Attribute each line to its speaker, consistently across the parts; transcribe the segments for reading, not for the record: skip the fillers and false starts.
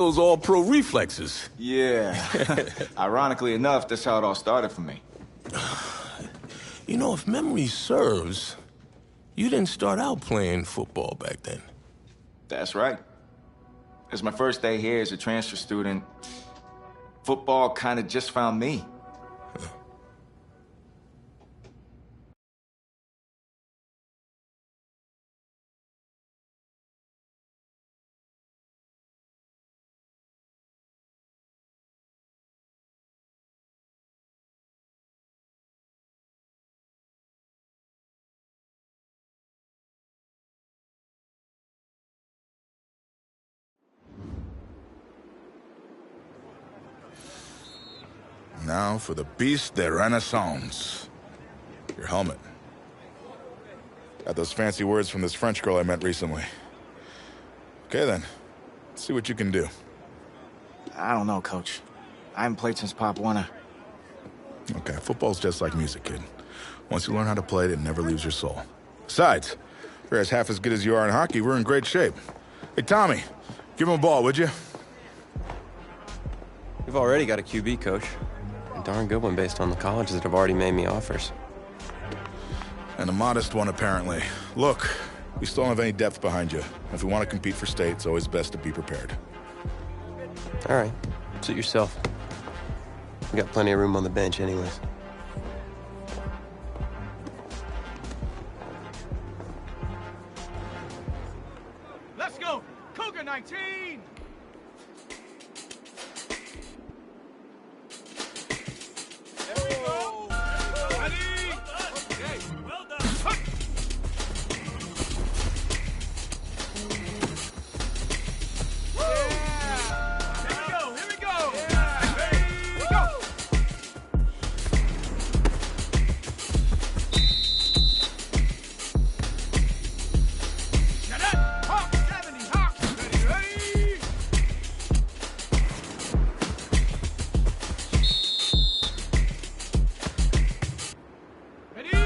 Speaker 1: Those all-pro reflexes.
Speaker 2: Yeah. Ironically enough, that's how it all started for me.
Speaker 1: You know, if memory serves, you didn't start out playing football back then.
Speaker 2: That's right. It was my first day here as a transfer student. Football kind of just found me.
Speaker 3: Now for the Beast de Renaissance. Your helmet. Got those fancy words from this French girl I met recently. Okay then, let's see what you can do.
Speaker 2: I don't know, Coach. I haven't played since Pop Warner.
Speaker 3: Okay, football's just like music, kid. Once you learn how to play it, it never leaves your soul. Besides, if you're as half as good as you are in hockey, we're in great shape. Hey, Tommy, give him a ball, would you?
Speaker 4: We've already got a QB, Coach. A darn good one based on the colleges that have already made me offers.
Speaker 3: And a modest one, apparently. Look, we still don't have any depth behind you. If we want to compete for state, it's always best to be prepared.
Speaker 4: All right, suit yourself. We got plenty of room on the bench anyways.
Speaker 5: Let's go! Cougar 19! There we go! Ready? Okay, well done. Yeah! Here we go! Yeah! Ready, go! Shut up! Hawk 70, Hawk! Ready, ready! Ready?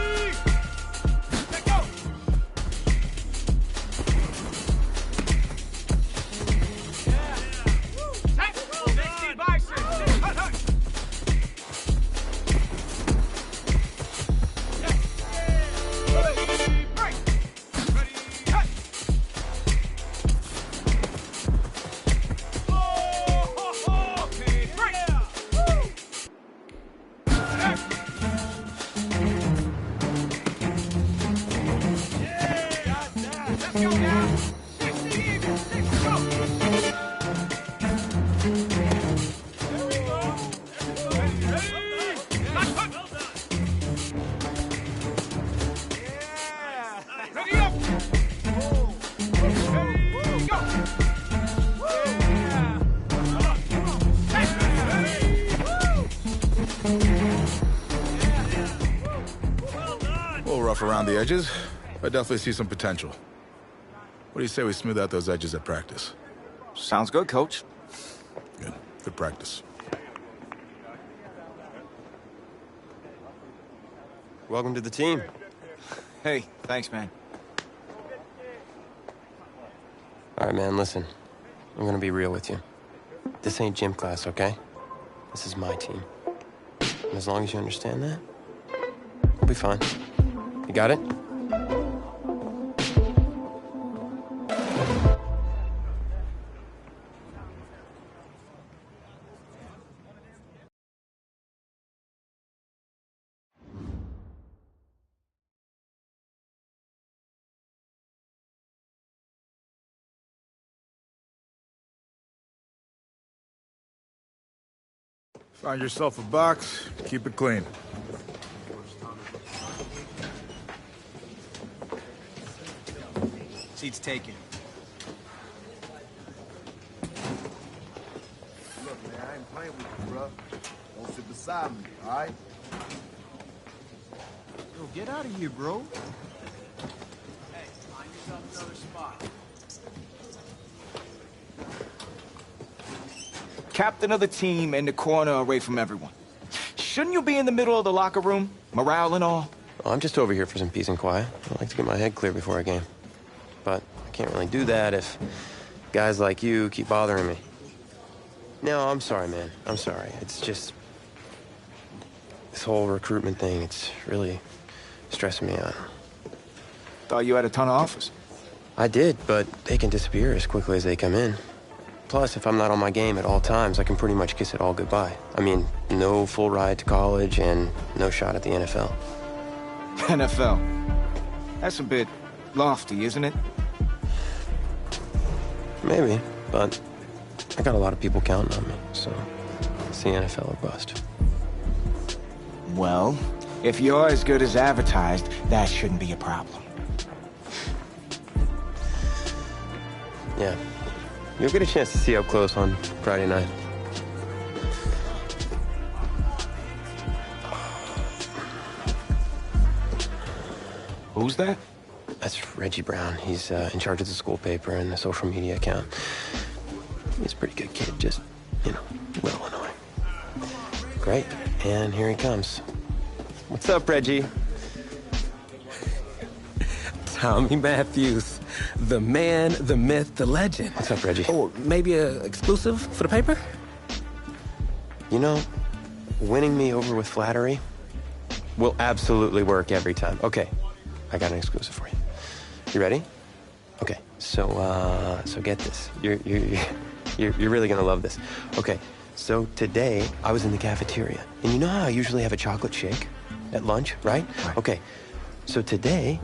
Speaker 5: Let go! Yeah! Set! 60 bison! Hut, hut! Yeah. Ready, break! Ready, hut! Oh, ho, ho! Okay, break! Woo! Set! Let's go now! 60 even! 60, go! There we go! Ready, ready! Last hook! Yeah! Ready up! Ready, go! Yeah!
Speaker 3: A little rough around the edges. I definitely see some potential. What do you say we smooth out those edges at practice?
Speaker 2: Sounds good, Coach.
Speaker 3: Good. Good practice.
Speaker 4: Welcome to the team.
Speaker 2: Hey, thanks, man.
Speaker 4: All right, man, listen. I'm gonna be real with you. This ain't gym class, okay? This is my team. And as long as you understand that, we'll be fine. You got it?
Speaker 3: Find yourself a box, keep it clean.
Speaker 5: Seats taken.
Speaker 6: Look, man, I ain't playing with you, bro. Don't sit beside me, all right?
Speaker 5: Yo, get out of here, bro. Hey, find yourself another spot.
Speaker 2: Captain of the team in the corner away from everyone. Shouldn't you be in the middle of the locker room? Morale and all?
Speaker 4: Well, I'm just over here for some peace and quiet. I like to get my head clear before a game. But I can't really do that if guys like you keep bothering me. No, I'm sorry, man. I'm sorry. It's just... this whole recruitment thing, it's really stressing me out.
Speaker 2: Thought you had a ton of offers.
Speaker 4: I did, but they can disappear as quickly as they come in. Plus, if I'm not on my game at all times, I can pretty much kiss it all goodbye. I mean, no full ride to college and no shot at the NFL.
Speaker 2: NFL. That's a bit lofty, isn't it?
Speaker 4: Maybe, but I got a lot of people counting on me, so it's the NFL or bust.
Speaker 2: Well, if you're as good as advertised, that shouldn't be a problem.
Speaker 4: Yeah. You'll get a chance to see up close on Friday night.
Speaker 2: Who's that?
Speaker 4: That's Reggie Brown. He's in charge of the school paper and the social media account. He's a pretty good kid, just, you know, a little annoying. Great, and here he comes. What's up, Reggie?
Speaker 7: Tommy Matthews, the man, the myth, the legend.
Speaker 4: What's up, Reggie?
Speaker 7: Oh, maybe a exclusive for the paper?
Speaker 4: You know, winning me over with flattery will absolutely work every time. Okay, I got an exclusive for you. You ready? Okay, so get this. You're really gonna love this. Okay, so today I was in the cafeteria, and you know how I usually have a chocolate shake at lunch, right? Okay, so today,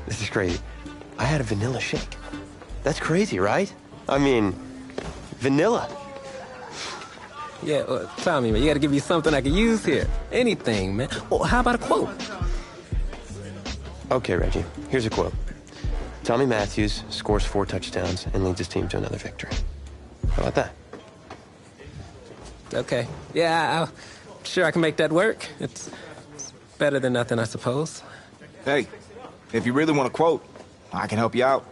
Speaker 4: this is crazy. I had a vanilla shake. That's crazy, right? I mean, vanilla.
Speaker 7: Yeah, Tommy, man, you gotta give me something I can use here. Anything, man. Well, how about a quote?
Speaker 4: Okay, Reggie, here's a quote. Tommy Matthews scores 4 touchdowns and leads his team to another victory. How about that?
Speaker 7: Okay. Yeah, I'm sure I can make that work. It's better than nothing, I suppose.
Speaker 2: Hey, if you really want to quote, I can help you out.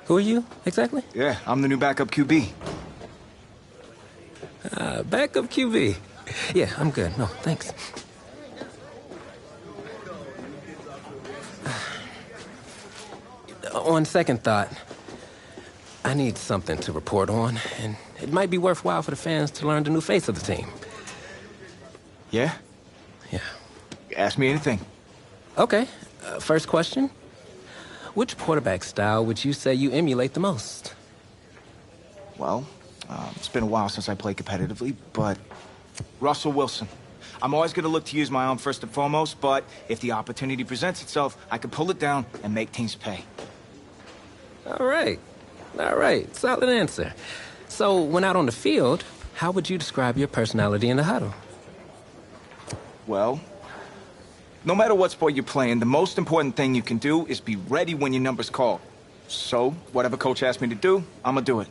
Speaker 7: Who are you, exactly?
Speaker 2: Yeah, I'm the new backup QB.
Speaker 7: Backup QB. Yeah, I'm good. No, thanks. On second thought, I need something to report on, and it might be worthwhile for the fans to learn the new face of the team.
Speaker 2: Yeah?
Speaker 7: Yeah.
Speaker 2: Ask me anything.
Speaker 7: Okay. First question. Which quarterback style would you say you emulate the most?
Speaker 2: Well, it's been a while since I played competitively, but Russell Wilson. I'm always going to look to use my arm first and foremost, but if the opportunity presents itself, I can pull it down and make teams pay.
Speaker 7: All right. Solid answer. So, when out on the field, how would you describe your personality in the huddle?
Speaker 2: Well, no matter what sport you're playing, the most important thing you can do is be ready when your number's called. So, whatever coach asks me to do, I'm gonna do it.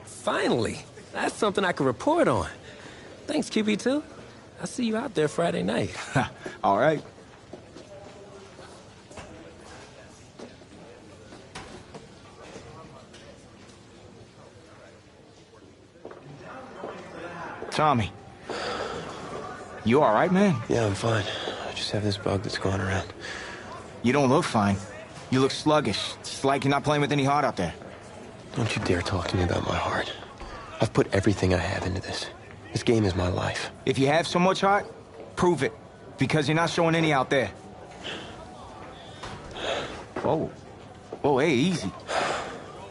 Speaker 7: Finally. That's something I can report on. Thanks, QB2. I'll see you out there Friday night.
Speaker 2: All right. Tommy. You all right, man?
Speaker 4: Yeah, I'm fine. I just have this bug that's going around.
Speaker 2: You don't look fine. You look sluggish. It's like you're not playing with any heart out there.
Speaker 4: Don't you dare talk to me about my heart. I've put everything I have into this. This game is my life.
Speaker 2: If you have so much heart, prove it. Because you're not showing any out there. Whoa. Whoa, hey, easy.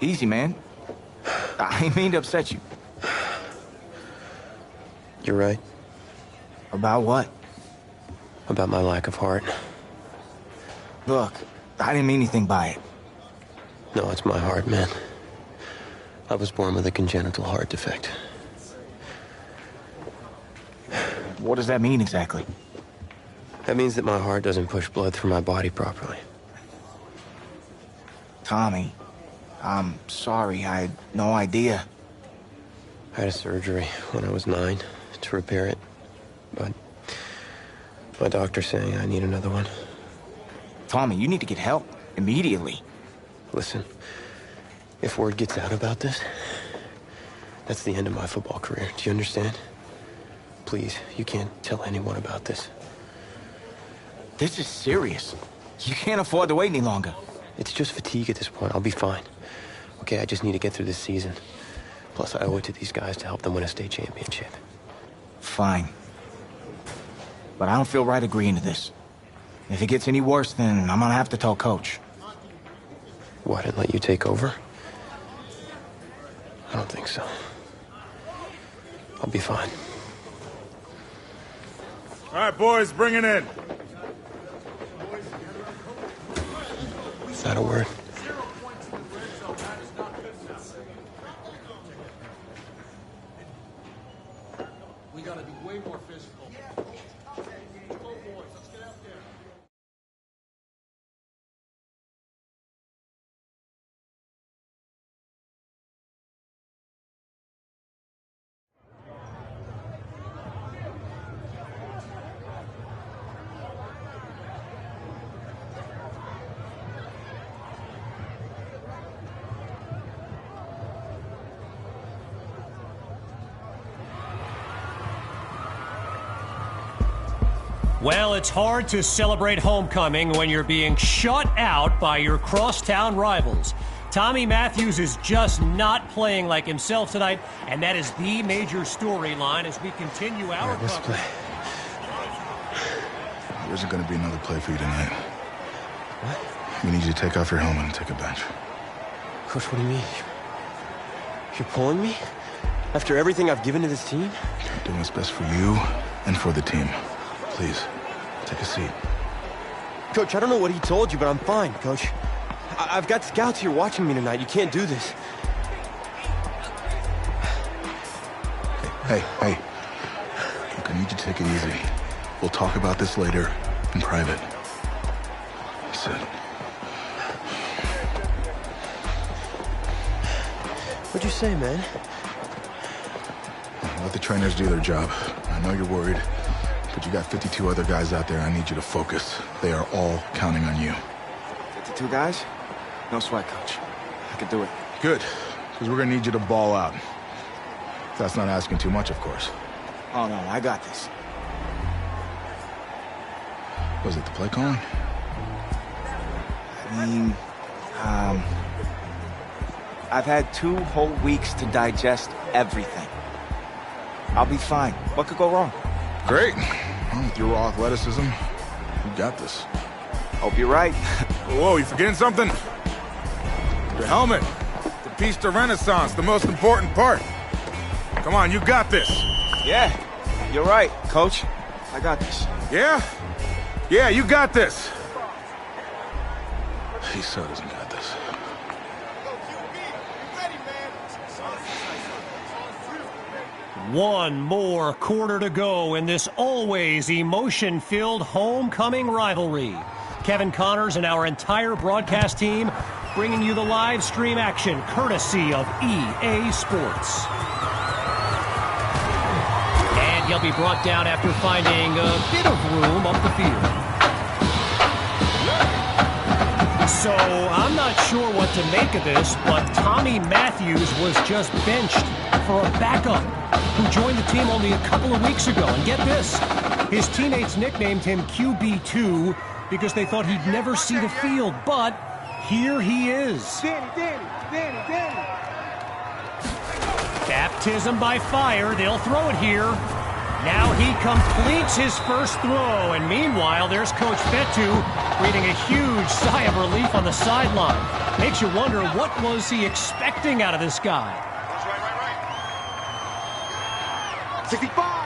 Speaker 2: Easy, man. I ain't mean to upset you.
Speaker 4: You're right.
Speaker 2: About what?
Speaker 4: About my lack of heart.
Speaker 2: Look, I didn't mean anything by it.
Speaker 4: No, it's my heart, man. I was born with a congenital heart defect.
Speaker 2: What does that mean exactly?
Speaker 4: That means that my heart doesn't push blood through my body properly.
Speaker 2: Tommy, I'm sorry. I had no idea.
Speaker 4: I had a surgery when I was 9 to repair it, but my doctor's saying I need another one.
Speaker 2: Tommy, you need to get help immediately.
Speaker 4: Listen, if word gets out about this, that's the end of my football career. Do you understand? Please, you can't tell anyone about this.
Speaker 2: This is serious. You can't afford to wait any longer.
Speaker 4: It's just fatigue at this point. I'll be fine. Okay, I just need to get through this season. Plus, I owe it to these guys to help them win a state championship.
Speaker 2: Fine. But I don't feel right agreeing to this. If it gets any worse, then I'm gonna have to tell Coach.
Speaker 4: What, and let you take over? I don't think so. I'll be fine.
Speaker 3: All right, boys, bring it in.
Speaker 4: Is that a word?
Speaker 8: We gotta be way more physical. Go, boys. Let's get out there.
Speaker 9: Well, it's hard to celebrate homecoming when you're being shut out by your crosstown rivals. Tommy Matthews is just not playing like himself tonight, and that is the major storyline as we continue our coverage.
Speaker 4: Play.
Speaker 3: There isn't going to be another play for you tonight.
Speaker 4: What?
Speaker 3: We need you to take off your helmet and take a bench.
Speaker 4: Coach, what do you mean? You're pulling me? After everything I've given to this team?
Speaker 3: I'm doing what's best for you and for the team. Please, take a seat.
Speaker 4: Coach, I don't know what he told you, but I'm fine, Coach. I've got scouts here watching me tonight. You can't do this.
Speaker 3: Hey. Look, I need you to take it easy. We'll talk about this later in private. Sit.
Speaker 4: What'd you say, man?
Speaker 3: Let the trainers do their job. I know you're worried, but you got 52 other guys out there. I need you to focus. They are all counting on you.
Speaker 2: 52 guys? No sweat, Coach. I can do it.
Speaker 3: Good, because we're going to need you to ball out. That's not asking too much, of course.
Speaker 2: Oh, no, I got this.
Speaker 3: Was it the play calling?
Speaker 2: I mean, I've had 2 whole weeks to digest everything. I'll be fine. What could go wrong?
Speaker 3: Great. Well, with your raw athleticism, you got this.
Speaker 2: Hope you're right.
Speaker 3: Whoa, you forgetting something? Your helmet. The piece de Renaissance, the most important part. Come on, you got this.
Speaker 2: Yeah, you're right, Coach. I got this.
Speaker 3: Yeah? Yeah, you got this. He so doesn't got this.
Speaker 9: One more quarter to go in this always emotion-filled homecoming rivalry. Kevin Connors and our entire broadcast team bringing you the live stream action courtesy of EA Sports. And he'll be brought down after finding a bit of room up the field. So, I'm not sure what to make of this, but Tommy Matthews was just benched for a backup who joined the team only a couple of weeks ago. And get this, his teammates nicknamed him QB2 because they thought he'd never see the field, but here he is.
Speaker 5: Danny.
Speaker 9: Baptism by fire, they'll throw it here. Now he completes his first throw, and meanwhile, there's Coach Fetu breathing a huge sigh of relief on the sideline. Makes you wonder, what was he expecting out of this guy?
Speaker 5: Right. 65!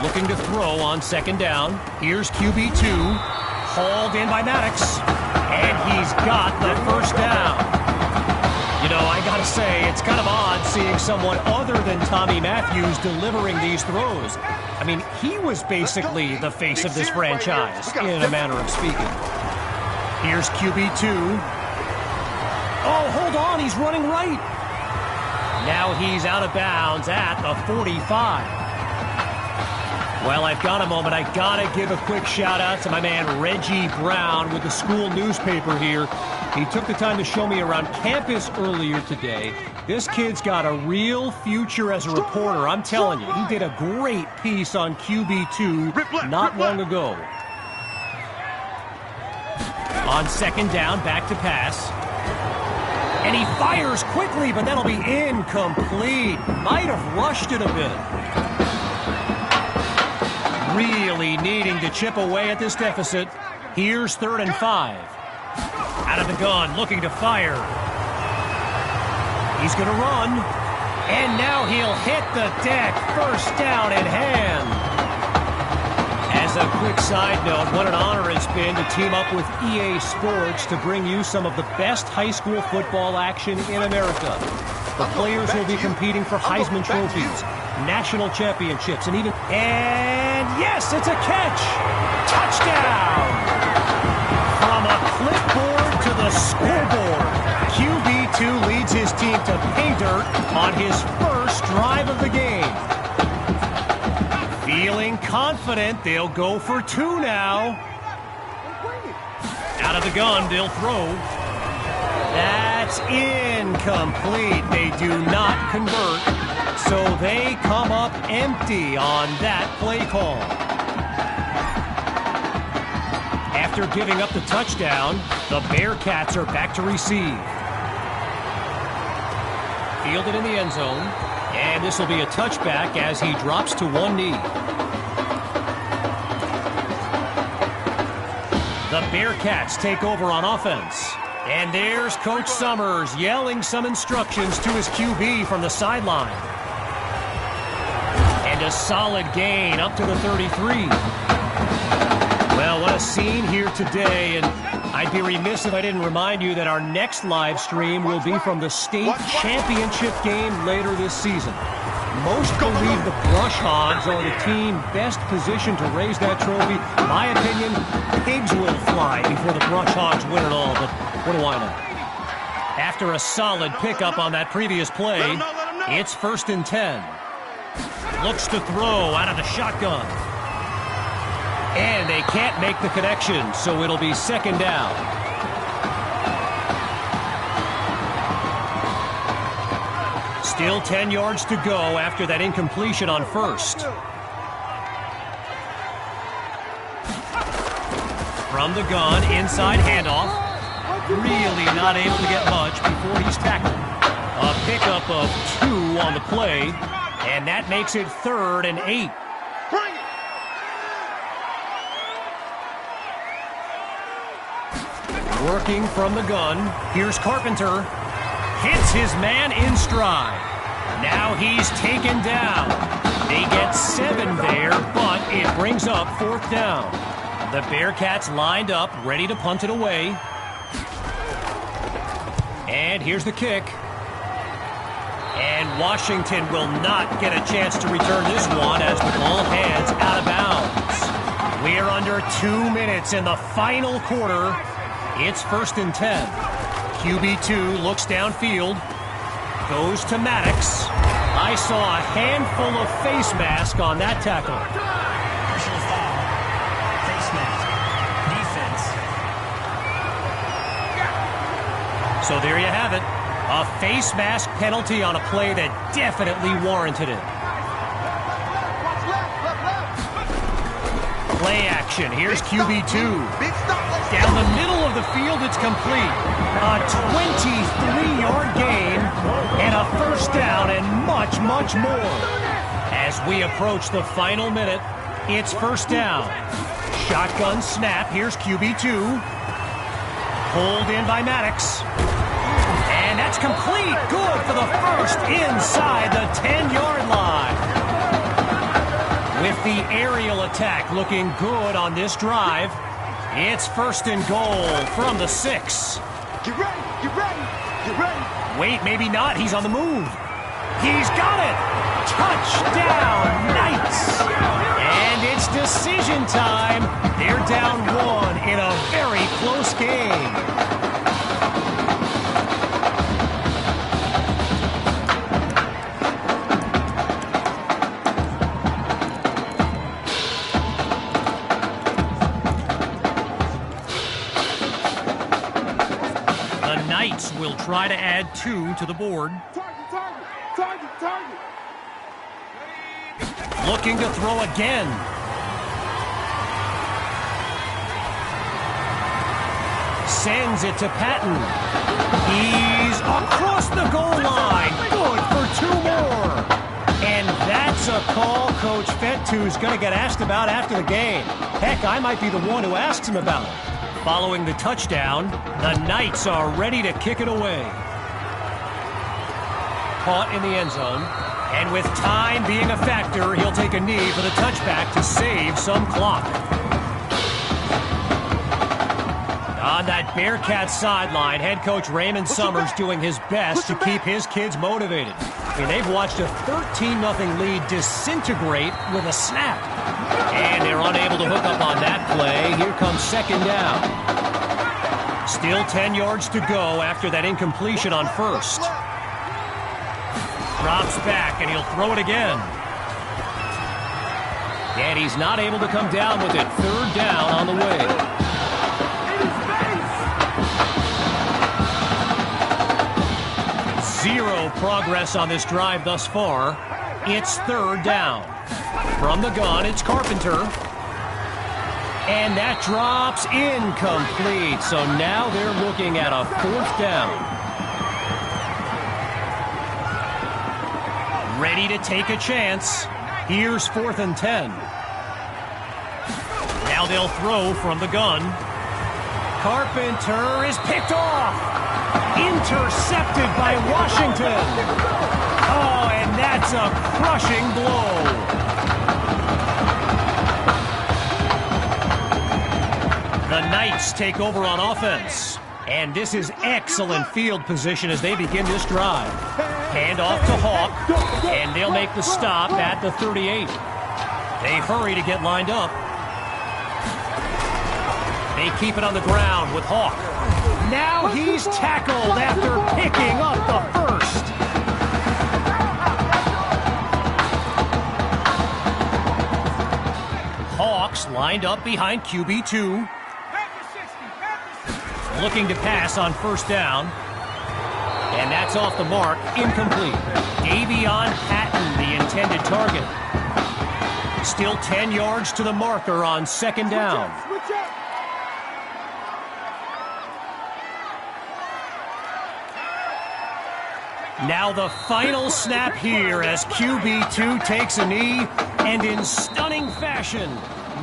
Speaker 9: Looking to throw on second down. Here's QB2, hauled in by Maddox, and he's got the first down. You know, I gotta say, it's kind of odd seeing someone other than Tommy Matthews delivering these throws. I mean, he was basically the face of this franchise, in a manner of speaking. Here's QB2. Oh, hold on, he's running right. Now he's out of bounds at the 45. Well, I've got a moment. I gotta give a quick shout out to my man Reggie Brown with the school newspaper here. He took the time to show me around campus earlier today. This kid's got a real future as a reporter. I'm telling you, he did a great piece on QB2 not long ago. On second down, back to pass. And he fires quickly, but that'll be incomplete. Might have rushed it a bit. Really needing to chip away at this deficit. Here's 3rd and 5. Out of the gun, looking to fire. He's going to run. And now he'll hit the deck. First down in hand. As a quick side note, what an honor it's been to team up with EA Sports to bring you some of the best high school football action in America. The players will be competing for Heisman trophies, national championships, and even... And yes, it's a catch! Touchdown! From a clipboard to the scoreboard, QB2 leads his team to pay dirt on his first drive of the game. Feeling confident, they'll go for 2 now. Out of the gun, they'll throw. That's incomplete. They do not convert, so they come up empty on that play call. After giving up the touchdown, the Bearcats are back to receive. Fielded in the end zone. And this will be a touchback as he drops to one knee. The Bearcats take over on offense. And there's Coach Summers yelling some instructions to his QB from the sideline. And a solid gain up to the 33. Well, what a scene here today. And I'd be remiss if I didn't remind you that our next live stream will be from the state championship game later this season. Most believe the Brush Hogs are the team best positioned to raise that trophy. My opinion, pigs will fly before the Brush Hogs win it all, but what do I know? After a solid pickup on that previous play, it's 1st and 10. Looks to throw out of the shotgun. And they can't make the connection, so it'll be 2nd down. Still 10 yards to go after that incompletion on 1st. From the gun, inside handoff. Really not able to get much before he's tackled. A pickup of 2 on the play, and that makes it 3rd and 8. Working from the gun. Here's Carpenter. Hits his man in stride. Now he's taken down. They get 7 there, but it brings up 4th down. The Bearcats lined up, ready to punt it away. And here's the kick. And Washington will not get a chance to return this one as the ball heads out of bounds. We're under 2 minutes in the final quarter. It's 1st and 10. QB2 looks downfield. Goes to Maddox. I saw a handful of face mask on that tackle.
Speaker 4: Personal foul. Face mask. Defense.
Speaker 9: So there you have it. A face mask penalty on a play that definitely warranted it. Play action. Here's QB2. Down the middle of the field, it's complete. A 23-yard gain and a 1st down and much, much more. As we approach the final minute, it's 1st down. Shotgun snap. Here's QB2. Pulled in by Maddox. And that's complete. Good for the first inside the 10-yard line. With the aerial attack looking good on this drive, it's 1st and goal from the 6.
Speaker 6: Get ready, get ready, get ready.
Speaker 9: Wait, maybe not. He's on the move. He's got it. Touchdown, Knights. And it's decision time. They're down 1 in a very close game. Will try to add 2 to the board.
Speaker 6: Target.
Speaker 9: Looking to throw again. Sends it to Patton. He's across the goal line. Good for 2 more. And that's a call Coach Fettu's going to get asked about after the game. Heck, I might be the one who asks him about it. Following the touchdown, the Knights are ready to kick it away. Caught in the end zone. And with time being a factor, he'll take a knee for the touchback to save some clock. On that Bearcat sideline, head coach Raymond Summers doing his best to keep his kids motivated. I mean, they've watched a 13-0 lead disintegrate with a snap. And they're unable to hook up on that play. Here comes second down. Still 10 yards to go after that incompletion on first. Drops back, and he'll throw it again. And he's not able to come down with it. Third down on the way. Zero progress on this drive thus far. It's third down. From the gun, it's Carpenter. And that drops incomplete. So now they're looking at a fourth down. Ready to take a chance. Here's 4th and 10. Now they'll throw from the gun. Carpenter is picked off. Intercepted by Washington. Oh, and that's a crushing blow. The Knights take over on offense. And this is excellent field position as they begin this drive. Hand off to Hawk, and they'll make the stop at the 38. They hurry to get lined up. They keep it on the ground with Hawk. Now he's tackled after picking up the first. Hawks lined up behind QB2. Looking to pass on first down. And that's off the mark, incomplete. Davion Patton, the intended target. Still 10 yards to the marker on second down. Now the final snap here as QB2 takes a knee and in stunning fashion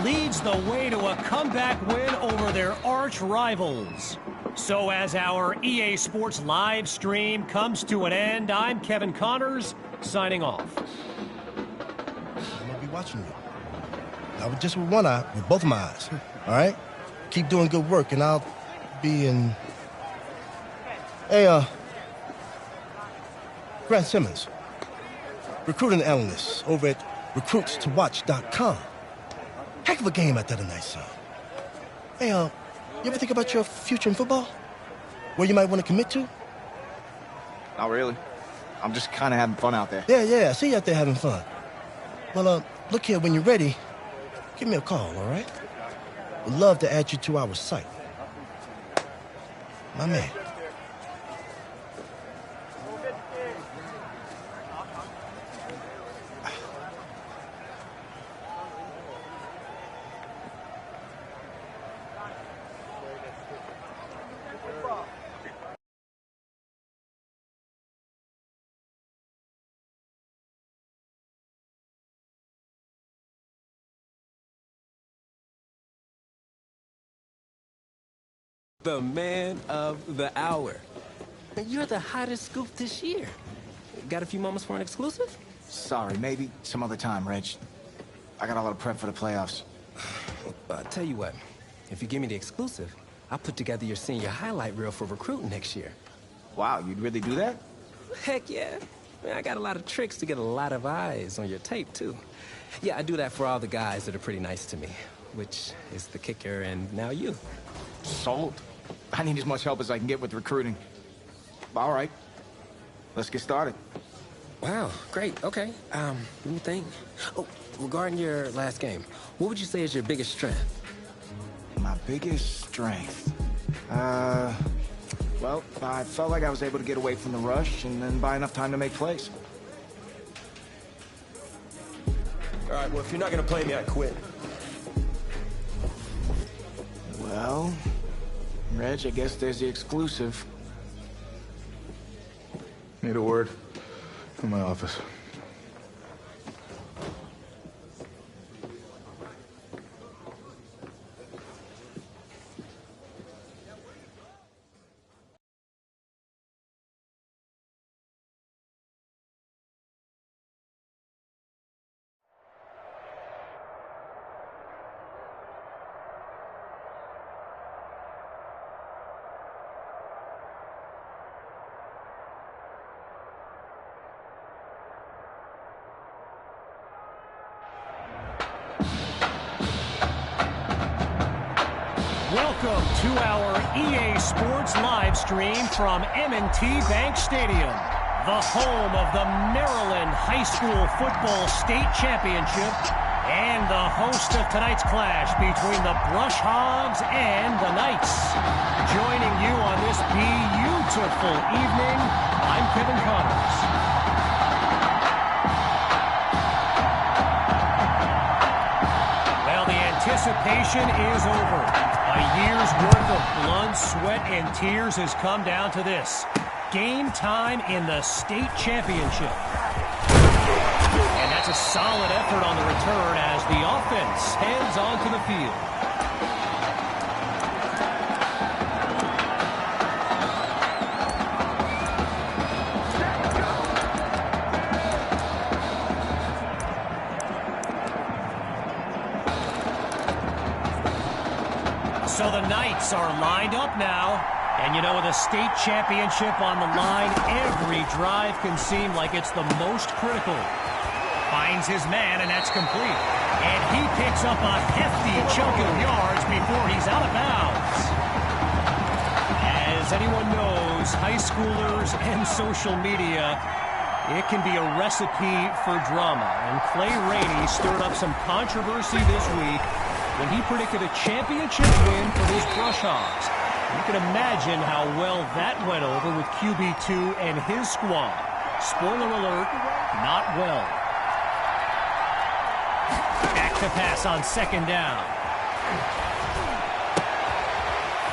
Speaker 9: leads the way to a comeback win over their arch rivals. So as our EA Sports live stream comes to an end, I'm Kevin Connors, signing off.
Speaker 10: I'm going to be watching you. Not just with one eye, with both of my eyes. All right? Keep doing good work, and I'll be in... Hey, Grant Simmons, recruiting analyst over at recruitstowatch.com. Heck of a game out there tonight, son. Hey, you ever think about your future in football? Where you might want to commit to?
Speaker 2: Not really. I'm just kind of having fun out there.
Speaker 10: Yeah, I see you out there having fun. Well, look here, when you're ready, give me a call, all right? Would love to add you to our site. My man.
Speaker 7: The man of the hour. You're the hottest scoop this year. Got a few moments for an exclusive?
Speaker 2: Sorry, maybe some other time, Reg. I got a lot of prep for the playoffs.
Speaker 7: Tell you what, if you give me the exclusive, I'll put together your senior highlight reel for recruiting next year.
Speaker 2: Wow, you'd really do that?
Speaker 7: Heck yeah. Man, I got a lot of tricks to get a lot of eyes on your tape, too. Yeah, I do that for all the guys that are pretty nice to me, which is the kicker and now you.
Speaker 2: Sold. I need as much help as I can get with recruiting. All right. Let's get started.
Speaker 7: Wow, great. Okay. Let me think. Oh, regarding your last game, what would you say is your biggest strength?
Speaker 2: My biggest strength? Well, I felt like I was able to get away from the rush and then buy enough time to make plays.
Speaker 11: All right, well, if you're not going to play me, I quit.
Speaker 2: Well, Reg, Reg, I guess there's the exclusive.
Speaker 3: Need a word? In my office.
Speaker 9: Welcome to our EA Sports live stream from M&T Bank Stadium, the home of the Maryland High School Football State Championship and the host of tonight's clash between the Brush Hogs and the Knights. Joining you on this beautiful evening, I'm Kevin Connors. Well, the anticipation is over. A year's worth of blood, sweat, and tears has come down to this. Game time in the state championship. And that's a solid effort on the return as the offense heads onto the field. So the Knights are lined up now. And you know, with a state championship on the line, every drive can seem like it's the most critical. Finds his man, and that's complete. And he picks up a hefty chunk of yards before he's out of bounds. As anyone knows, high schoolers and social media, it can be a recipe for drama. And Clay Rainey stirred up some controversy this week when he predicted a championship win for his Brush Hogs. You can imagine how well that went over with QB2 and his squad. Spoiler alert, not well. Back to pass on second down.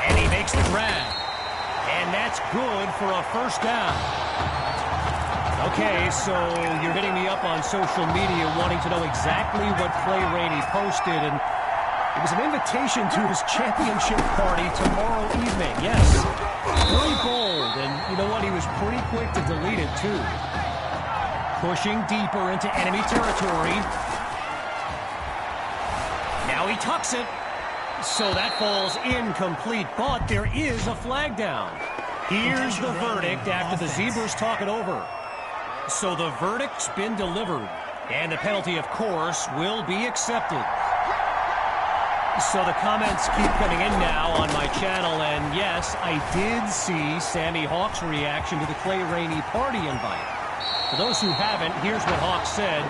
Speaker 9: And he makes the grab. And that's good for a first down. Okay, so you're hitting me up on social media wanting to know exactly what Clay Rainey posted, and it was an invitation to his championship party tomorrow evening. Yes, very bold, and you know what? He was pretty quick to delete it, too. Pushing deeper into enemy territory. Now he tucks it. So that falls incomplete, but there is a flag down. Here's the verdict after the Zebras talk it over. So the verdict's been delivered, and the penalty, of course, will be accepted. So the comments keep coming in now on my channel, and yes, I did see Sammy Hawk's reaction to the Clay Rainey party invite. For those who haven't, here's what Hawk said.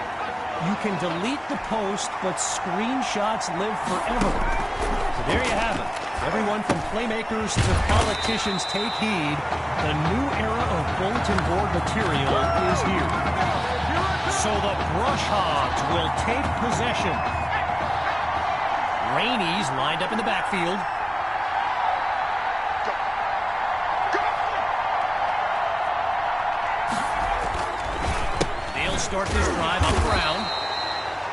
Speaker 9: You can delete the post, but screenshots live forever. So there you have it. Everyone from playmakers to politicians, take heed. The new era of bulletin board material is here. So the Brush Hogs will take possession. Rainey's lined up in the backfield. They'll start this drive up around.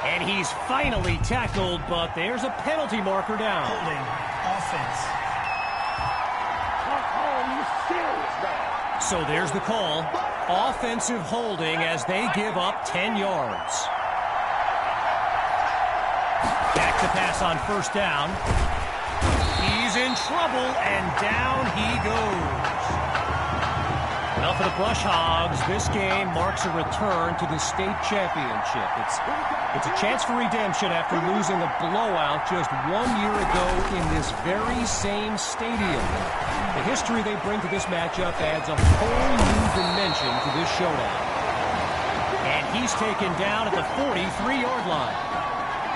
Speaker 9: And he's finally tackled, but there's a penalty marker down.
Speaker 12: Holding offense.
Speaker 9: So there's the call. Offensive holding as they give up 10 yards. Back to pass on first down. He's in trouble, and down he goes. Well, for the Brush Hogs, this game marks a return to the state championship. It's a chance for redemption after losing a blowout just 1 year ago in this very same stadium. The history they bring to this matchup adds a whole new dimension to this showdown. And he's taken down at the 43-yard line.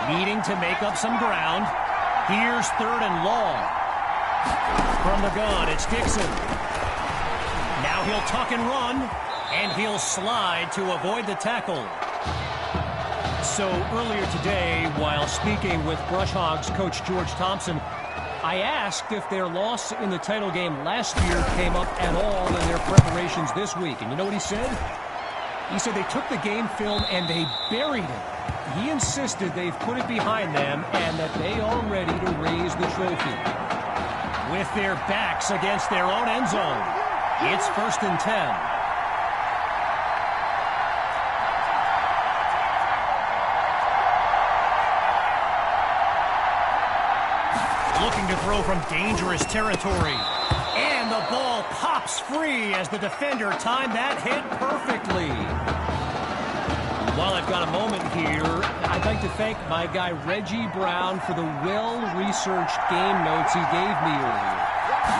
Speaker 9: Needing to make up some ground. Here's third and long. From the gun, it's Dixon. Now he'll tuck and run, and he'll slide to avoid the tackle. So earlier today, while speaking with Brush Hogs coach George Thompson, I asked if their loss in the title game last year came up at all in their preparations this week. And you know what he said? He said they took the game film and they buried it. He insisted they've put it behind them and that they are ready to raise the trophy. With their backs against their own end zone, it's 1st and 10. Looking to throw from dangerous territory. And the ball pops free as the defender timed that hit perfectly. While I've got a moment here, I'd like to thank my guy Reggie Brown for the well-researched game notes he gave me earlier.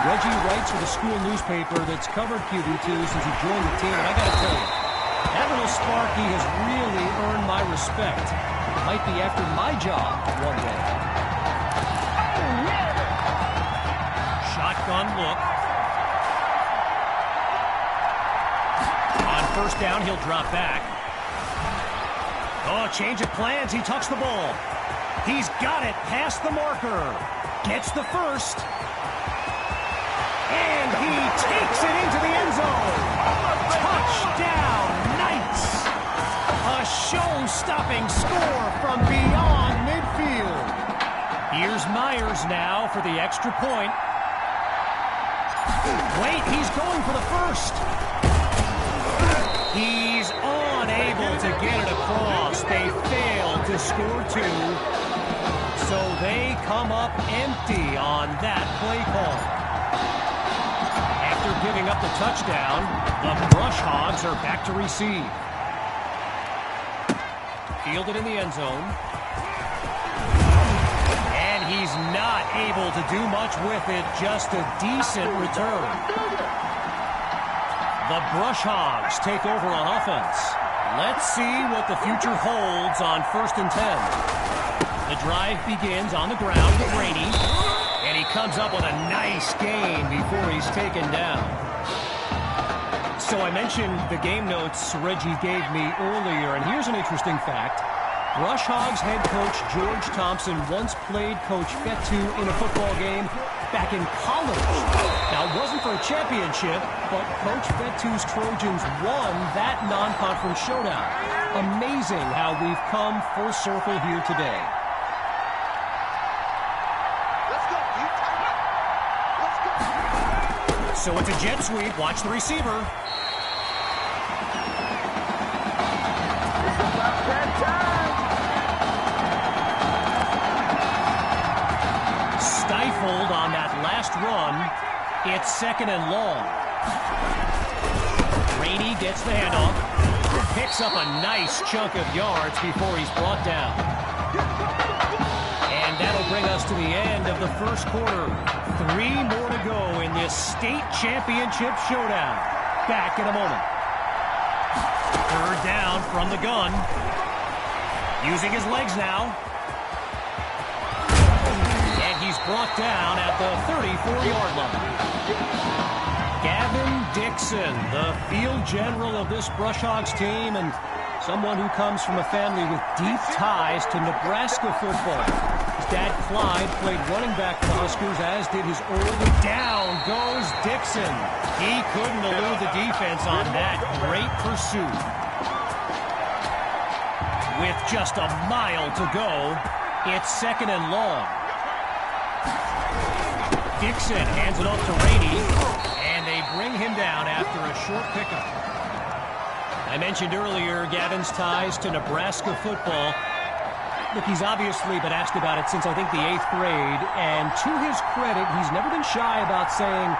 Speaker 9: Reggie writes for the school newspaper that's covered QB2 since he joined the team, and I gotta tell you, that little Sparky has really earned my respect. It might be after my job one day. Shotgun look. On 1st down, he'll drop back. Oh, change of plans. He tucks the ball. He's got it past the marker. Gets the first. And he takes it into the end zone. Touchdown, Knights. A show-stopping score from beyond midfield. Here's Myers now for the extra point. Wait, he's going for the first. He's unable to get it across. They failed to score 2. So they come up empty on that play call. After giving up the touchdown, the Brush Hogs are back to receive. Fielded in the end zone. And he's not able to do much with it, just a decent return. The Brush Hogs take over on offense. Let's see what the future holds on 1st and 10. The drive begins on the ground with Rainey, and he comes up with a nice gain before he's taken down. So I mentioned the game notes Reggie gave me earlier, and here's an interesting fact. Brush Hogs head coach George Thompson once played Coach Fetu in a football game back in college. Now, it wasn't for a championship, but Coach Fetu's Trojans won that non-conference showdown. Amazing how we've come full circle here today. So it's a jet sweep. Watch the receiver. Stifled on that last run. It's 2nd and long. Rainey gets the handoff. Picks up a nice chunk of yards before he's brought down. And that'll bring us to the end of the first quarter. 3 more to go in this state championship showdown. Back in a moment. 3rd down from the gun. Using his legs now. And he's brought down at the 34-yard line. Gavin Dixon, the field general of this Brush Hogs team, and someone who comes from a family with deep ties to Nebraska football. His dad, Clyde, played running back for the Huskers, as did his older. Down goes Dixon. He couldn't elude the defense on that great pursuit. With just a mile to go, it's 2nd and long. Dixon hands it off to Rainey, and they bring him down after a short pickup. I mentioned earlier Gavin's ties to Nebraska football. Look, he's obviously been asked about it since, I think, the 8th grade, and to his credit, he's never been shy about saying,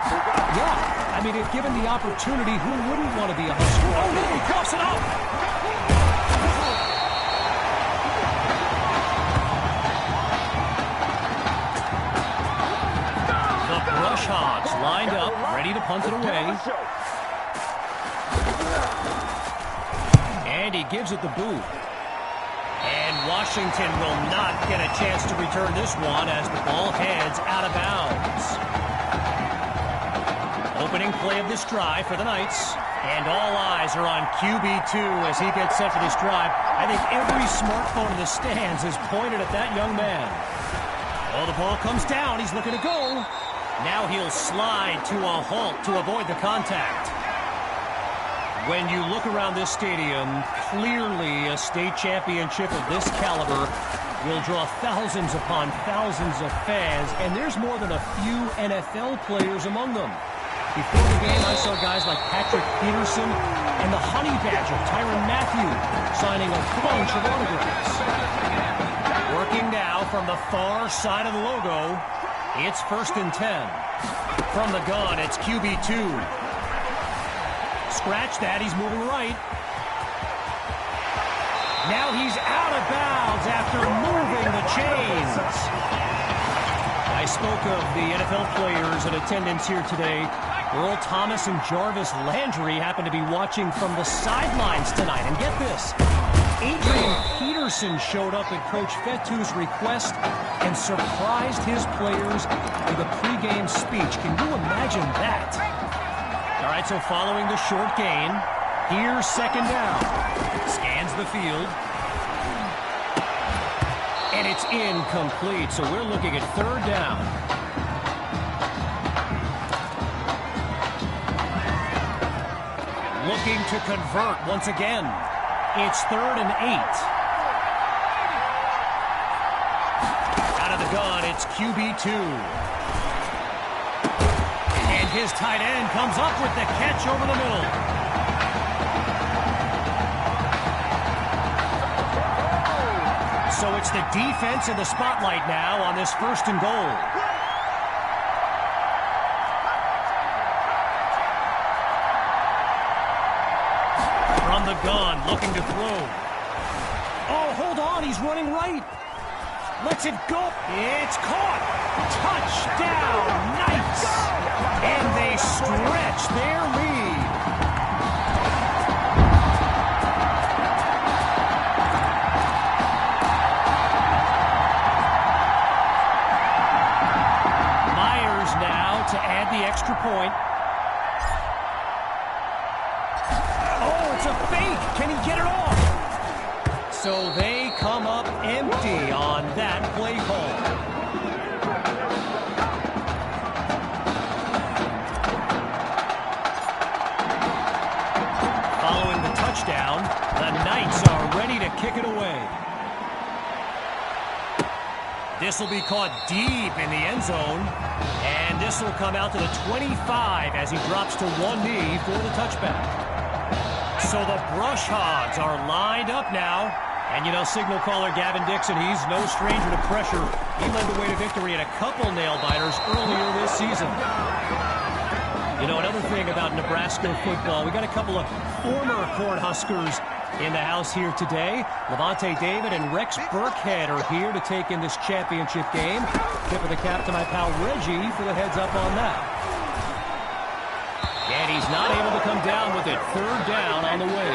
Speaker 9: yeah, I mean, if given the opportunity, who wouldn't want to be a Husker? Oh, no, he coughs it up! Brush Hogs lined up, ready to punt it away. And he gives it the boot. And Washington will not get a chance to return this one as the ball heads out of bounds. Opening play of this drive for the Knights. And all eyes are on QB2 as he gets set for this drive. I think every smartphone in the stands is pointed at that young man. Oh, the ball comes down. He's looking to go. Now he'll slide to a halt to avoid the contact. When you look around this stadium, clearly a state championship of this caliber will draw thousands upon thousands of fans, and there's more than a few NFL players among them. Before the game, I saw guys like Patrick Peterson and the Honey Badger, Tyrann Mathieu, signing a bunch of autographs. Working now from the far side of the logo, it's 1st and 10. From the gun, it's QB2. Scratch that, he's moving right. Now he's out of bounds after moving the chains. I spoke of the NFL players in attendance here today. Earl Thomas and Jarvis Landry happen to be watching from the sidelines tonight. And get this, Adrian Peterson showed up at Coach Fettu's request and surprised his players with a pregame speech. Can you imagine that? All right, so following the short gain, here's 2nd down. Scans the field. And it's incomplete, so we're looking at 3rd down. Looking to convert once again. It's 3rd and 8. Out of the gun, it's QB2. And his tight end comes up with the catch over the middle. So it's the defense in the spotlight now on this 1st and goal. From the gun, looking to throw. Oh, hold on, he's running right. Lets it go. It's caught. Touchdown, Knights. And they stretch their lead. Myers now to add the extra point. Oh, it's a fake. Can he get it off? So they come up empty on that play call. Following the touchdown, the Knights are ready to kick it away. This will be caught deep in the end zone, and this will come out to the 25 as he drops to one knee for the touchback. So the Brush Hogs are lined up now. And, you know, signal caller Gavin Dixon, he's no stranger to pressure. He led the way to victory in a couple nail-biters earlier this season. You know, another thing about Nebraska football, we got a couple of former Cornhuskers in the house here today. Levante David and Rex Burkhead are here to take in this championship game. Tip of the cap to my pal Reggie for the heads up on that. And he's not able to come down with it. 3rd down on the way.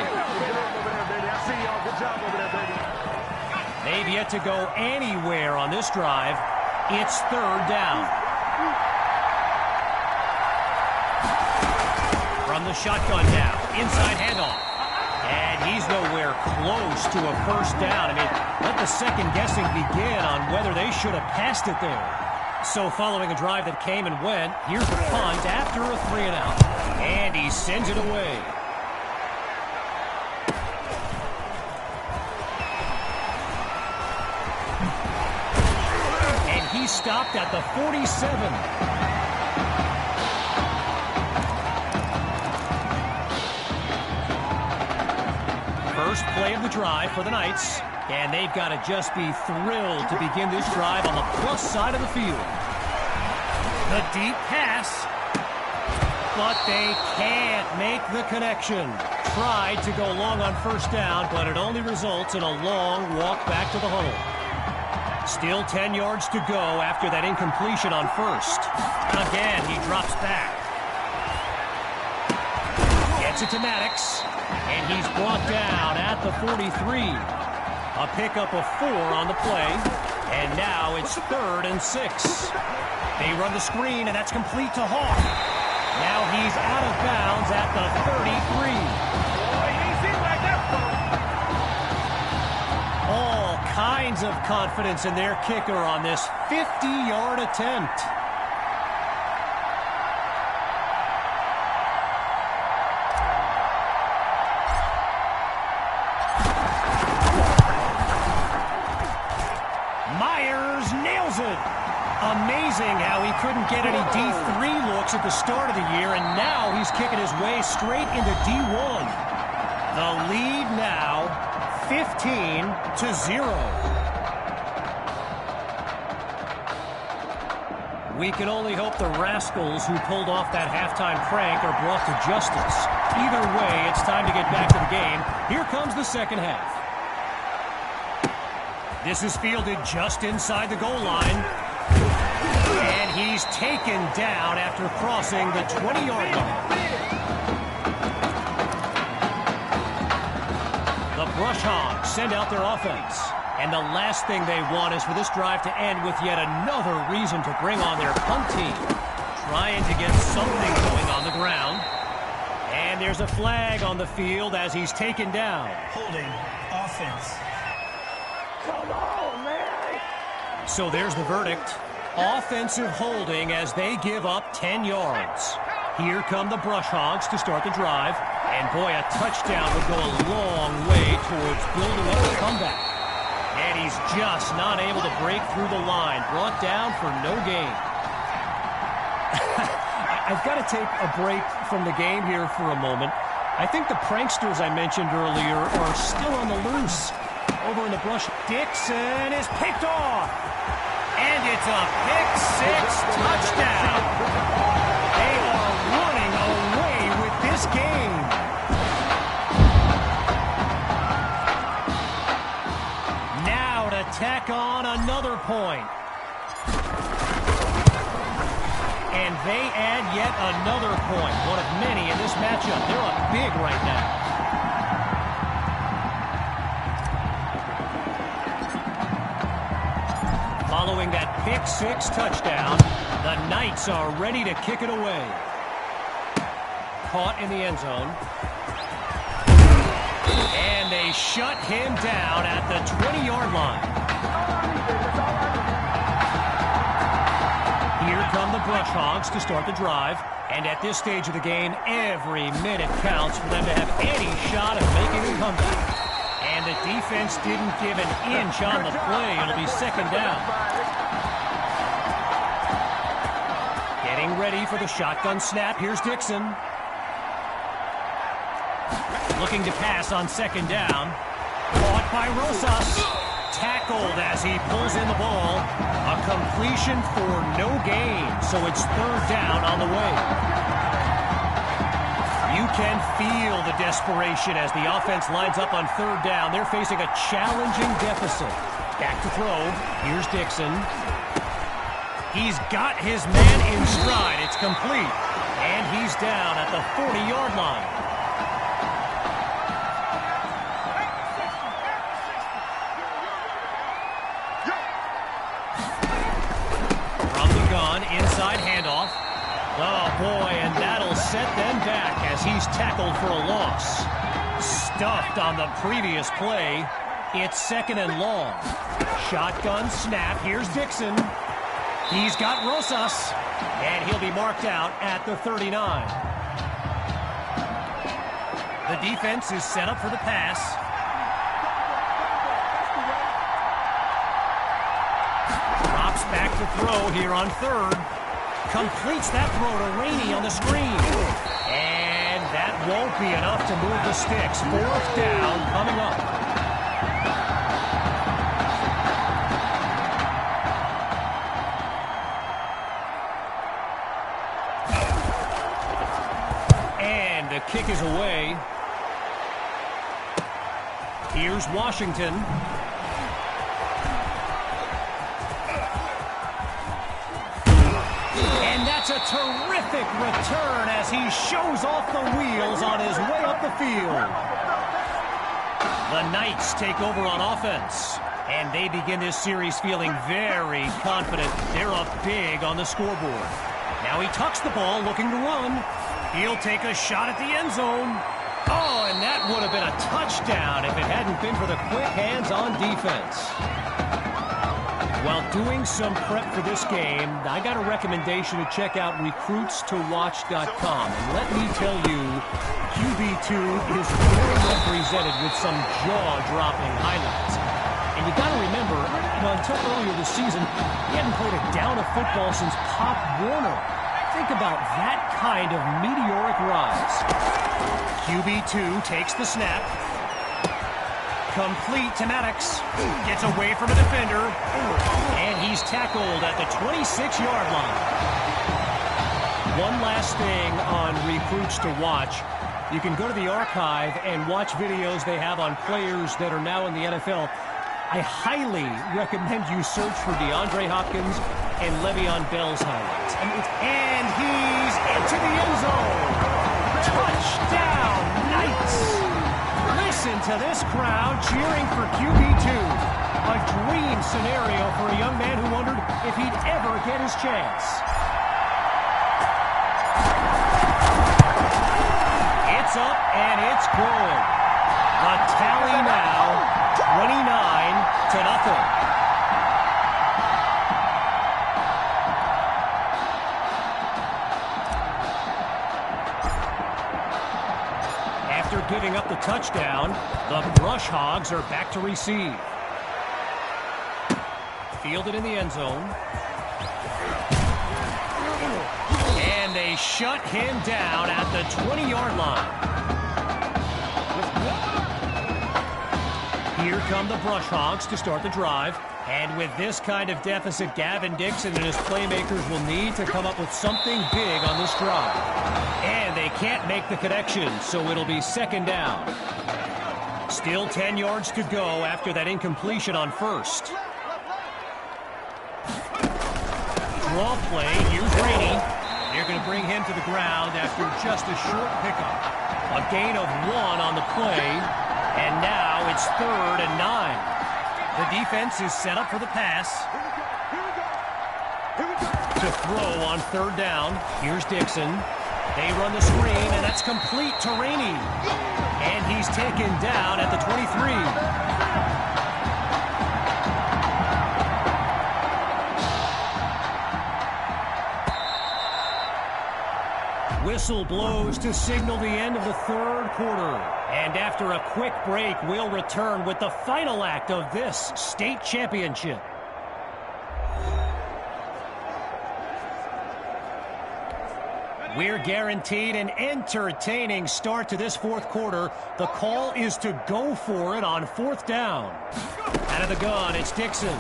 Speaker 9: They've yet to go anywhere on this drive. It's 3rd down. From the shotgun now. Inside handoff. And he's nowhere close to a 1st down. I mean, let the second guessing begin on whether they should have passed it there. So following a drive that came and went, here's the punt after a 3-and-out. And he sends it away. And he stopped at the 47. First play of the drive for the Knights. And they've got to just be thrilled to begin this drive on the plus side of the field. The deep pass. But they can't make the connection. Tried to go long on 1st down, but it only results in a long walk back to the huddle. Still 10 yards to go after that incompletion on 1st. Again, he drops back. Gets it to Maddox, and he's brought down at the 43. A pickup of 4 on the play, and now it's 3rd and 6. They run the screen, and that's complete to Hawk. Now he's out of bounds at the 33. All kinds signs of confidence in their kicker on this 50-yard attempt. Myers nails it. Amazing how he couldn't get any D3 looks at the start of the year, and now he's kicking his way straight into D1. The lead now, 15-0. We can only hope the rascals who pulled off that halftime prank are brought to justice. Either way, it's time to get back to the game. Here comes the second half. This is fielded just inside the goal line. And he's taken down after crossing the 20-yard line. The Brush Hogs send out their offense. And the last thing they want is for this drive to end with yet another reason to bring on their punt team. Trying to get something going on the ground. And there's a flag on the field as he's taken down.
Speaker 12: Holding offense.
Speaker 9: Come on, man. So there's the verdict. Offensive holding as they give up 10 yards. Here come the Brush Hogs to start the drive. And boy, a touchdown would go a long way towards building up a comeback. And he's just not able to break through the line. Brought down for no gain. I've got to take a break from the game here for a moment. I think the pranksters I mentioned earlier are still on the loose. Over in the brush, Dixon is picked off. And it's a pick-six touchdown. They are running away with this game. Now to tack on another point. And they add yet another point. One of many in this matchup. They're up big right now. Following that pick-six touchdown, the Knights are ready to kick it away. Caught in the end zone. And they shut him down at the 20-yard line. Here come the Brush Hogs to start the drive. And at this stage of the game, every minute counts for them to have any shot of making a comeback. And the defense didn't give an inch on the play. It'll be second down. Getting ready for the shotgun snap. Here's Dixon. Looking to pass on second down. Caught by Rosas. Tackled as he pulls in the ball. A completion for no gain. So it's third down on the way. You can feel the desperation as the offense lines up on third down. They're facing a challenging deficit. Back to throw. Here's Dixon. He's got his man in stride. It's complete. And he's down at the 40-yard line. From the gun, inside handoff. Oh, boy, and that'll set them back as he's tackled for a loss. Stuffed on the previous play. It's second and long. Shotgun snap. Here's Dixon. He's got Rosas. And he'll be marked out at the 39. The defense is set up for the pass. Drops back to throw here on third. Completes that throw to Rainey on the screen. And that won't be enough to move the sticks. Fourth down coming up. And the kick is away. Here's Washington. It's a terrific return as he shows off the wheels on his way up the field. The Knights take over on offense, and they begin this series feeling very confident. They're up big on the scoreboard. Now he tucks the ball, looking to run. He'll take a shot at the end zone. Oh, and that would have been a touchdown if it hadn't been for the quick hands on defense. While doing some prep for this game, I got a recommendation to check out recruitstowatch.com. And let me tell you, QB2 is very represented with some jaw-dropping highlights. And you got to remember, until earlier this season, he hadn't played a down of football since Pop Warner. Think about that kind of meteoric rise. QB2 takes the snap. Complete to Maddox. Gets away from a defender. And he's tackled at the 26-yard line. One last thing on Recruits to Watch. You can go to the archive and watch videos they have on players that are now in the NFL. I highly recommend you search for DeAndre Hopkins and Le'Veon Bell's highlights. And he's into the end zone. Touchdown, Knights! Listen to this crowd cheering for QB2. A dream scenario for a young man who wondered if he'd ever get his chance. It's up and it's good. A tally now, 29-0. Giving up the touchdown, the Brush Hogs are back to receive. Fielded in the end zone. And they shut him down at the 20-yard line. Here come the Brush Hogs to start the drive. And with this kind of deficit, Gavin Dixon and his playmakers will need to come up with something big on this drive. And they can't make the connection, so it'll be second down. Still 10 yards to go after that incompletion on first. Draw play, here's Rainey. They're going to bring him to the ground after just a short pickup. A gain of 1 on the play, and now it's 3rd and 9. The defense is set up for the pass. To throw on 3rd down. Here's Dixon. They run the screen, and that's complete to Rainey. And he's taken down at the 23. Whistle blows to signal the end of the 3rd quarter. And after a quick break, we'll return with the final act of this state championship. We're guaranteed an entertaining start to this 4th quarter. The call is to go for it on 4th down. Out of the gun, it's Dixon.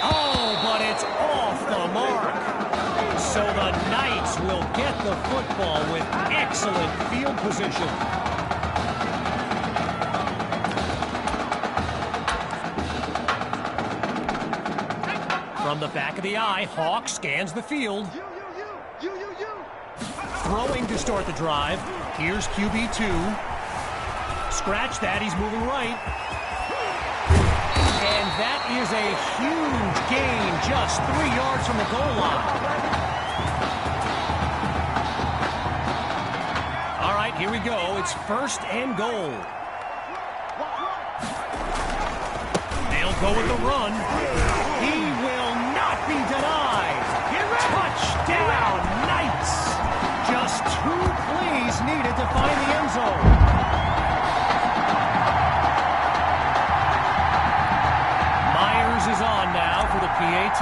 Speaker 9: Oh, but it's off the mark. So the Knights will get the football with excellent field position. From the back of the eye, Hawk scans the field. Throwing to start the drive. Here's QB2. Scratch that, he's moving right. And that is a huge gain, just 3 yards from the goal line. All right, here we go. It's 1st and goal. They'll go with the run. He will not be denied. Touchdown, Knights. Just 2 plays needed to find the end zone. Myers is on now for the PAT.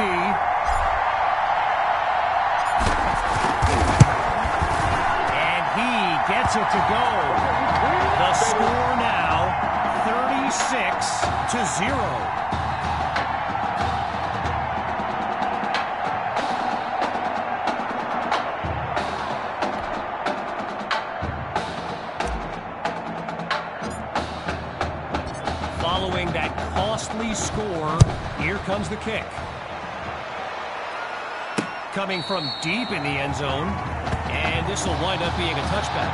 Speaker 9: And he gets it to go. The score now, 36-0. Following that costly score, here comes the kick. Coming from deep in the end zone, and this will wind up being a touchback.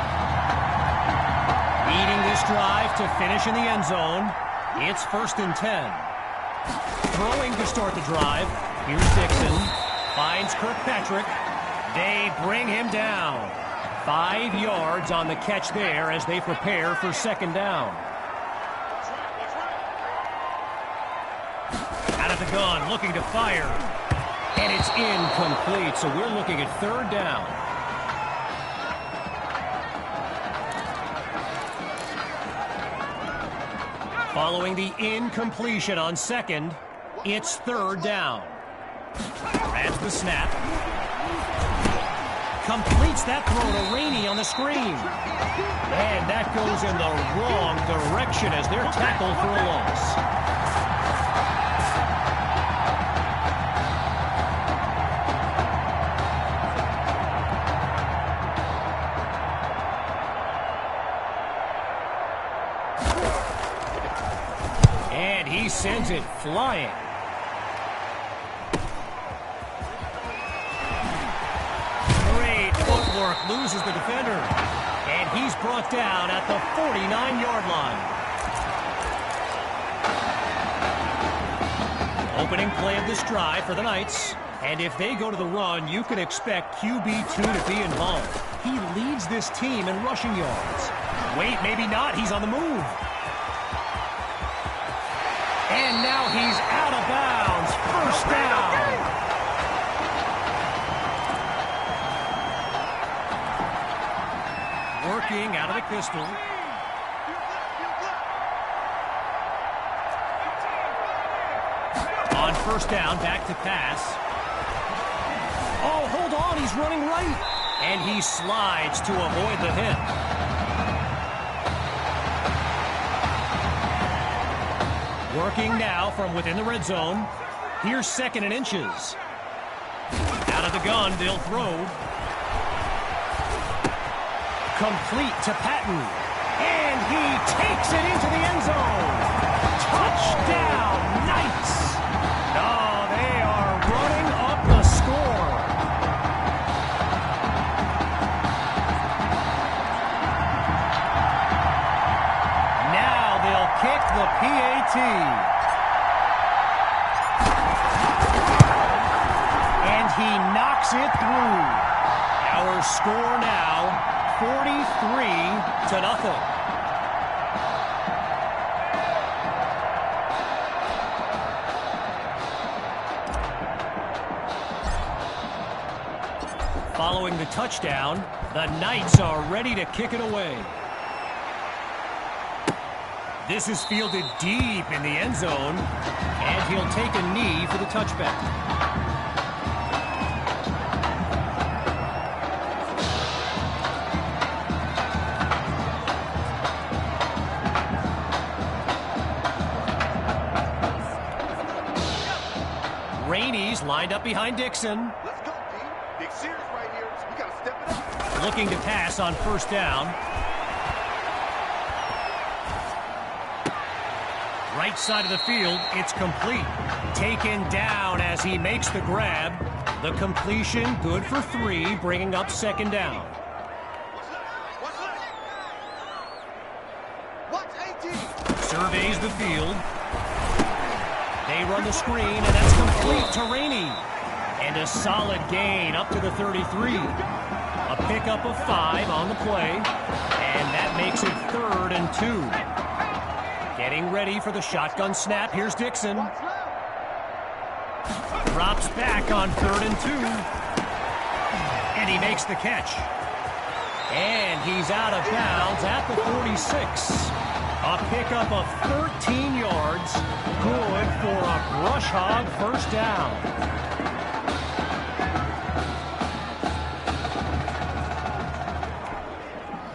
Speaker 9: Leading this drive to finish in the end zone, it's 1st and 10. Throwing to start the drive, here's Dixon. Finds Kirkpatrick. They bring him down. 5 yards on the catch there as they prepare for 2nd down. at the gun, looking to fire. And it's incomplete, so we're looking at third down. Following the incompletion on second, it's third down. Grabs the snap. Completes that throw to Rainey on the screen. And that goes in the wrong direction as they're tackled for a loss. And he sends it flying. Great footwork, loses the defender. And he's brought down at the 49-yard line. Opening play of this drive for the Knights. And if they go to the run, you can expect QB2 to be involved. He leads this team in rushing yards. Wait, maybe not. He's on the move. And now he's out of bounds. First down. Working out of the pistol. On first down, back to pass. Oh, hold on, he's running right. And he slides to avoid the hit. Working now from within the red zone. Here's second and inches. Out of the gun, they'll throw. Complete to Patton. And he takes it into the end zone. Touchdown, Knights. Oh, they are running up the score. Now they'll kick the PAT. And he knocks it through. Our score now, 43-0. Following the touchdown, the Knights are ready to kick it away. This is fielded deep in the end zone, and he'll take a knee for the touchback. Rainey's lined up behind Dixon.
Speaker 6: Let's go, team. Big series right here. We gotta step it up.
Speaker 9: Looking to pass on first down. Right side of the field, it's complete. Taken down as he makes the grab. The completion, good for 3, bringing up second down. Surveys the field. They run the screen, and that's complete to Rainey. And a solid gain up to the 33. A pickup of 5 on the play, and that makes it 3rd and 2. Getting ready for the shotgun snap. Here's Dixon. Drops back on 3rd and 2. And he makes the catch. And he's out of bounds at the 46. A pickup of 13 yards. Good for a Brush Hog first down.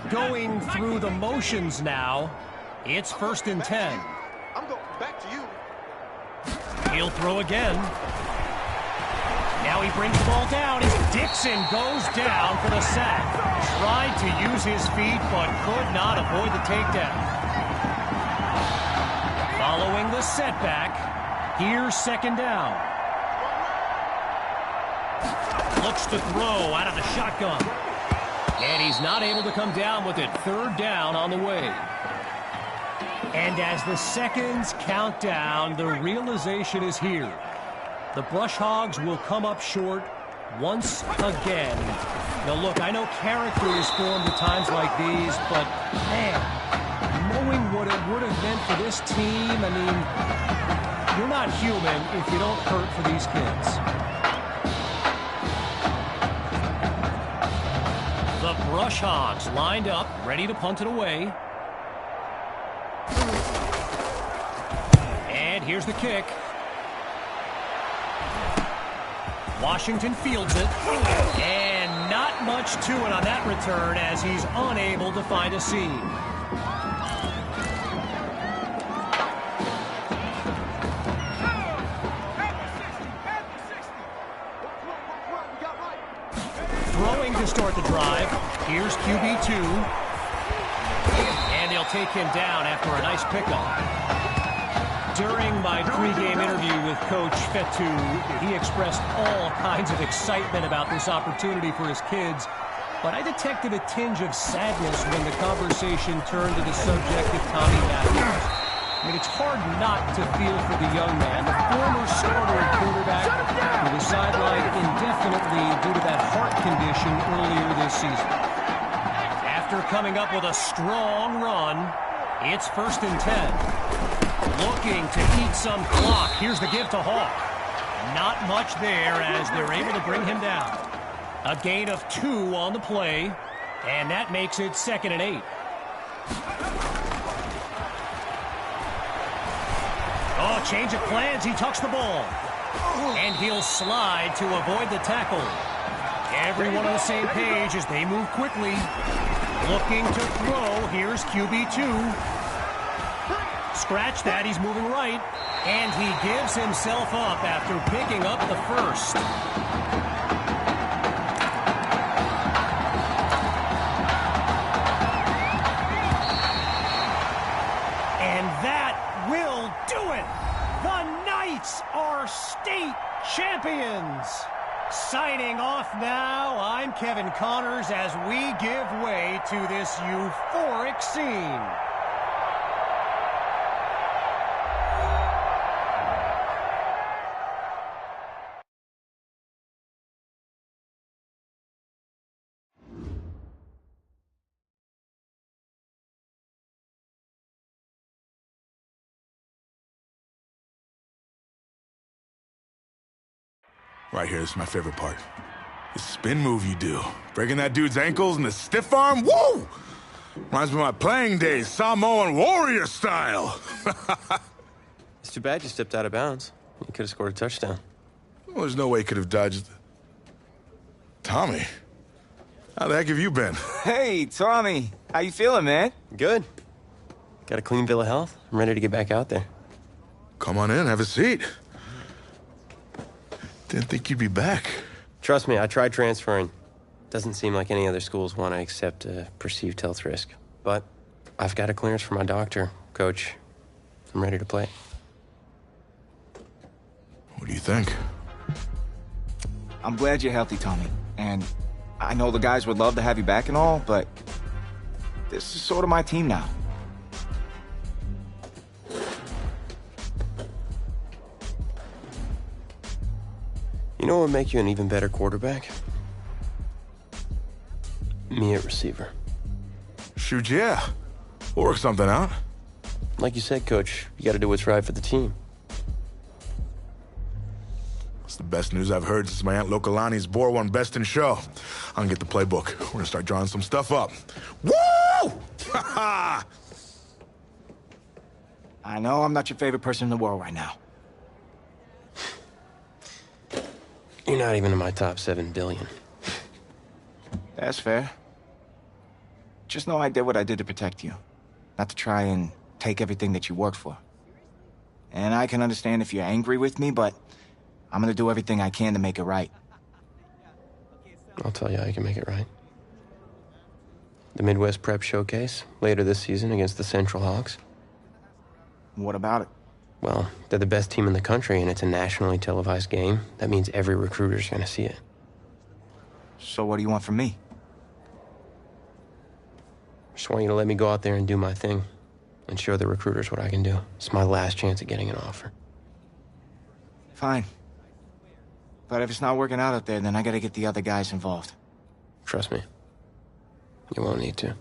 Speaker 9: Going through the motions now. It's 1st and 10.
Speaker 6: I'm going back to you.
Speaker 9: He'll throw again. Now he brings the ball down as Dixon goes down for the sack. Tried to use his feet, but could not avoid the takedown. Following the setback, here's second down. Looks to throw out of the shotgun. And he's not able to come down with it. 3rd down on the way. And as the seconds count down, the realization is here. The Brush Hogs will come up short once again. Now look, I know character is formed at times like these, but man, knowing what it would have meant for this team, I mean, you're not human if you don't hurt for these kids. The Brush Hogs lined up, ready to punt it away. And here's the kick. Washington fields it. And not much to it on that return as he's unable to find a seam. Throwing to start the drive. Here's QB2. And they'll take him down after a nice pickup. During my pregame interview with Coach Fetu, he expressed all kinds of excitement about this opportunity for his kids, but I detected a tinge of sadness when the conversation turned to the subject of Tommy Matthews. I mean, it's hard not to feel for the young man, the former starter at quarterback who was sidelined indefinitely due to that heart condition earlier this season. After coming up with a strong run, it's 1st and 10. Looking to eat some clock. Here's the give to Hawk. Not much there as they're able to bring him down. A gain of 2 on the play, and that makes it 2nd and 8. Oh, change of plans. He tucks the ball. And he'll slide to avoid the tackle. Everyone on the same page as they move quickly. Looking to throw. Here's QB2. Scratch that, he's moving right, and he gives himself up after picking up the first. And that will do it. The Knights are state champions. Signing off now, I'm Kevin Connors as we give way to this euphoric scene.
Speaker 3: Right here, this is my favorite part. The spin move you do. Breaking that dude's ankles and the stiff arm, woo! Reminds me of my playing days, Samoan warrior style.
Speaker 4: It's too bad you stepped out of bounds. You could have scored a touchdown.
Speaker 3: Well, there's no way he could have dodged. Tommy, how the heck have you been?
Speaker 2: Hey, Tommy. How you feeling, man?
Speaker 4: Good. Got a clean bill of health. I'm ready to get back out there.
Speaker 3: Come on in, have a seat. Didn't think you'd be back.
Speaker 4: Trust me, I tried transferring. Doesn't seem like any other schools want to accept a perceived health risk. But I've got a clearance from my doctor, Coach. I'm ready to play.
Speaker 3: What do you think?
Speaker 2: I'm glad you're healthy, Tommy. And I know the guys would love to have you back and all, but this is sort of my team now.
Speaker 4: You know what would make you an even better quarterback? Me at receiver.
Speaker 3: Shoot, yeah. We'll work something out.
Speaker 4: Like you said, Coach, you got to do what's right for the team.
Speaker 3: It's the best news I've heard since my Aunt Lokalani's Boar won Best in Show. I'm gonna get the playbook. We're gonna start drawing some stuff up. Woo!
Speaker 2: I know I'm not your favorite person in the world right now.
Speaker 4: You're not even in my top 7 billion.
Speaker 2: That's fair. Just know I did what I did to protect you. Not to try and take everything that you worked for. And I can understand if you're angry with me, but I'm gonna do everything I can to make it right.
Speaker 4: I'll tell you how you can make it right. The Midwest Prep Showcase, later this season against the Central Hawks.
Speaker 2: What about it?
Speaker 4: Well, they're the best team in the country, and it's a nationally televised game. That means every recruiter's going to see it.
Speaker 2: So what do you want from me?
Speaker 4: Just want you to let me go out there and do my thing and show the recruiters what I can do. It's my last chance at getting an offer.
Speaker 2: Fine. But if it's not working out there, then I gotta get the other guys involved.
Speaker 4: Trust me. You won't need to.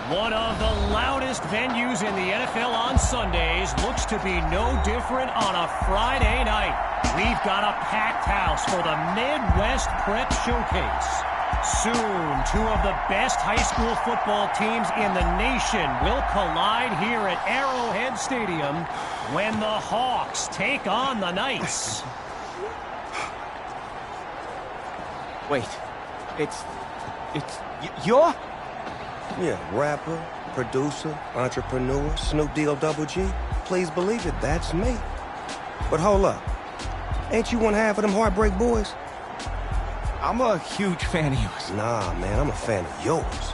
Speaker 9: One of the loudest venues in the NFL on Sundays looks to be no different on a Friday night. We've got a packed house for the Midwest Prep Showcase. Soon, two of the best high school football teams in the nation will collide here at Arrowhead Stadium when the Hawks take on the Knights.
Speaker 2: Wait, you're?
Speaker 13: Yeah, rapper, producer, entrepreneur, Snoop D-O double G. Please believe it, that's me. But hold up. Ain't you one half of them Heartbreak Boys?
Speaker 2: I'm a huge fan of yours.
Speaker 13: Nah, man, I'm a fan of yours.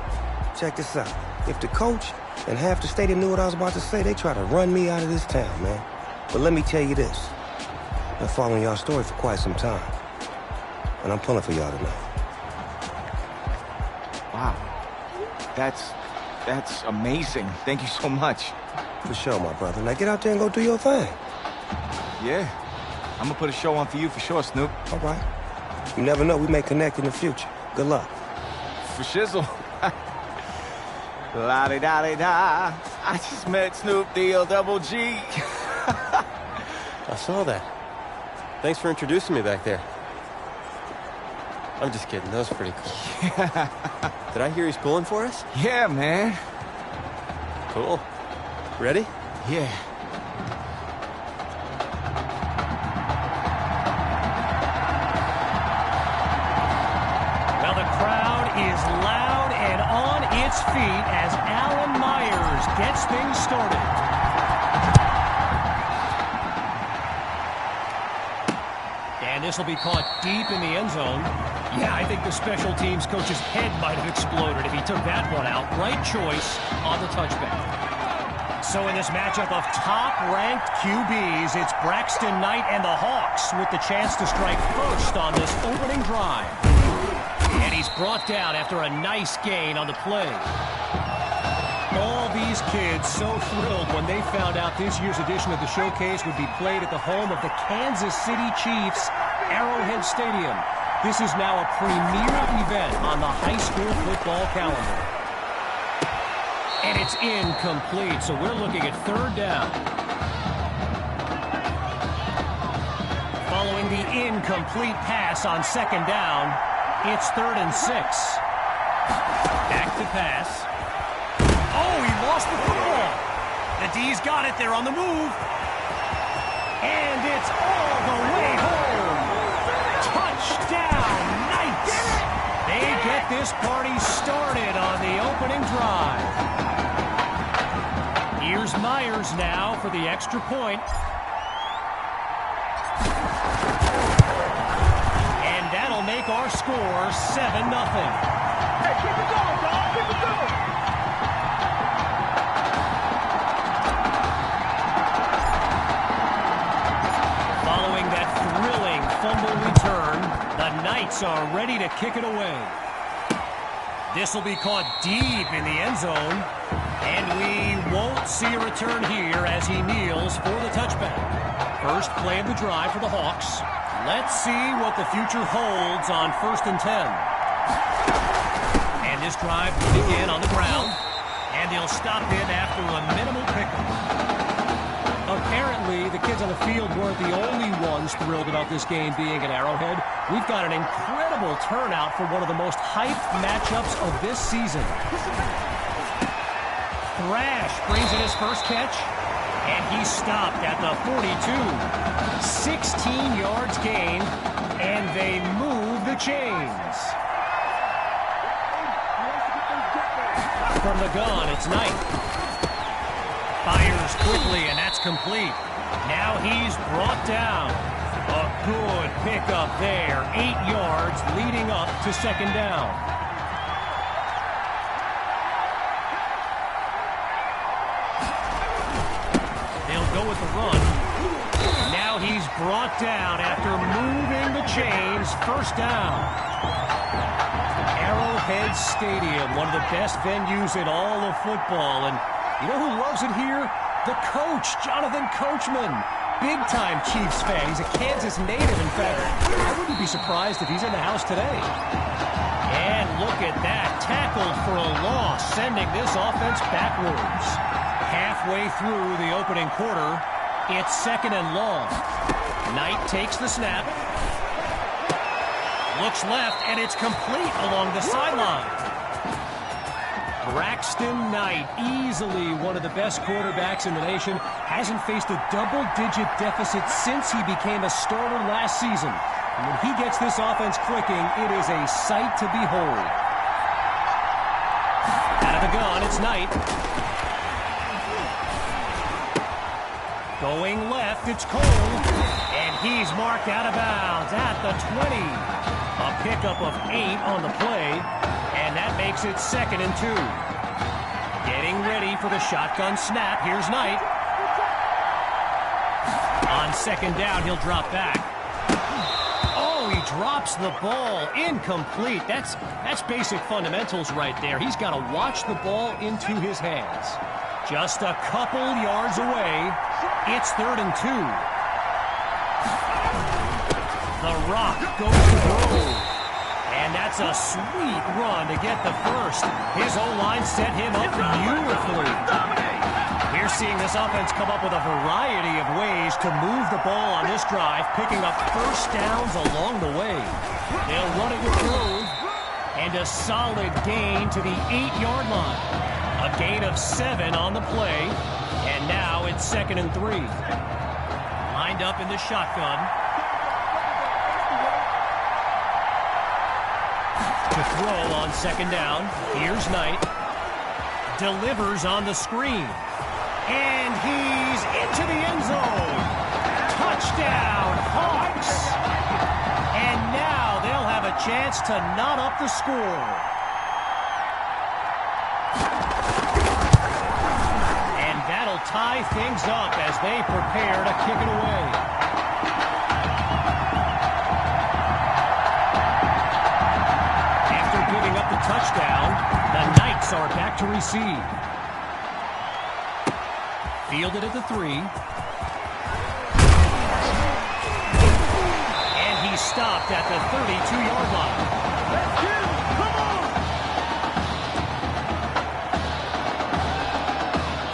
Speaker 13: Check this out. If the coach and half the stadium knew what I was about to say, they try to run me out of this town, man. But let me tell you this. I've been following y'all story for quite some time. And I'm pulling for y'all tonight.
Speaker 2: Wow. That's amazing. Thank you so much.
Speaker 13: For sure, my brother. Now get out there and go do your thing.
Speaker 2: Yeah. I'm gonna put a show on for you for sure, Snoop.
Speaker 13: All right. You never know, we may connect in the future. Good luck.
Speaker 2: For shizzle. La-di-da-di-da. I just met Snoop D-O double G.
Speaker 4: I saw that. Thanks for introducing me back there. I'm just kidding. That was pretty cool.
Speaker 2: Yeah.
Speaker 4: Did I hear he's pulling for us?
Speaker 2: Yeah, man.
Speaker 4: Cool. Ready?
Speaker 2: Yeah.
Speaker 9: Well, the crowd is loud and on its feet as Alan Myers gets things started. And this will be caught deep in the end zone. Yeah, I think the special teams coach's head might have exploded if he took that one out. Right choice on the touchback. So in this matchup of top-ranked QBs, it's Braxton Knight and the Hawks with the chance to strike first on this opening drive. And he's brought down after a nice gain on the play. All these kids so thrilled when they found out this year's edition of the showcase would be played at the home of the Kansas City Chiefs, Arrowhead Stadium. This is now a premier event on the high school football calendar. And it's incomplete, so we're looking at third down. Following the incomplete pass on second down, it's 3rd and 6. Back to pass. Oh, he lost the football. The D's got it. They're on the move. And it's all the way home. Touchdown, Knights. They get this party started on the opening drive. Here's Myers now for the extra point. And that'll make our score 7-0.
Speaker 8: Hey, keep it going, dog. Keep it going.
Speaker 9: Following that thrilling fumble return, the Knights are ready to kick it away. This will be caught deep in the end zone, and we won't see a return here as he kneels for the touchback. First play of the drive for the Hawks. Let's see what the future holds on 1st and 10. And this drive will begin on the ground, and they'll stop it after a minimal pickup. Apparently, the kids on the field weren't the only ones thrilled about this game being at Arrowhead. We've got an incredible turnout for one of the most hyped matchups of this season. Thrash brings in his first catch, and he's stopped at the 42. 16 yards gained, and they move the chains. From the gun, it's Knight. Fires quickly, and that's complete. Now he's brought down. A good pickup there. 8 yards leading up to second down. They'll go with the run. Now he's brought down after moving the chains. First down. Arrowhead Stadium, one of the best venues in all of football. And you know who loves it here? The coach, Jonathan Coachman. Big-time Chiefs fan. He's a Kansas native, in fact. I wouldn't be surprised if he's in the house today. And look at that. Tackled for a loss, sending this offense backwards. Halfway through the opening quarter, it's 2nd and long. Knight takes the snap. Looks left, and it's complete along the sideline. Braxton Knight, easily one of the best quarterbacks in the nation, hasn't faced a double-digit deficit since he became a starter last season. And when he gets this offense clicking, it is a sight to behold. Out of the gun, it's Knight. Going left, it's Cole. And he's marked out of bounds at the 20. A pickup of 8 on the play. And that makes it 2nd and 2. Getting ready for the shotgun snap. Here's Knight. On 2nd down, he'll drop back. Oh, he drops the ball. Incomplete. That's basic fundamentals right there. He's got to watch the ball into his hands. Just a couple yards away. It's 3rd and 2. The Rock goes to Grove. And that's a sweet run to get the first. His O-line set him up beautifully. We're seeing this offense come up with a variety of ways to move the ball on this drive, picking up first downs along the way. They'll run it with Grove, and a solid gain to the 8-yard line. A gain of 7 on the play, and now it's 2nd and 3. Lined up in the shotgun. To throw on 2nd down. Here's Knight. Delivers on the screen. And he's into the end zone. Touchdown, Hawks. And now they'll have a chance to knot up the score. And that'll tie things up as they prepare to kick it away. Touchdown. The Knights are back to receive. Fielded at the 3. And he's stopped at the 32-yard line.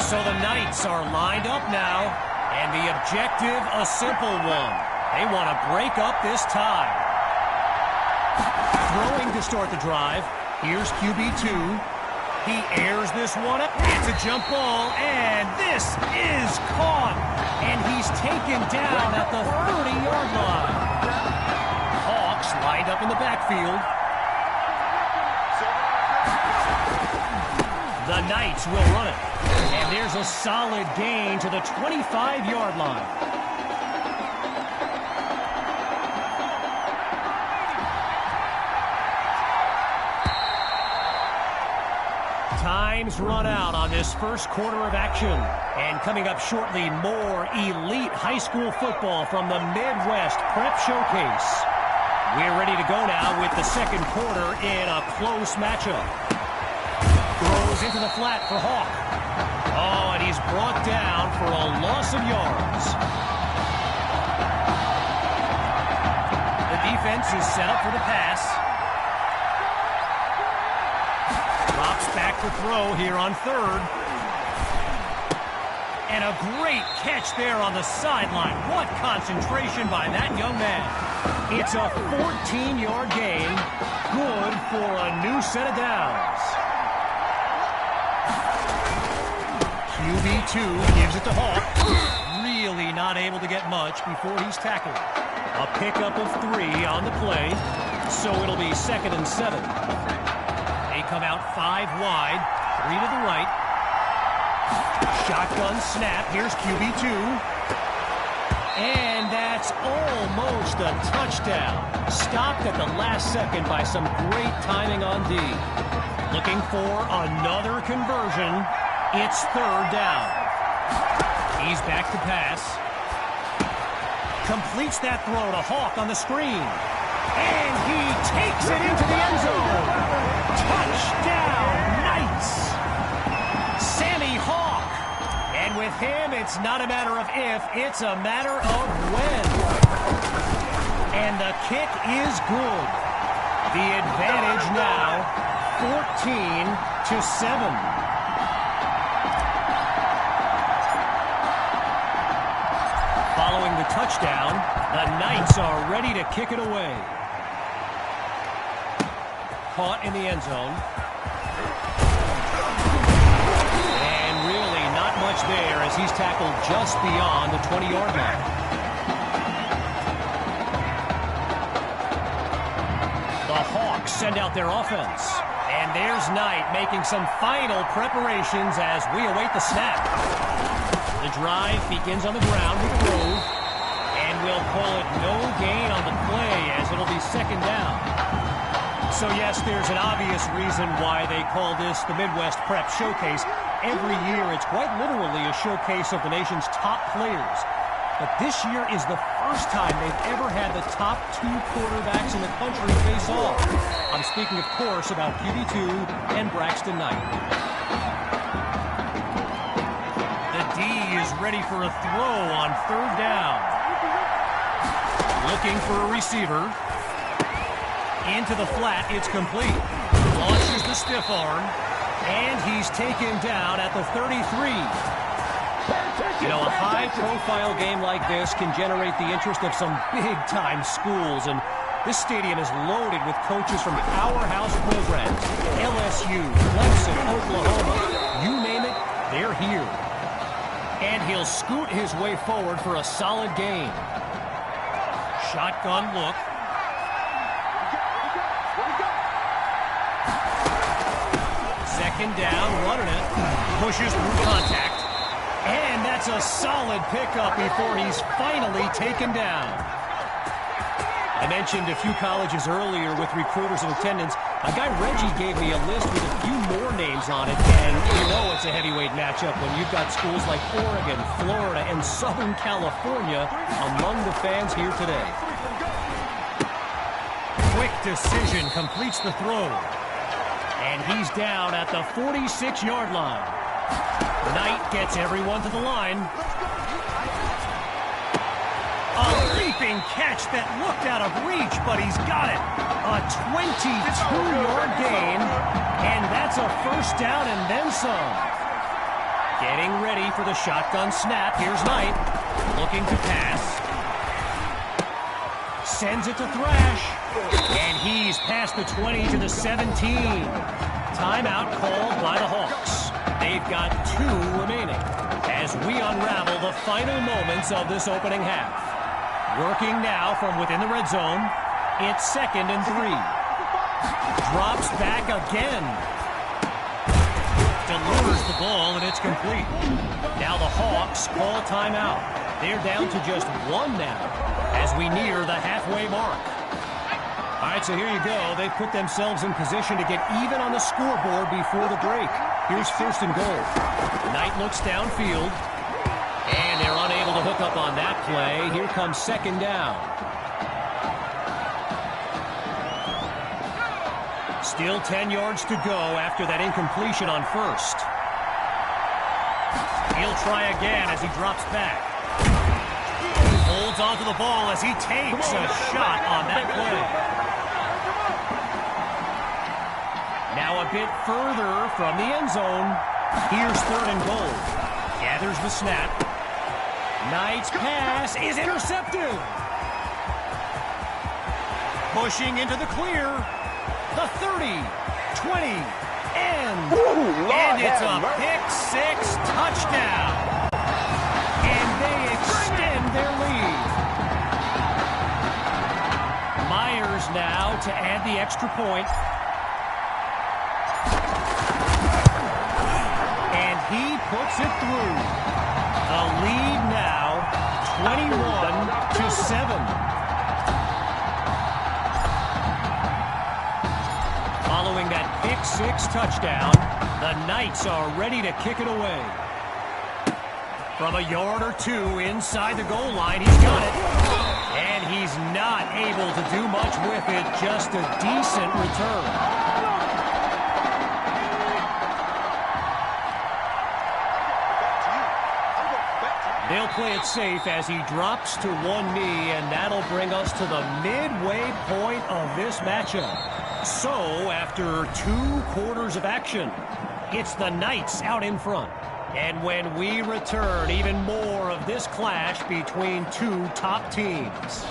Speaker 9: So the Knights are lined up now, and the objective a simple one. They want to break up this tie. Throwing to start the drive. Here's QB2. He airs this one up. It's a jump ball, and this is caught. And he's taken down at the 30-yard line. Hawks lined up in the backfield. The Knights will run it. And there's a solid gain to the 25-yard line. Time's run out on this first quarter of action. And coming up shortly, more elite high school football from the Midwest Prep Showcase. We're ready to go now with the second quarter in a close matchup. Throws into the flat for Hawk. Oh, and he's brought down for a loss of yards. The defense is set up for the pass. Drops back to throw here on 3rd. And a great catch there on the sideline. What concentration by that young man. It's a 14-yard gain. Good for a new set of downs. QB2 gives it to Hawk. Really not able to get much before he's tackled. A pickup of 3 on the play. So it'll be 2nd and 7. They come out 5 wide, 3 to the right. Shotgun snap. Here's QB2. And that's almost a touchdown. Stopped at the last second by some great timing on D. Looking for another conversion. It's 3rd down. He's back to pass. Completes that throw to Hawk on the screen. And he takes it into the end zone. Touchdown, Knights. Sammy Hawk. And with him, it's not a matter of if, it's a matter of when. And the kick is good. A The advantage now, 14-7. Following the touchdown, the Knights are ready to kick it away. Caught in the end zone. And really not much there as he's tackled just beyond the 20-yard line. The Hawks send out their offense. And there's Knight making some final preparations as we await the snap. The drive begins on the ground with Grove. And we'll call it no gain on the play as it'll be second down. So yes, there's an obvious reason why they call this the Midwest Prep Showcase. Every year, it's quite literally a showcase of the nation's top players. But this year is the first time they've ever had the top 2 quarterbacks in the country face off. I'm speaking, of course, about QB2 and Braxton Knight. The D is ready for a throw on third down. Looking for a receiver. Into the flat, it's complete. Launches the stiff arm, and he's taken down at the 33. You know, a high-profile game like this can generate the interest of some big-time schools, and this stadium is loaded with coaches from powerhouse programs. LSU, Clemson, Oklahoma, you name it, they're here. And he'll scoot his way forward for a solid gain. Shotgun look. Second down, running it. Pushes through contact. And that's a solid pickup before he's finally taken down. I mentioned a few colleges earlier with recruiters in attendance. My guy Reggie gave me a list with a few more names on it, and you know it's a heavyweight matchup when you've got schools like Oregon, Florida, and Southern California among the fans here today. Quick decision completes the throw. And he's down at the 46-yard line. Knight gets everyone to the line. A leaping catch that looked out of reach, but he's got it. A 22-yard gain, and that's a first down and then some. Getting ready for the shotgun snap. Here's Knight, looking to pass. Sends it to Thrash, and he's past the 20 to the 17. Timeout called by the Hawks. They've got 2 remaining as we unravel the final moments of this opening half. Working now from within the red zone. It's 2nd and 3. Drops back again. Delivers the ball, and it's complete. Now the Hawks call timeout. They're down to just 1 now as we near the halfway mark. All right, so here you go. They've put themselves in position to get even on the scoreboard before the break. Here's 1st and goal. Knight looks downfield, and they're unable to hook up on that play. Here comes 2nd down. Still 10 yards to go after that incompletion on 1st. He'll try again as he drops back. Holds onto the ball as he takes a shot on that play. Now a bit further from the end zone. Here's 3rd and goal. Gathers the snap. Knight's pass is intercepted. Pushing into the clear. The 30, 20, and it's a pick-6 touchdown. And they extend their lead. Myers now to add the extra point. And he puts it through. The lead now 21-7. Following that pick-6 touchdown, the Knights are ready to kick it away. From a yard or 2 inside the goal line, he's got it. And he's not able to do much with it, just a decent return. They'll play it safe as he drops to one knee, and that'll bring us to the midway point of this matchup. So, after 2 quarters of action, it's the Knights out in front. And when we return, even more of this clash between 2 top teams.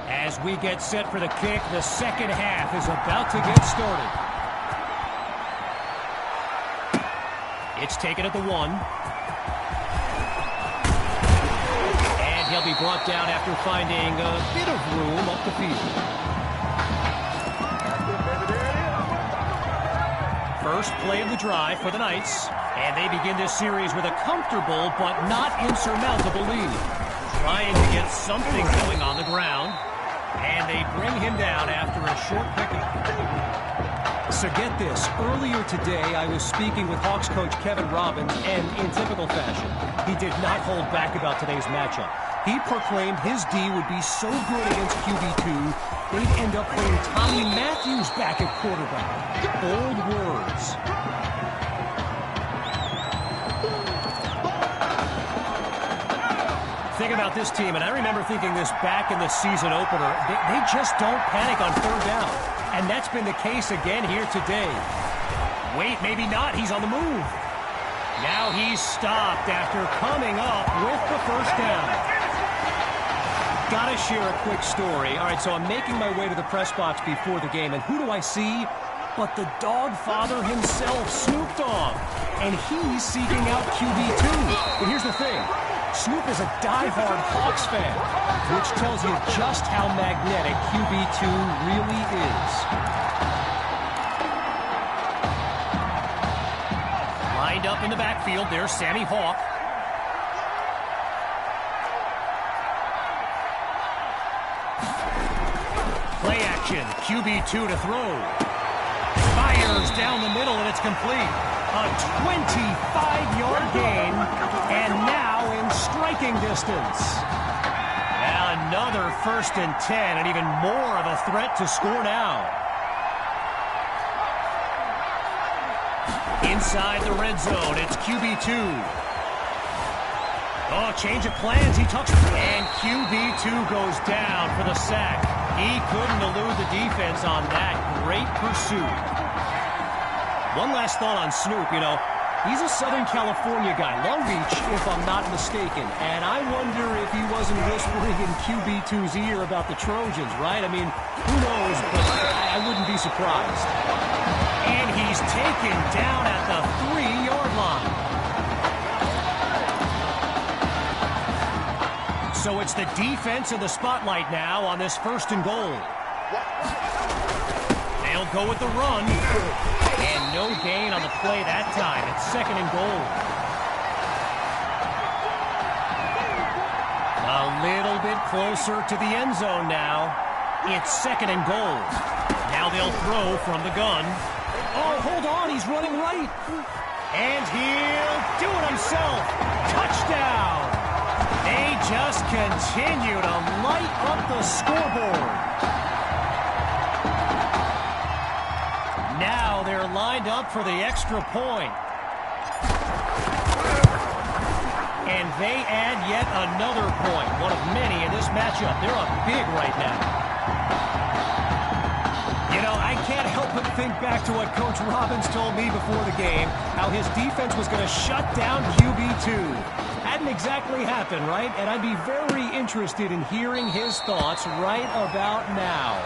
Speaker 9: As we get set for the kick, the second half is about to get started. It's taken at the 1. And he'll be brought down after finding a bit of room up the field. First play of the drive for the Knights. And they begin this series with a comfortable but not insurmountable lead. Trying to get something going on the ground. And they bring him down after a short pickup. So get this, earlier today I was speaking with Hawks coach Kevin Robbins, and in typical fashion, he did not hold back about today's matchup. He proclaimed his D would be so good against QB2, they'd end up putting Tommy Matthews back at quarterback. Bold words. Think about this team, and I remember thinking this back in the season opener, they just don't panic on 3rd down. And that's been the case again here today. Wait, maybe not. He's on the move. Now he's stopped after coming up with the 1st down. Gotta share a quick story. All right, so I'm making my way to the press box before the game, and who do I see? But the dog father himself, Snoop Dogg. And he's seeking out QB2. But here's the thing. Snoop is a diehard Hawks fan, which tells you just how magnetic QB2 really is. Lined up in the backfield, there's Sammy Hawk. Play action, QB2 to throw. Fires down the middle, and it's complete. A 25-yard gain, and now in striking distance. Another 1st and 10, and even more of a threat to score now. Inside the red zone, it's QB2. Oh, change of plans, he tucks, and QB2 goes down for the sack. He couldn't elude the defense on that great pursuit. One last thought on Snoop, you know, he's a Southern California guy, Long Beach, if I'm not mistaken. And I wonder if he wasn't whispering in QB2's ear about the Trojans, right? I mean, who knows, but I wouldn't be surprised. And he's taken down at the 3-yard line. So it's the defense in the spotlight now on this 1st and goal. They'll go with the run. And no gain on the play that time. It's 2nd and goal. A little bit closer to the end zone now. It's 2nd and goal. Now they'll throw from the gun. Oh, hold on. He's running right. And he'll do it himself. Touchdown. They just continue to light up the scoreboard. Now they're lined up for the extra point. And they add yet another point, one of many in this matchup. They're up big right now. You know, I can't help but think back to what Coach Robbins told me before the game, how his defense was going to shut down QB2. Hadn't exactly happened, right? And I'd be very interested in hearing his thoughts right about now.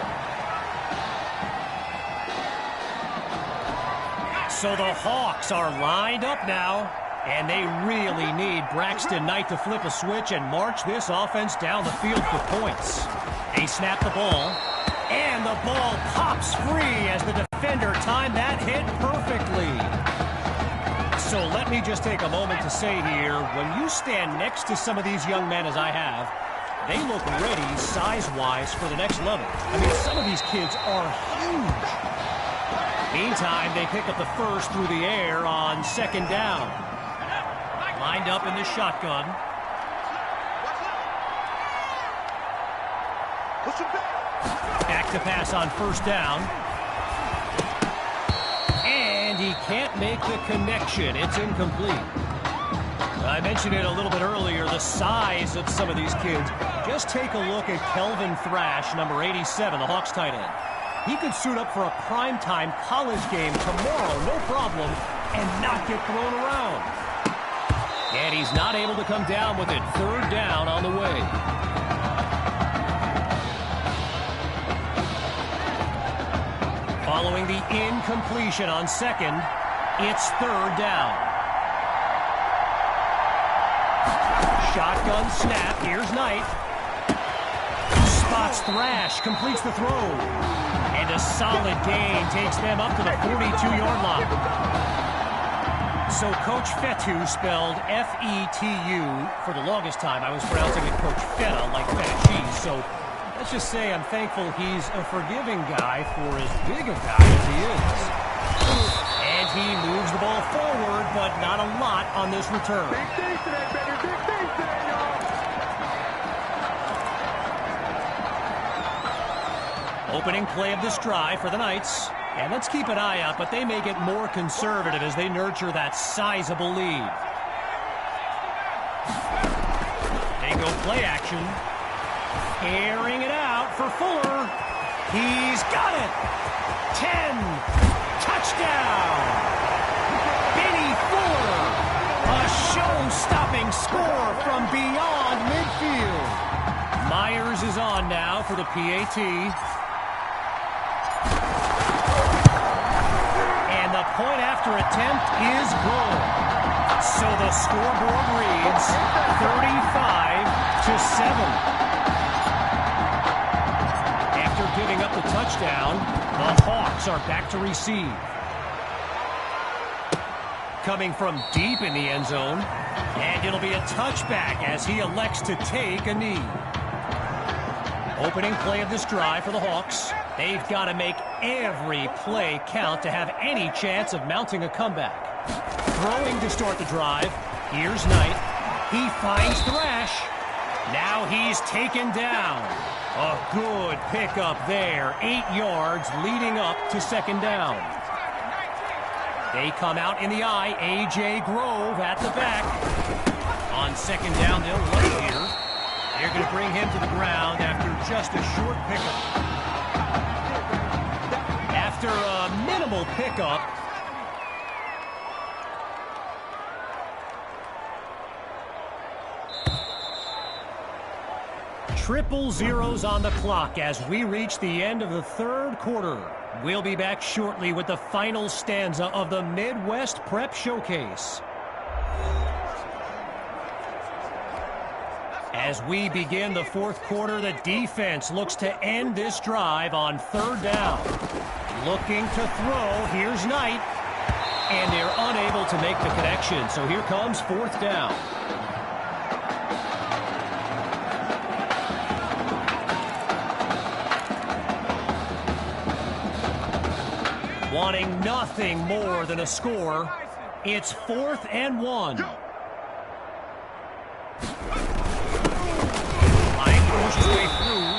Speaker 9: So the Hawks are lined up now, and they really need Braxton Knight to flip a switch and march this offense down the field for points. They snap the ball, and the ball pops free as the defender timed that hit perfectly. So let me just take a moment to say here, when you stand next to some of these young men as I have, they look ready size-wise for the next level. I mean, some of these kids are huge. Meantime, they pick up the 1st through the air on 2nd down. Lined up in the shotgun. Back to pass on 1st down. And he can't make the connection. It's incomplete. I mentioned it a little bit earlier, the size of some of these kids. Just take a look at Kelvin Thrash, number 87, the Hawks tight end. He could suit up for a primetime college game tomorrow, no problem, and not get thrown around. And he's not able to come down with it. Third down on the way. Following the incompletion on second, it's third down. Shotgun snap. Here's Knight. Spots Thrash. Completes the throw. And a solid gain takes them up to the 42-yard line. So Coach Fetu, spelled F-E-T-U, for the longest time I was pronouncing it Coach Feta, like feta cheese. So let's just say I'm thankful he's a forgiving guy for as big a guy as he is. And he moves the ball forward, but not a lot on this return. Opening play of this drive for the Knights. And let's keep an eye out, but they may get more conservative as they nurture that sizable lead. They go play action. Airing it out for Fuller. He's got it. 10. Touchdown. Benny Fuller. A show-stopping score from beyond midfield. Myers is on now for the PAT. The point after attempt is good. So the scoreboard reads 35-7. After giving up the touchdown, the Hawks are back to receive. Coming from deep in the end zone, and it'll be a touchback as he elects to take a knee. Opening play of this drive for the Hawks. They've got to make every play count to have any chance of mounting a comeback. Throwing to start the drive. Here's Knight. He finds Thrash. Now he's taken down. A good pickup there. 8 yards leading up to second down. They come out in the eye. A.J. Grove at the back. On second down, they'll run here. They're going to bring him to the ground after just a short pickup. After a minimal pickup, triple zeros on the clock as we reach the end of the third quarter. We'll be back shortly with the final stanza of the Midwest Prep Showcase. As we begin the fourth quarter, the defense looks to end this drive on third down. Looking to throw, here's Knight. And they're unable to make the connection, so here comes fourth down. Wanting nothing more than a score, it's 4th and 1. Pushes way through,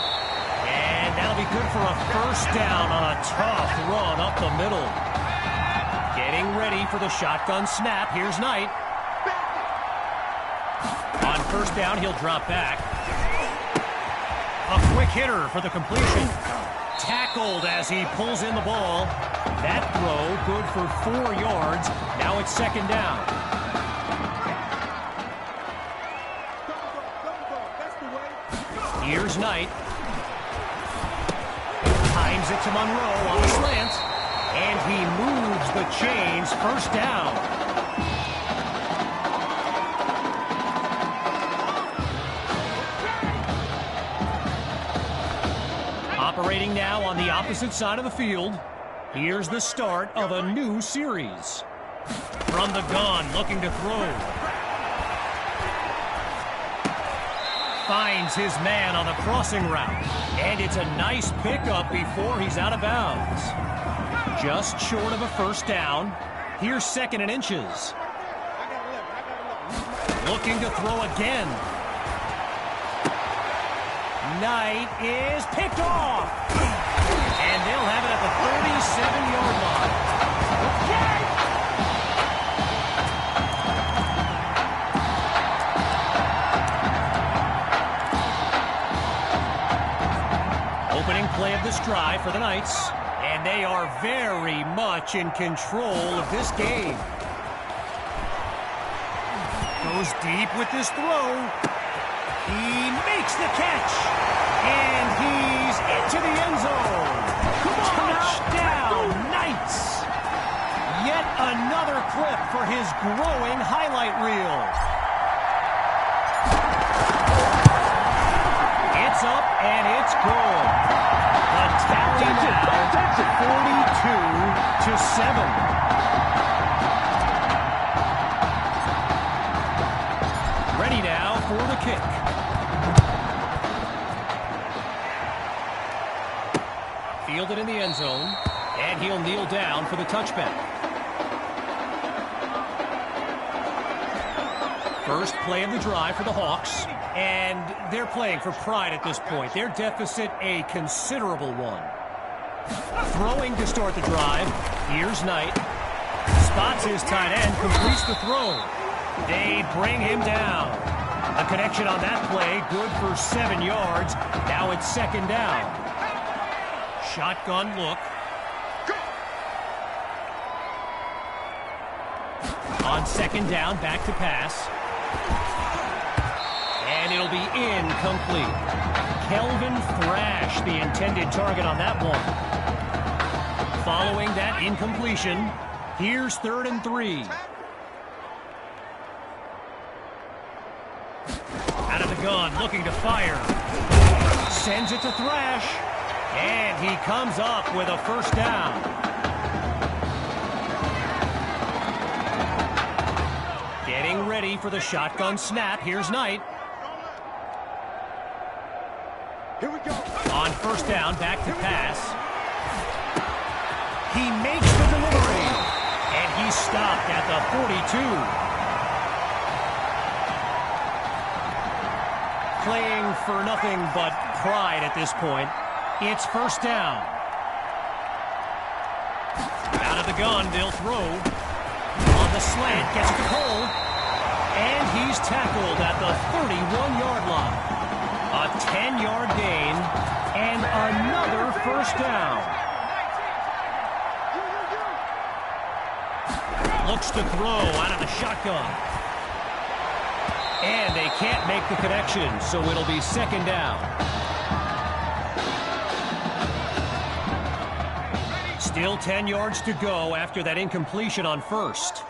Speaker 9: and that'll be good for a first down on a tough run up the middle. Getting ready for the shotgun snap. Here's Knight. On first down, he'll drop back. A quick hitter for the completion. Tackled as he pulls in the ball. That throw good for 4 yards. Now it's second down. Here's Knight. Times it to Monroe on the slant. And he moves the chains. First down. Operating now on the opposite side of the field. Here's the start of a new series. From the gun, looking to throw. Finds his man on the crossing route. And it's a nice pickup before he's out of bounds. Just short of a first down. Here's second and inches. Looking to throw again. Knight is picked off. And they'll have it at the 37-yard line. 37 drive for the Knights, and they are very much in control of this game. Goes deep with this throw. He makes the catch, and he's into the end zone. Touchdown, Knights! Yet another clip for his growing highlight reel. It's up and it's good. The tally now 42-7. Ready now for the kick. Fielded in the end zone, and he'll kneel down for the touchback. First play of the drive for the Hawks, and they're playing for pride at this point. Their deficit a considerable one. Throwing to start the drive. Here's Knight. Spots his tight end, completes the throw. They bring him down. A connection on that play, good for 7 yards. Now it's second down. Shotgun look. On second down, back to pass. And it'll be incomplete. Kelvin Thrash, the intended target on that one. Following that incompletion, here's 3rd and 3. Out of the gun, looking to fire. Sends it to Thrash. And he comes up with a first down. Getting ready for the shotgun snap. Here's Knight.
Speaker 6: Here we go.
Speaker 9: On first down, back to pass. He makes the delivery. And he's stopped at the 42. Playing for nothing but pride at this point. It's first down. Out of the gun, they'll throw. On the slant, gets it to Cole. And he's tackled at the 31-yard line. A 10-yard gain and another first down. Looks to throw out of the shotgun. And they can't make the connection, so it'll be second down. Still 10 yards to go after that incompletion on first.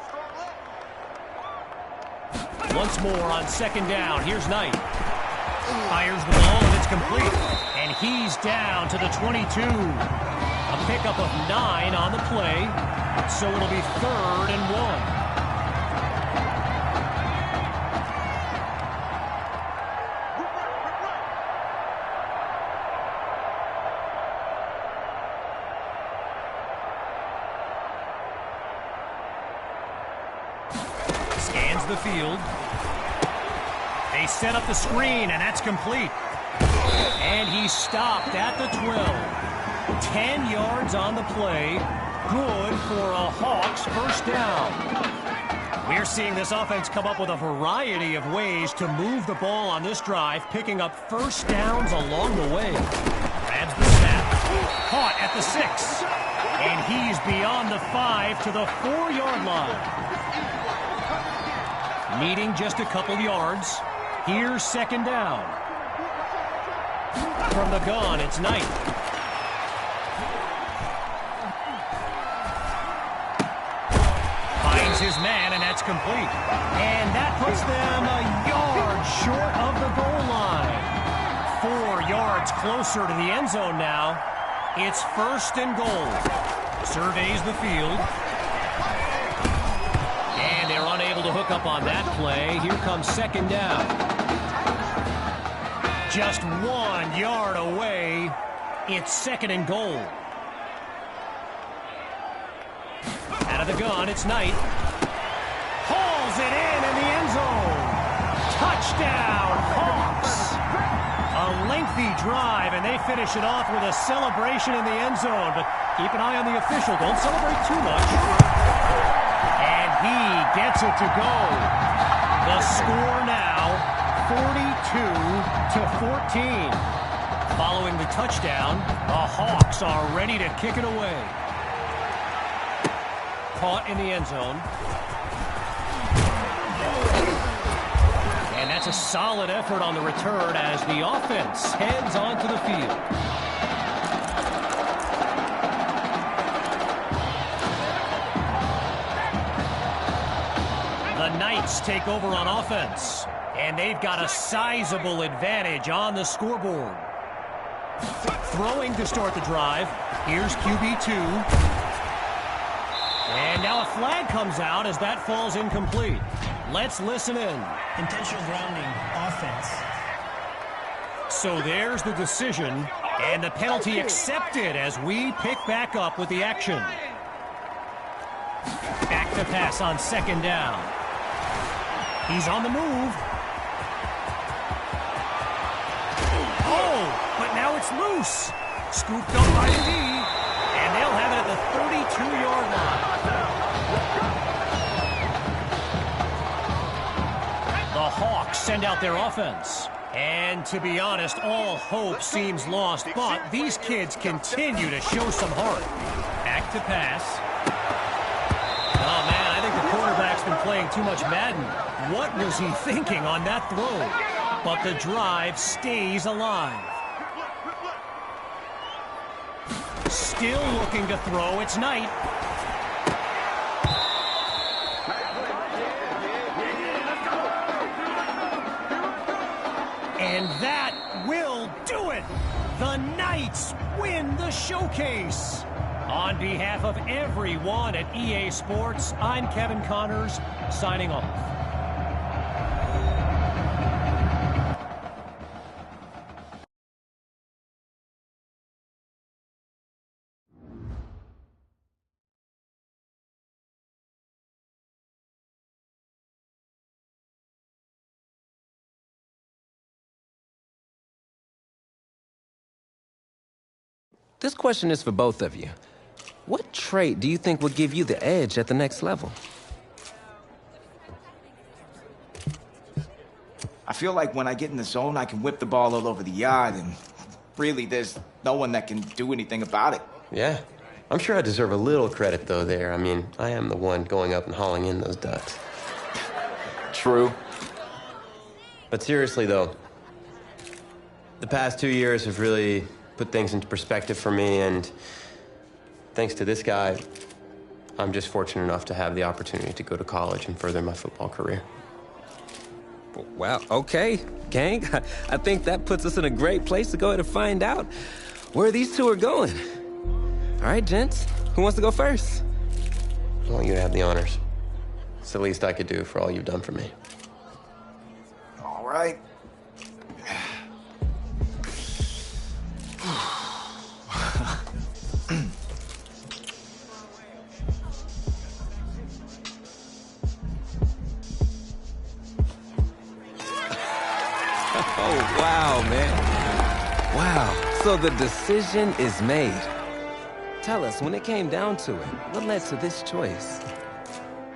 Speaker 9: Once more on second down. Here's Knight. Fires the ball and it's complete. And he's down to the 22. A pickup of 9 on the play. So it'll be 3rd and 1. Scans the field. They set up the screen, and that's complete. And he's stopped at the 12. 10 yards on the play. Good for a Hawks first down. We're seeing this offense come up with a variety of ways to move the ball on this drive, picking up first downs along the way. Grabs the snap. Caught at the 6. And he's beyond the 5 to the 4-yard line. Needing just a couple yards. Here's second down. From the gun, it's Knight. Finds his man, and that's complete. And that puts them a yard short of the goal line. 4 yards closer to the end zone now. It's first and goal. Surveys the field. And they're unable to hook up on that play. Here comes second down. Just 1 yard away. It's second and goal. Out of the gun, it's Knight. Hauls it in the end zone. Touchdown, Hawks. A lengthy drive, and they finish it off with a celebration in the end zone. But keep an eye on the official. Don't celebrate too much. And he gets it to go. The score now, 42-14. Following the touchdown, the Hawks are ready to kick it away. Caught in the end zone. And that's a solid effort on the return as the offense heads onto the field. The Knights take over on offense, and they've got a sizable advantage on the scoreboard. Throwing to start the drive. Here's QB2. And now a flag comes out as that falls incomplete. Let's listen in.
Speaker 12: Intentional grounding, offense.
Speaker 9: So there's the decision, and the penalty accepted as we pick back up with the action. Back to pass on second down. He's on the move. Oh, but now it's loose. Scooped up by the D, and they'll have it at the 32-yard line. The Hawks send out their offense. And to be honest, all hope seems lost, but these kids continue to show some heart. Back to pass. Oh, man, I think the quarterback's been playing too much Madden. What was he thinking on that throw? But the drive stays alive. Still looking to throw. It's Knight. And that will do it. The Knights win the showcase. On behalf of everyone at EA Sports, I'm Kevin Connors, signing off.
Speaker 7: This question is for both of you. What trait do you think will give you the edge at the next level?
Speaker 2: I feel like when I get in the zone, I can whip the ball all over the yard, and really, there's no one that can do anything about it.
Speaker 4: Yeah. I'm sure I deserve a little credit, though, there. I mean, I am the one going up and hauling in those ducks.
Speaker 2: True.
Speaker 4: But seriously, though, the past 2 years have really put things into perspective for me, and thanks to this guy, I'm just fortunate enough to have the opportunity to go to college and further my football career.
Speaker 7: Well, okay, gang. I think that puts us in a great place to go ahead and find out where these two are going. All right, gents, who wants to go first?
Speaker 4: I want you to have the honors. It's the least I could do for all you've done for me.
Speaker 2: All right.
Speaker 7: Oh, wow, man. Wow. So the decision is made. Tell us, when it came down to it, what led to this choice?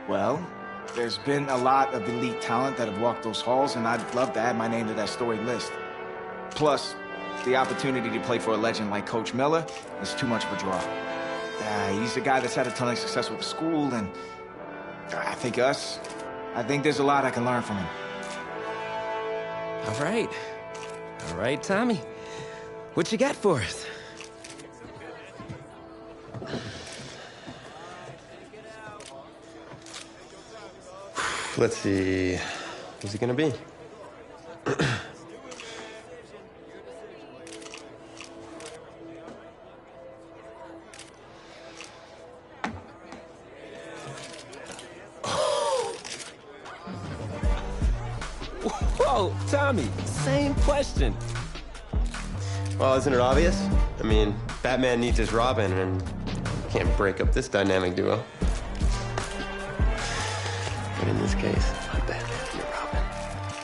Speaker 2: Well, there's been a lot of elite talent that have walked those halls, and I'd love to add my name to that storied list. Plus, the opportunity to play for a legend like Coach Miller is too much of a draw. He's a guy that's had a ton of success with the school, and I think there's a lot I can learn from him.
Speaker 7: All right. All right, Tommy. What you got for us?
Speaker 4: Let's see. Who's it gonna be?
Speaker 7: Whoa, Tommy, same question.
Speaker 4: Well, isn't it obvious? I mean, Batman needs his Robin, and you can't break up this dynamic duo. But in this case, I'm Batman, you're Robin.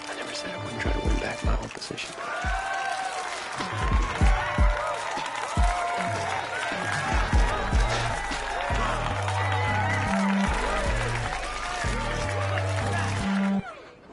Speaker 4: I never said I wouldn't try to win back my old position.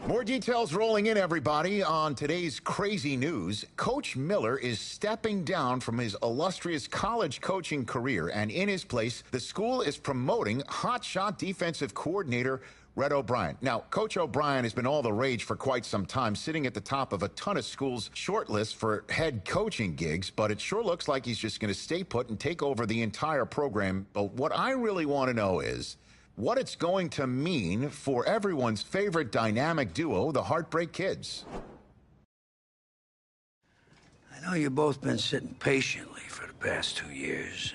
Speaker 6: More
Speaker 14: More details rolling in, everybody. On today's crazy news, Coach Miller is stepping down from his illustrious college coaching career, and in his place, the school is promoting hotshot defensive coordinator Red O'Brien. Now, Coach O'Brien has been all the rage for quite some time, sitting at the top of a ton of schools' shortlists for head coaching gigs, but it sure looks like he's just going to stay put and take over the entire program. But what I really want to know is what it's going to mean for everyone's favorite dynamic duo, the Heartbreak Kids.
Speaker 15: I know you've both been sitting patiently for the past 2 years,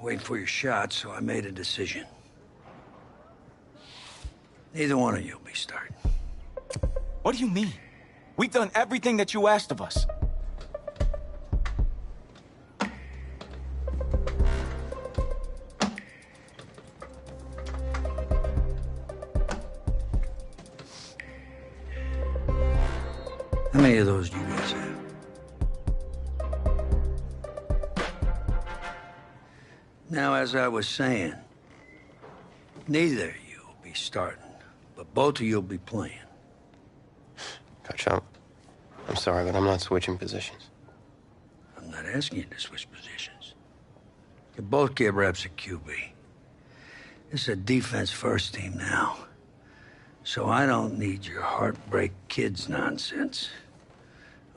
Speaker 15: waiting for your shot, so I made a decision. Neither one of you will be starting.
Speaker 2: What do you mean? We've done everything that you asked of us.
Speaker 15: How many of those do you guys have? Now, as I was saying, neither of you will be starting, but both of you will be playing.
Speaker 4: Coach, I'm sorry, but I'm not switching positions.
Speaker 15: I'm not asking you to switch positions. You both get reps at QB. It's a defense-first team now, so I don't need your Heartbreak Kids nonsense.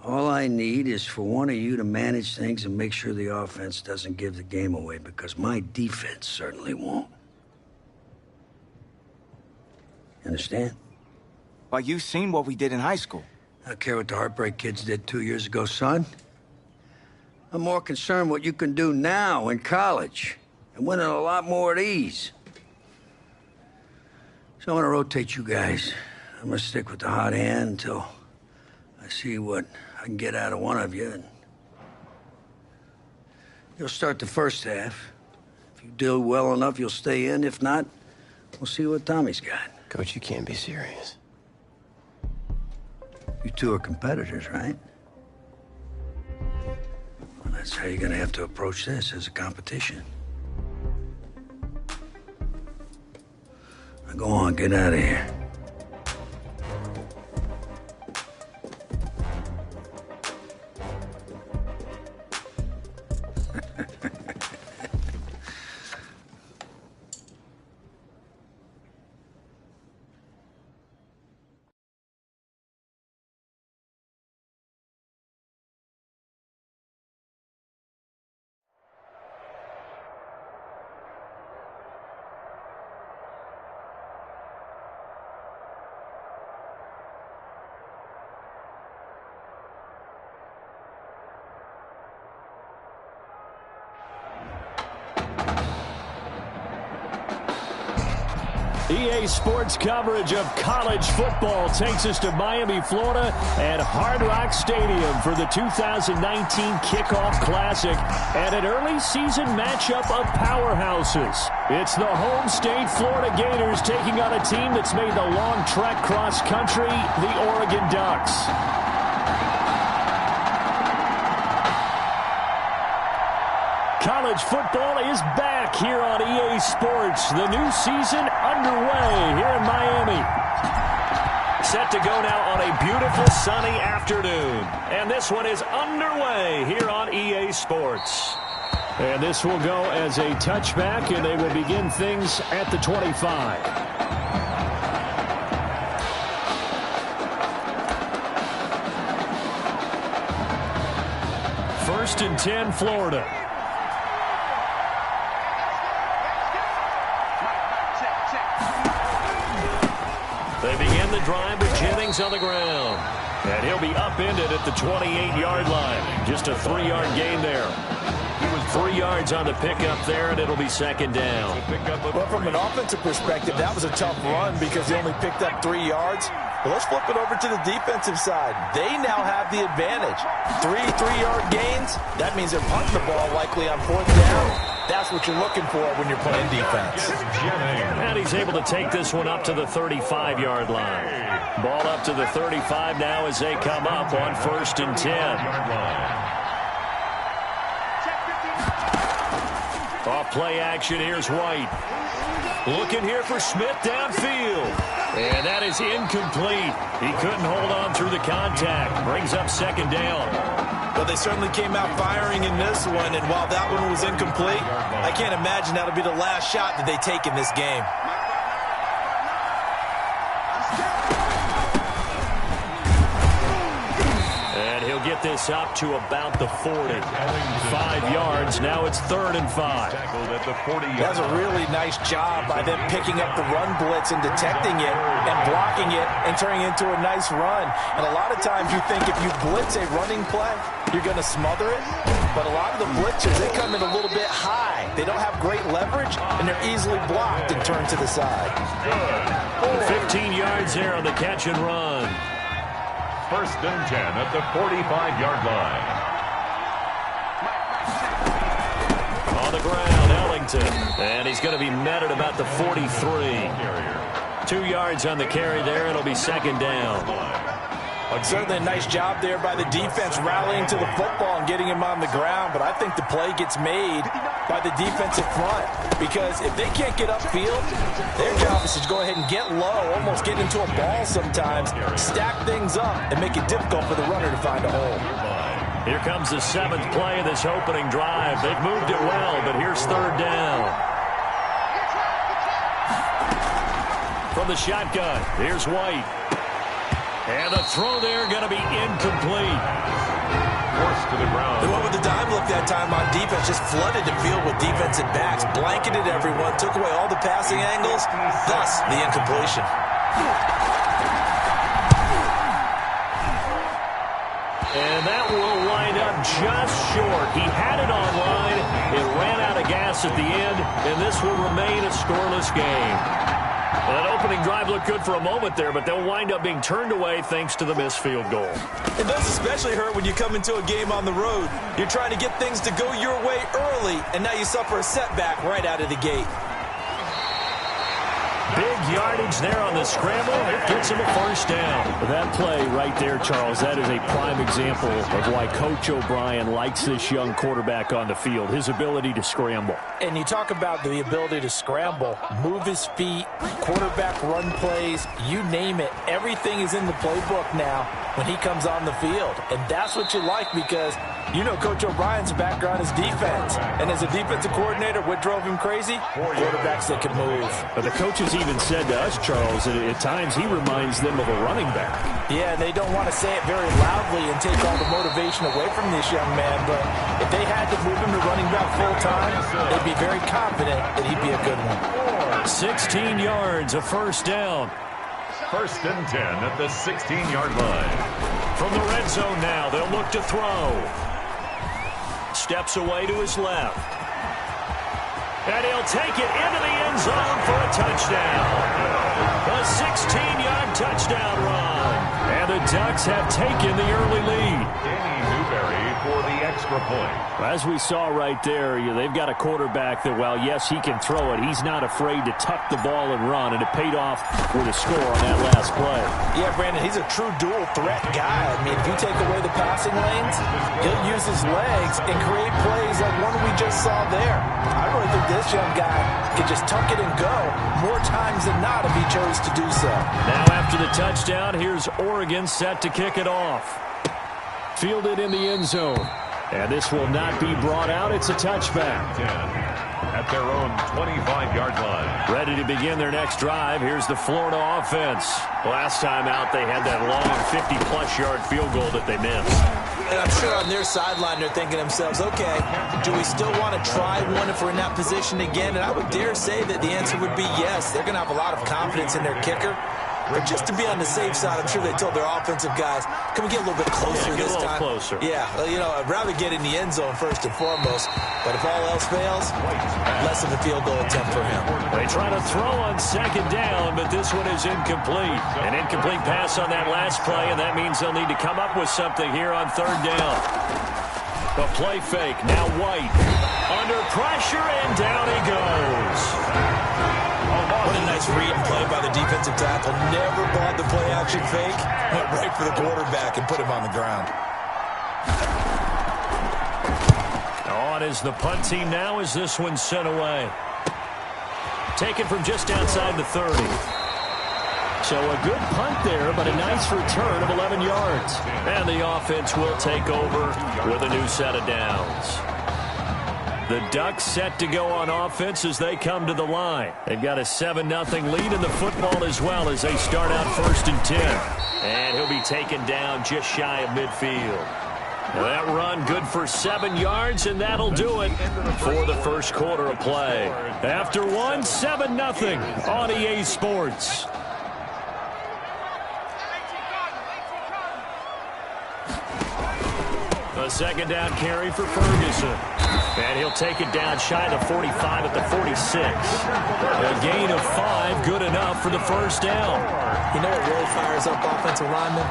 Speaker 15: All I need is for one of you to manage things and make sure the offense doesn't give the game away, because my defense certainly won't. Understand?
Speaker 2: Well, you've seen what we did in high school.
Speaker 15: I don't care what the Heartbreak Kids did 2 years ago, son. I'm more concerned what you can do now in college and winning a lot more at ease. So I'm gonna rotate you guys. I'm gonna stick with the hot hand until I see what I can get out of one of you. And you'll start the first half. If you do well enough, you'll stay in. If not, we'll see what Tommy's got.
Speaker 4: Coach, you can't be serious.
Speaker 15: You two are competitors, right? Well, that's how you're gonna have to approach this, as a competition. Now go on, get out of here.
Speaker 9: EA Sports coverage of college football takes us to Miami, Florida, and Hard Rock Stadium for the 2019 Kickoff Classic and an early season matchup of powerhouses. It's the home state Florida Gators taking on a team that's made the long trek cross country, the Oregon Ducks. College football is back here on EA Sports. The new season underway here in Miami. Set to go now on a beautiful sunny afternoon. And this one is underway here on EA Sports. And this will go as a touchback, and they will begin things at the 25. First and 10, Florida. They begin the drive with Jennings on the ground. And he'll be upended at the 28-yard line. Just a 3-yard gain there. He was 3 yards on the pickup there, and it'll be second down.
Speaker 11: Well, from an offensive perspective, that was a tough run because he only picked up 3 yards. But let's flip it over to the defensive side. They now have the advantage. 3-yard gains, that means they're punting the ball likely on 4th down. That's what you're looking for when you're playing defense.
Speaker 9: And he's able to take this one up to the 35-yard line. Ball up to the 35 now as they come up on first and 10. Off
Speaker 16: play action. Here's White. Looking here for Smith downfield. And that is incomplete. He couldn't hold on through the contact. Brings up second down.
Speaker 11: Well, they certainly came out firing in this one, and while that one was incomplete, I can't imagine that'll be the last shot that they take in this game.
Speaker 16: He'll get this up to about the 40. 5 yards. Now it's 3rd and 5.
Speaker 11: That's a really nice job by them picking up the run blitz and detecting it and blocking it and turning it into a nice run. And a lot of times you think if you blitz a running play, you're going to smother it. But a lot of the blitzers, they come in a little bit high. They don't have great leverage, and they're easily blocked and turned to the side.
Speaker 16: 15 yards there on the catch and run.
Speaker 17: 1st and 10 at the 45-yard line.
Speaker 16: On the ground, Ellington. And he's going to be met at about the 43. 2 yards on the carry there. It'll be 2nd down.
Speaker 11: Well, certainly a nice job there by the defense rallying to the football and getting him on the ground. But I think the play gets made by the defensive front, because if they can't get upfield, their job is to go ahead and get low, almost get into a ball sometimes, stack things up, and make it difficult for the runner to find a hole.
Speaker 16: Here comes the 7th play of this opening drive. They've moved it well, but here's 3rd down. From the shotgun, here's White. And the throw there going to be incomplete.
Speaker 17: Forced to the ground.
Speaker 11: They went with the dime look that time on defense, just flooded the field with defensive backs, blanketed everyone, took away all the passing angles, thus the incompletion.
Speaker 16: And that will wind up just short. He had it on line. It ran out of gas at the end, and this will remain a scoreless game. Well, that opening drive looked good for a moment there, but they'll wind up being turned away thanks to the missed field goal.
Speaker 11: It does especially hurt when you come into a game on the road. You're trying to get things to go your way early, and now you suffer a setback right out of the gate.
Speaker 16: Big yardage there on the scramble. It gets him a 1st down.
Speaker 9: That play right there, Charles, that is a prime example of why Coach O'Brien likes this young quarterback on the field, his ability to scramble.
Speaker 11: And you talk about the ability to scramble, move his feet, quarterback run plays, you name it. Everything is in the playbook now when he comes on the field. And that's what you like, because you know Coach O'Brien's background is defense. And as a defensive coordinator, what drove him crazy? Quarterbacks that can move.
Speaker 9: But the coaches even said to us, Charles, that at times he reminds them of a running back.
Speaker 11: Yeah, and they don't want to say it very loudly and take all the motivation away from this young man, but if they had to move him to running back full time, they'd be very confident that he'd be a good one.
Speaker 16: 16 yards, a 1st down.
Speaker 17: 1st and 10 at the 16-yard line.
Speaker 16: From the red zone now, they'll look to throw. Steps away to his left. And he'll take it into the end zone for a touchdown. A 16-yard touchdown run. And the Ducks have taken the early lead.
Speaker 17: Danny Newberry for the extra point.
Speaker 9: As we saw right there, they've got a quarterback that, while, yes, he can throw it, he's not afraid to tuck the ball and run, and it paid off with a score on that last play.
Speaker 11: Yeah, Brandon, he's a true dual-threat guy. I mean, if you take away the passing lanes, he'll use his legs and create plays like one we just saw there. I really think this young guy could just tuck it and go more times than not if he chose to do so.
Speaker 16: Now after the touchdown, here's Oregon set to kick it off. Fielded in the end zone. And this will not be brought out. It's a touchback.
Speaker 17: 10 at their own 25-yard line.
Speaker 16: Ready to begin their next drive. Here's the Florida offense. Last time out, they had that long 50-plus yard field goal that they missed.
Speaker 11: And I'm sure on their sideline they're thinking to themselves, okay, do we still want to try one if we're in that position again? And I would dare say that the answer would be yes. They're going to have a lot of confidence in their kicker. But just to be on the safe side, I'm sure they told their offensive guys, can we get a little bit closer this time?
Speaker 16: Closer.
Speaker 11: Yeah, well, you know, I'd rather get in the end zone first and foremost. But if all else fails, less of a field goal attempt for him.
Speaker 16: They try to throw on 2nd down, but this one is incomplete. An incomplete pass on that last play, and that means they'll need to come up with something here on 3rd down. The play fake, now White. Under pressure, and down he goes.
Speaker 11: What a nice read and play by the defensive tackle. Never bought the play-action fake. Went right for the quarterback and put him on the ground.
Speaker 16: On is the punt team now as this one's sent away. Taken from just outside the 30. So a good punt there, but a nice return of 11 yards. And the offense will take over with a new set of downs. The Ducks set to go on offense as they come to the line. They've got a 7-0 lead in the football as well as they start out 1st and 10. And he'll be taken down just shy of midfield. That run good for 7 yards, and that'll do it for the first quarter of play. After one, 7-0 on EA Sports. A second down carry for Ferguson. And he'll take it down shy of 45 at the 46. A gain of 5, good enough for the first down.
Speaker 11: You know what really fires up offensive linemen?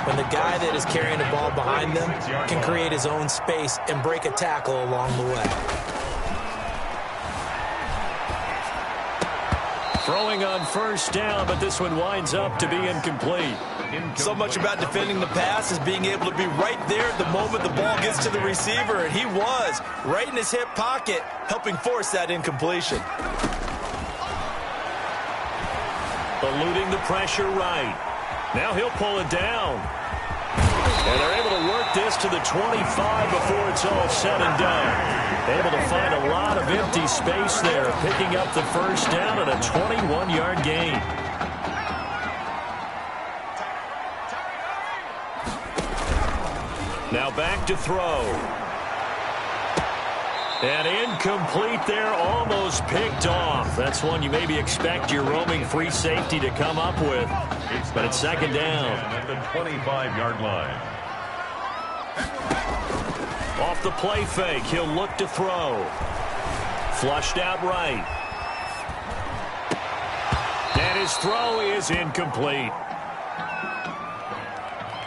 Speaker 11: When the guy that is carrying the ball behind them can create his own space and break a tackle along the way.
Speaker 16: Throwing on first down, but this one winds up to be incomplete.
Speaker 11: So much about defending the pass is being able to be right there at the moment the ball gets to the receiver, and he was right in his hip pocket, helping force that incompletion.
Speaker 16: Eluding the pressure right. Now he'll pull it down. And they're able to work this to the 25 before it's all said and done. Able to find a lot of empty space there, picking up the first down at a 21-yard gain. Now back to throw. And incomplete there, almost picked off. That's one you maybe expect your roaming free safety to come up with. But it's second down.
Speaker 17: At the 25-yard line.
Speaker 16: Off the play fake, he'll look to throw. Flushed out right. And his throw is incomplete.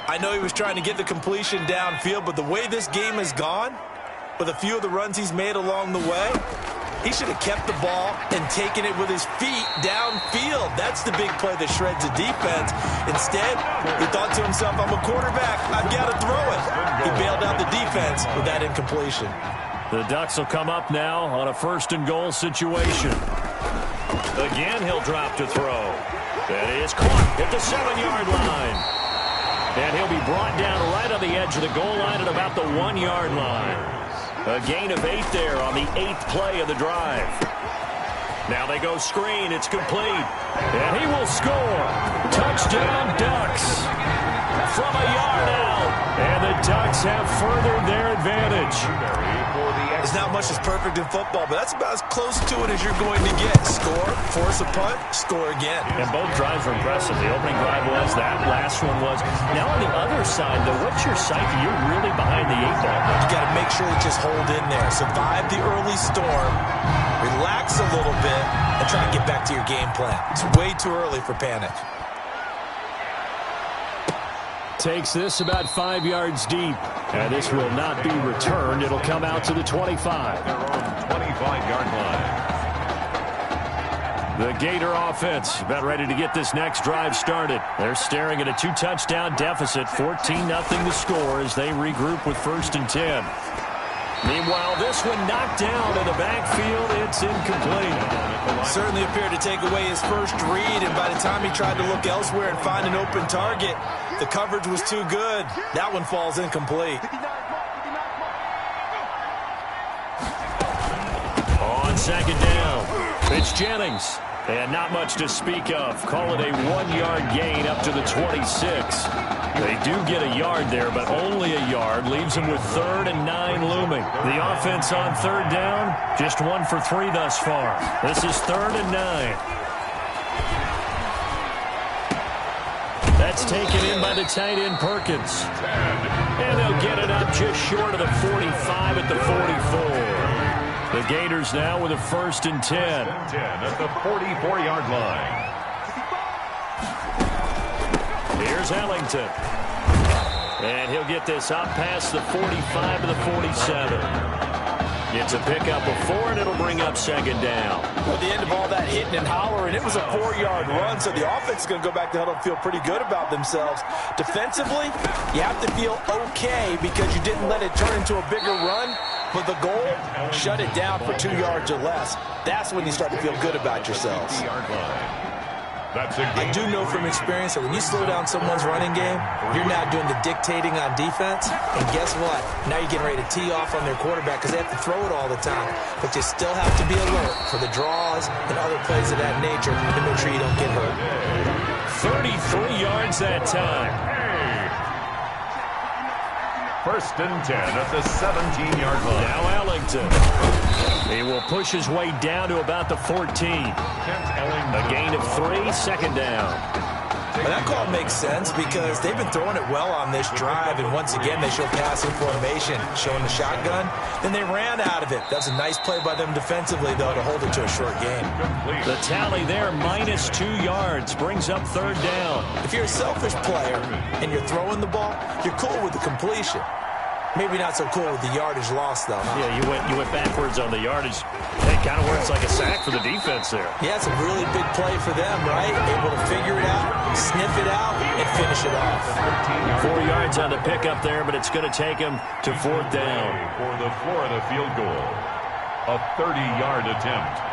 Speaker 11: I know he was trying to get the completion downfield, but the way this game has gone, with a few of the runs he's made along the way, he should have kept the ball and taken it with his feet downfield. That's the big play that shreds the defense. Instead, he thought to himself, I'm a quarterback, I've got to throw it. He bailed out the defense with that incompletion.
Speaker 16: The Ducks will come up now on a 1st and goal situation. Again, he'll drop to throw. That is caught at the 7-yard line. And he'll be brought down right on the edge of the goal line at about the 1-yard line. A gain of 8 there on the 8th play of the drive. Now they go screen. It's complete. And he will score. Touchdown, Ducks. From a yard out. And the Ducks have furthered their advantage.
Speaker 11: There's not much that's perfect in football, but that's about as close to it as you're going to get. Score, force a punt, score again.
Speaker 16: And both drives were impressive. The opening drive was, that last one was. Now on the other side, though, what's your psyche? You're really behind the 8 ball.
Speaker 11: You got to make sure to just hold in there. Survive the early storm, relax a little bit, and try and get back to your game plan. It's way too early for panic.
Speaker 16: Takes this about 5 yards deep. And this will not be returned. It'll come out to the 25.
Speaker 17: They're on the 25-yard line.
Speaker 16: The Gator offense about ready to get this next drive started. They're staring at a 2-touchdown deficit. 14-0 the score as they regroup with 1st and 10. Meanwhile, this one knocked down in the backfield. It's incomplete.
Speaker 11: Certainly appeared to take away his first read, and by the time he tried to look elsewhere and find an open target, the coverage was too good. That one falls incomplete.
Speaker 16: On second down, it's Jennings. And not much to speak of. Call it a 1-yard gain up to the 26. They do get a yard there, but only a yard. Leaves them with 3rd and 9 looming. The offense on 3rd down, just 1 for 3 thus far. This is 3rd and 9. That's taken in by the tight end Perkins. And they'll get it up just short of the 45 at the 44. The Gators now with a 1st and 10.
Speaker 17: At the 44-yard line.
Speaker 16: Here's Ellington. And he'll get this up past the 45 to the 47. It's a pickup of 4, and it'll bring up second down.
Speaker 11: At the end of all that hitting and hollering, it was a 4-yard run, so the offense is going to go back to huddle and feel pretty good about themselves. Defensively, you have to feel okay because you didn't let it turn into a bigger run. But the goal, shut it down for 2 yards or less. That's when you start to feel good about yourselves. I do know from experience that when you slow down someone's running game, you're now doing the dictating on defense. And guess what? Now you're getting ready to tee off on their quarterback because they have to throw it all the time. But you still have to be alert for the draws and other plays of that nature to make sure you don't get hurt.
Speaker 16: 33 yards that time.
Speaker 17: First and 10 at the 17-yard line.
Speaker 16: Now Ellington. He will push his way down to about the 14. A gain of 3, second down.
Speaker 11: Well, that call makes sense because they've been throwing it well on this drive, and once again they show passing formation, showing the shotgun. Then they ran out of it. That's a nice play by them defensively, though, to hold it to a short game.
Speaker 16: The tally there, minus 2 yards, brings up third down.
Speaker 11: If you're a selfish player and you're throwing the ball, you're cool with the completion. Maybe not so cool with the yardage loss, though.
Speaker 16: Yeah, you went backwards on the yardage. It kind of works like a sack for the defense there.
Speaker 11: Yeah, it's a really big play for them, right? Able to figure it out, sniff it out, and finish it off.
Speaker 16: 4 yards on the pickup there, but it's going to take him to fourth down.
Speaker 17: For the Florida field goal, a 30-yard attempt.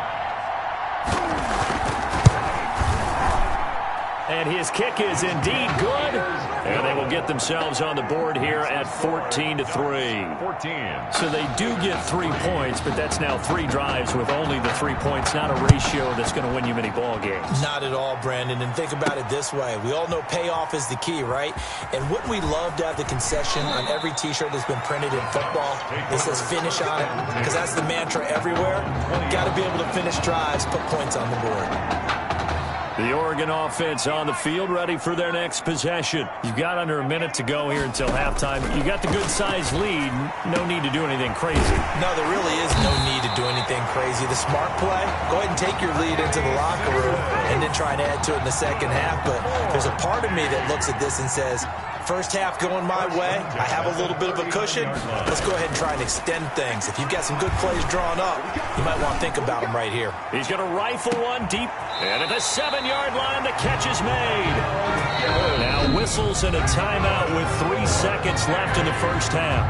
Speaker 16: And his kick is indeed good. And they will get themselves on the board here at 14-3.
Speaker 17: 14.
Speaker 16: So they do get 3 points, but that's now 3 drives with only the 3 points, not a ratio that's going to win you many ball games.
Speaker 11: Not at all, Brandon. And think about it this way. We all know payoff is the key, right? And wouldn't we love to have the concession on every T-shirt that's been printed in football that says finish on it? Because that's the mantra everywhere. Got to be able to finish drives, put points on the board.
Speaker 16: The Oregon offense on the field, ready for their next possession. You've got under a minute to go here until halftime. You got the good-sized lead. No need to do anything crazy.
Speaker 11: No, there really is no need to do anything crazy. The smart play, go ahead and take your lead into the locker room and then try and add to it in the second half. But there's a part of me that looks at this and says, first half going my way, I have a little bit of a cushion. Let's go ahead and try and extend things. If you've got some good plays drawn up, you might want to think about them right here.
Speaker 16: He's going to rifle one deep. And at the 7-yard line, the catch is made. Now whistles and a timeout with 3 seconds left in the first half.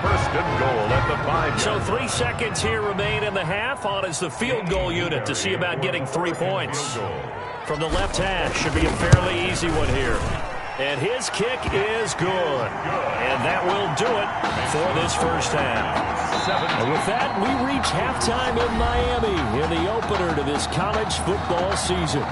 Speaker 17: First and goal at the 5-yard.
Speaker 16: So 3 seconds here remain in the half. On is the field goal unit to see about getting 3 points. From the left hash, should be a fairly easy one here. And his kick is good. And that will do it for this first half. And with that, we reach halftime in Miami in the opener to this college football season.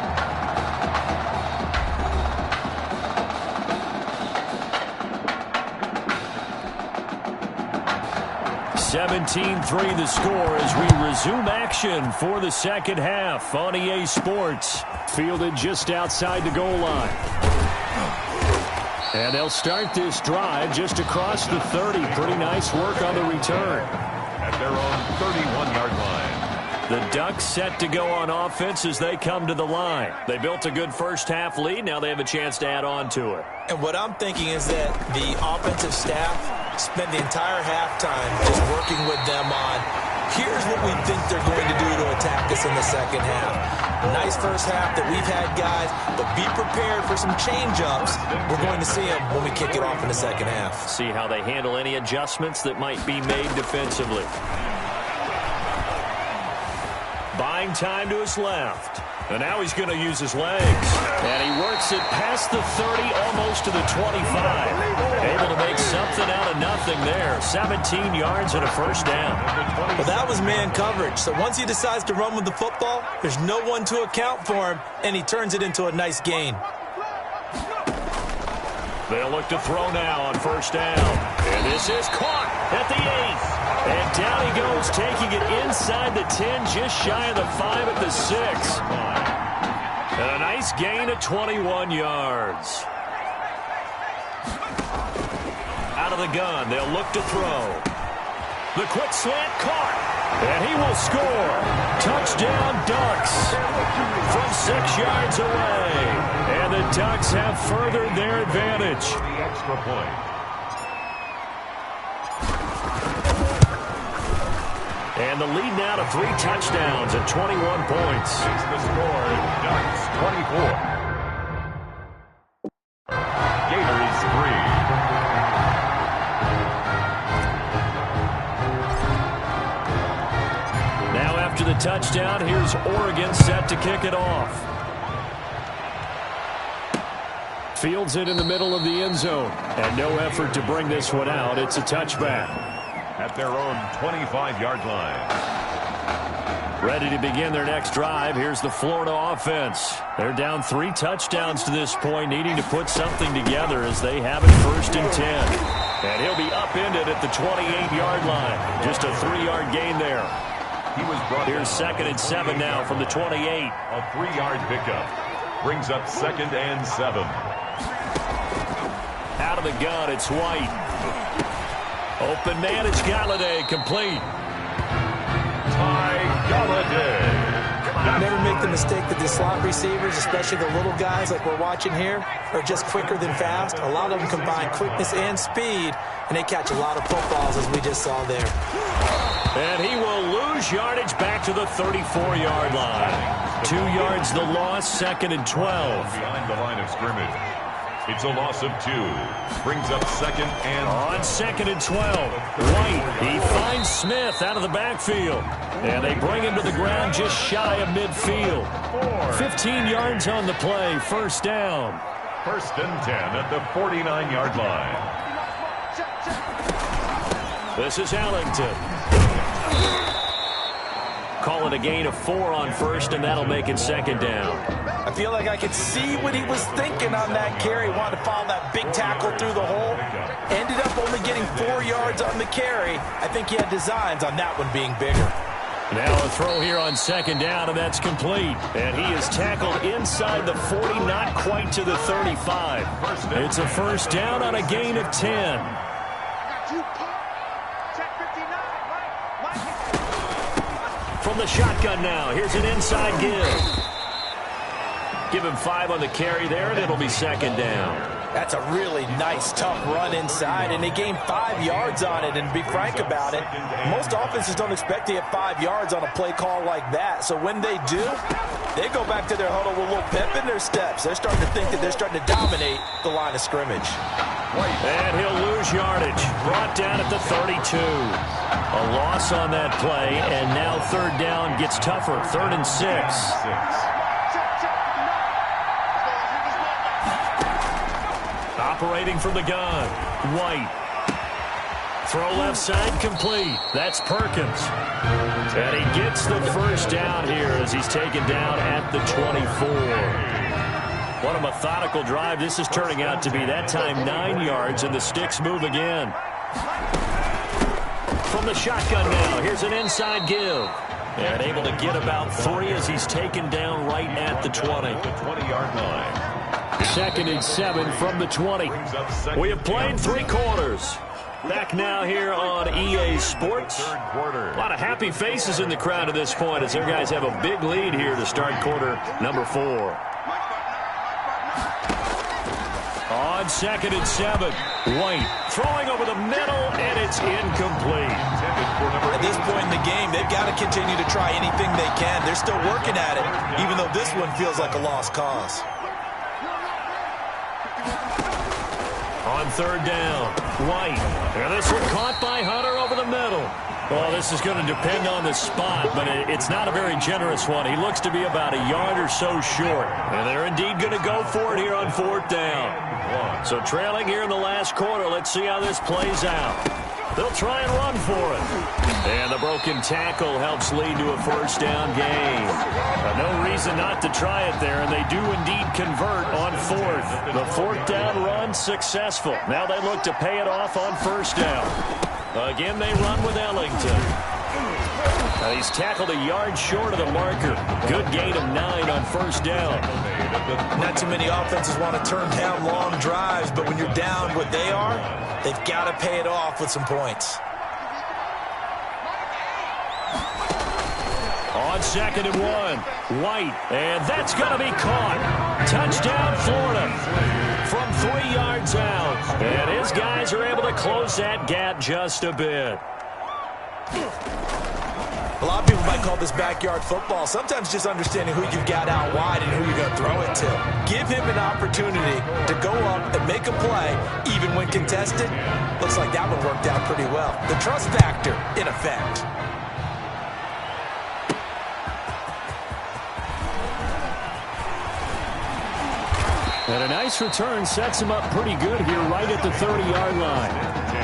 Speaker 16: 17-3 the score as we resume action for the second half on EA Sports. Fielded just outside the goal line. And they'll start this drive just across the 30. Pretty nice work on the return.
Speaker 17: At their own 31-yard line.
Speaker 16: The Ducks set to go on offense as they come to the line. They built a good first half lead. Now they have a chance to add on to it.
Speaker 11: And what I'm thinking is that the offensive staff spent the entire halftime just working with them on, here's what we think they're going to do to attack us in the second half. Nice first half that we've had, guys, but be prepared for some change-ups. We're going to see them when we kick it off in the second half.
Speaker 16: See how they handle any adjustments that might be made defensively. Buying time to his left. And now he's going to use his legs. And he works it past the 30, almost to the 25. Able to make something out of nothing there. 17 yards and a first down.
Speaker 11: Well, that was man coverage. So once he decides to run with the football, there's no one to account for him, and he turns it into a nice gain.
Speaker 16: They'll look to throw now on first down. And this is caught at the 8th. And down he goes, taking it inside the 10, just shy of the 5 at the 6. And a nice gain of 21 yards. Out of the gun, they'll look to throw. The quick slant caught. And he will score. Touchdown, Ducks. From 6 yards away. And the Ducks have furthered their advantage.
Speaker 17: The extra point.
Speaker 16: And the lead now to 3 touchdowns and 21 points.
Speaker 17: It's the score, Ducks 24. Gators 3.
Speaker 16: touchdown. Here's Oregon set to kick it off. Fields it in the middle of the end zone. And no effort to bring this one out. It's a touchback.
Speaker 17: At their own 25-yard line.
Speaker 16: Ready to begin their next drive. Here's the Florida offense. They're down 3 touchdowns to this point, needing to put something together as they have it 1st and 10. And he'll be upended at the 28-yard line. Just a 3-yard gain there. Here's 2nd and 7 now from the 28.
Speaker 17: A 3-yard pickup. Brings up 2nd and 7.
Speaker 16: Out of the gun, it's White. Open man, it's Galladay, complete.
Speaker 11: Never make the mistake that the slot receivers, especially the little guys like we're watching here, are just quicker than fast. A lot of them combine quickness and speed, and they catch a lot of footballs, as we just saw there.
Speaker 16: And he will lose yardage back to the 34-yard line. 2 yards the loss, 2nd and 12.
Speaker 17: Behind the line of scrimmage. It's a loss of 2. Brings up 2nd and...
Speaker 16: On 2nd and 12. White, he finds Smith out of the backfield. And they bring him to the ground just shy of midfield. 15 yards on the play, 1st down.
Speaker 17: 1st and 10 at the 49-yard line.
Speaker 16: This is Ellington. Call it a gain of 4 on 1st, and that'll make it 2nd down.
Speaker 11: I feel like I could see what he was thinking on that carry. Wanted to follow that big tackle through the hole. Ended up only getting 4 yards on the carry. I think he had designs on that one being bigger.
Speaker 16: Now a throw here on 2nd down, and that's complete. And he is tackled inside the 40, not quite to the 35. It's a 1st down on a gain of 10. From the shotgun now, here's an inside give. Give him 5 on the carry there, and it'll be 2nd down.
Speaker 11: That's a really nice, tough run inside, and they gained 5 yards on it. And to be frank about it, most offenses don't expect to get 5 yards on a play call like that. So when they do, they go back to their huddle with a little pep in their steps. They're starting to think that they're starting to dominate the line of scrimmage.
Speaker 16: And he'll lose yardage. Brought down at the 32. A loss on that play, and now 3rd down gets tougher. 3rd and 6. Operating from the gun, White. Throw left side complete. That's Perkins. And he gets the 1st down here as he's taken down at the 24. What a methodical drive this is turning out to be. That time 9 yards, and the sticks move again. From the shotgun now, here's an inside give. And able to get about 3 as he's taken down right at the 20.
Speaker 17: The 20-yard line.
Speaker 16: 2nd and 7 from the 20. We have played 3 quarters. Back now here on EA Sports. A lot of happy faces in the crowd at this point as their guys have a big lead here to start quarter number 4. On 2nd and 7, White throwing over the middle, and it's incomplete.
Speaker 11: At this point in the game, they've got to continue to try anything they can. They're still working at it, even though this one feels like a lost cause.
Speaker 16: On 3rd down, White. And this one caught by Hunter over the middle. Well, this is going to depend on the spot, but it's not a very generous one. He looks to be about a yard or so short. And they're indeed going to go for it here on 4th down. So trailing here in the last quarter, let's see how this plays out. They'll try and run for it. And the broken tackle helps lead to a 1st down gain. No reason not to try it there, and they do indeed convert on 4th. The 4th down run successful. Now they look to pay it off on 1st down. Again, they run with Ellington. And he's tackled a yard short of the marker. Good gain of 9 on 1st down.
Speaker 11: Not too many offenses want to turn down long drives, but when you're down what they are, they've got to pay it off with some points.
Speaker 16: On 2nd and 1, White, and that's going to be caught. Touchdown, Florida, from 3 yards out. And his guys are able to close that gap just a bit.
Speaker 11: A lot of people might call this backyard football. Sometimes just understanding who you've got out wide and who you're going to throw it to. Give him an opportunity to go up and make a play, even when contested. Looks like that one worked out pretty well. The trust factor, in effect.
Speaker 16: And a nice return sets him up pretty good here right at the 30-yard line.
Speaker 17: 10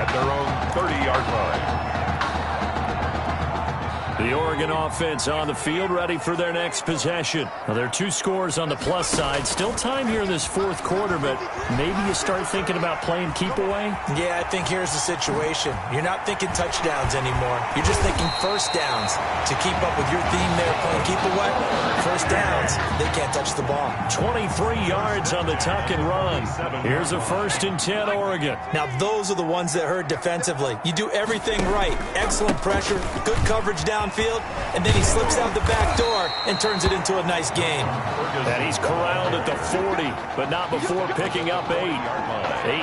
Speaker 17: at their own 30-yard line.
Speaker 16: The Oregon offense on the field, ready for their next possession. Now, there are 2 scores on the plus side. Still time here in this fourth quarter, but maybe you start thinking about playing keep away?
Speaker 11: Yeah, I think here's the situation. You're not thinking touchdowns anymore. You're just thinking first downs. To keep up with your theme there, playing keep away, first downs, they can't touch the ball.
Speaker 16: 23 yards on the tuck and run. Here's a 1st and 10, Oregon.
Speaker 11: Now, those are the ones that hurt defensively. You do everything right. Excellent pressure, good coverage downfield, and then he slips out the back door and turns it into a nice game.
Speaker 16: And he's corralled at the 40, but not before picking up 8.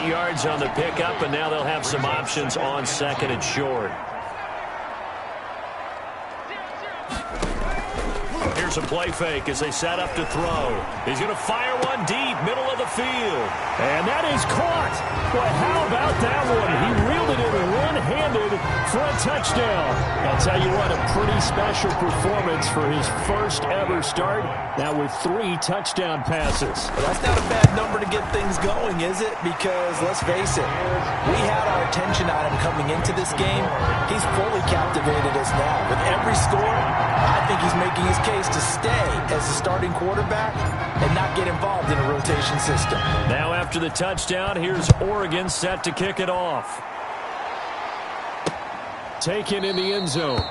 Speaker 16: 8 yards on the pickup, and now they'll have some options on 2nd and short. Here's a play fake as they set up to throw. He's going to fire one deep, middle of the field. And that is caught. Boy, how about that one? He reeled it in one-handed for a touchdown. I'll tell you what, a pretty special performance for his first ever start. Now with 3 touchdown passes.
Speaker 11: Well, that's not a bad number to get things going, is it? Because, let's face it, we had our attention on him coming into this game. He's fully captivated us now. With every score, I think he's making his case to stay as a starting quarterback and not get involved in a rotation system.
Speaker 16: Now after the touchdown, here's Oregon set to kick it off. Taken in the end zone.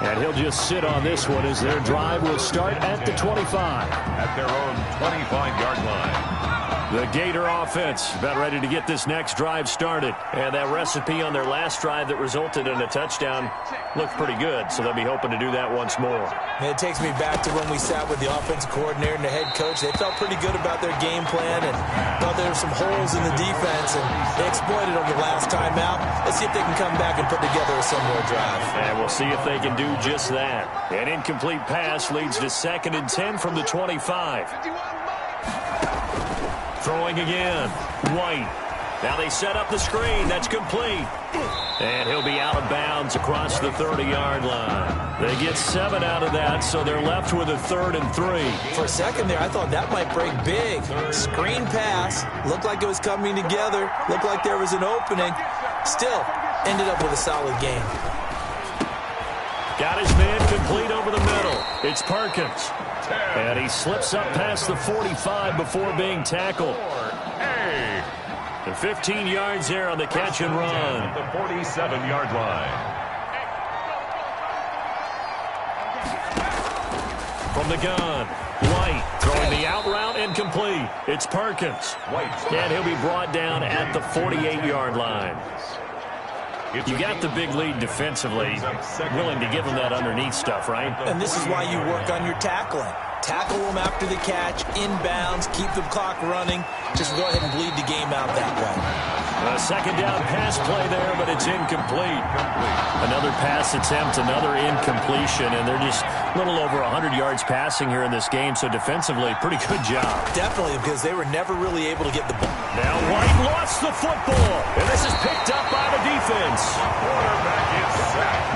Speaker 16: And he'll just sit on this one as their drive will start at the 25.
Speaker 17: At their own 25-yard line.
Speaker 16: The Gator offense about ready to get this next drive started. And that recipe on their last drive that resulted in a touchdown looked pretty good, so they'll be hoping to do that once more.
Speaker 11: And it takes me back to when we sat with the offensive coordinator and the head coach. They felt pretty good about their game plan and thought there were some holes in the defense, and they exploited them the last time out. Let's see if they can come back and put together a similar drive.
Speaker 16: And we'll see if they can do just that. An incomplete pass leads to 2nd and 10 from the 25. Throwing again. White. Now they set up the screen. That's complete. And he'll be out of bounds across the 30-yard line. They get 7 out of that, so they're left with a 3rd and 3.
Speaker 11: For a second there, I thought that might break big. Screen pass. Looked like it was coming together. Looked like there was an opening. Still, ended up with a solid game.
Speaker 16: Got his man complete over the middle. It's Perkins. And he slips up past the 45 before being tackled. And 15 yards there on the catch and run.
Speaker 17: The 47-yard line.
Speaker 16: From the gun, White throwing the out route incomplete. It's Perkins. And he'll be brought down at the 48-yard line. You got the big lead defensively, willing to give them that underneath stuff, right?
Speaker 11: And this is why you work on your tackling. Tackle them after the catch, inbounds, keep the clock running. Just go ahead and bleed the game out that way.
Speaker 16: A 2nd down pass play there, but it's incomplete. Another pass attempt, another incompletion, and they're just a little over 100 yards passing here in this game, so defensively, pretty good job.
Speaker 11: Definitely, because they were never really able to get the ball.
Speaker 16: Now White lost the football, and this is picked up by the defense.
Speaker 17: Quarterback is sacked.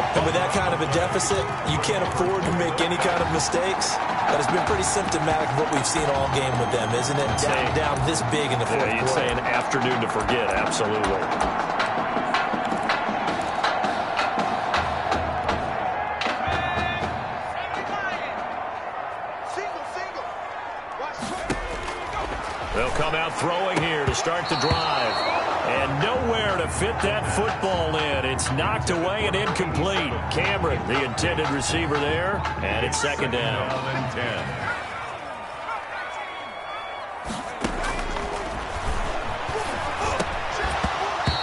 Speaker 11: And with that kind of a deficit, you can't afford to make any kind of mistakes. But it's been pretty symptomatic of what we've seen all game with them, isn't it? Down this big in the fourth quarter.
Speaker 16: You'd say an afternoon to forget, absolutely. They'll come out throwing here to start the drive. And nowhere to fit that football in. It's knocked away and incomplete. Cameron, the intended receiver there. And it's 2nd down.
Speaker 17: 10.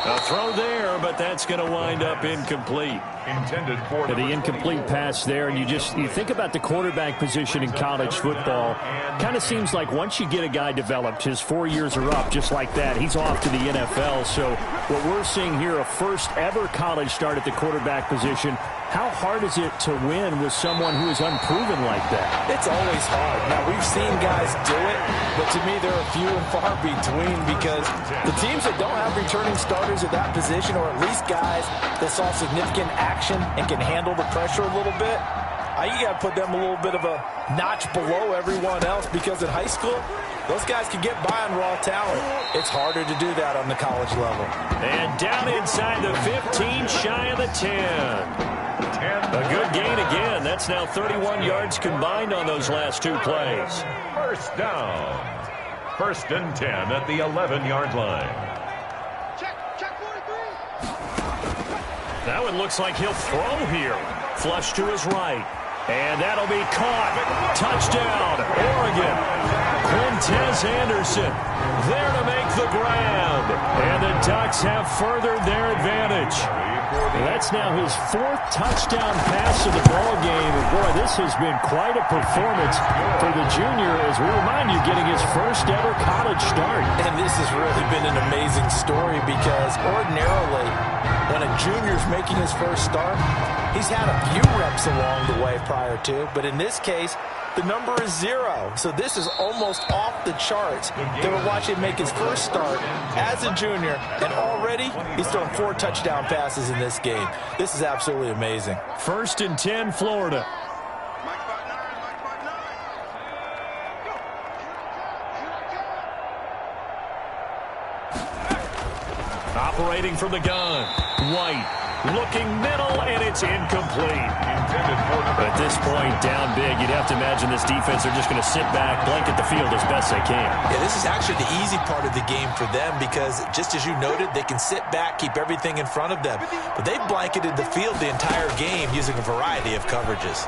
Speaker 16: A throw there, but that's going to wind up incomplete.
Speaker 17: Intended for
Speaker 16: the incomplete pass there, and you think about the quarterback position in college football. Kind of seems like once you get a guy developed, his 4 years are up just like that. He's off to the NFL. So what we're seeing here, a first ever college start at the quarterback position. How hard is it to win with someone who is unproven like that?
Speaker 11: It's always hard. Now, we've seen guys do it, but to me, they're a few and far between because the teams that don't have returning starters at that position, or at least guys that saw significant action and can handle the pressure a little bit, You got to put them a little bit of a notch below everyone else because in high school, those guys can get by on raw talent. It's harder to do that on the college level.
Speaker 16: And down inside the 15, shy of the 10. A good gain again. That's now 31 yards combined on those last two plays.
Speaker 17: First down. 1st and 10 at the 11-yard line.
Speaker 16: That one looks like he'll throw here. Flush to his right. And that'll be caught. Touchdown, Oregon. Quintez Anderson there to make the grab. And the Ducks have furthered their advantage. That's now his 4th touchdown pass of the ball game. And boy, this has been quite a performance for the junior, as we remind you, getting his first ever college start.
Speaker 11: And this has really been an amazing story because ordinarily, when a junior's making his first start, he's had a few reps along the way prior to, but in this case, the number is 0. So this is almost off the charts. They were watching him make his first start as a junior, and already he's thrown 4 touchdown passes in this game. This is absolutely amazing.
Speaker 16: 1st and 10, Florida. Operating from the gun. White looking middle, and it's incomplete. At this point, down big, you'd have to imagine this defense are just going to sit back, blanket the field as best they can.
Speaker 11: Yeah, this is actually the easy part of the game for them because, just as you noted, they can sit back, keep everything in front of them. But they've blanketed the field the entire game using a variety of coverages.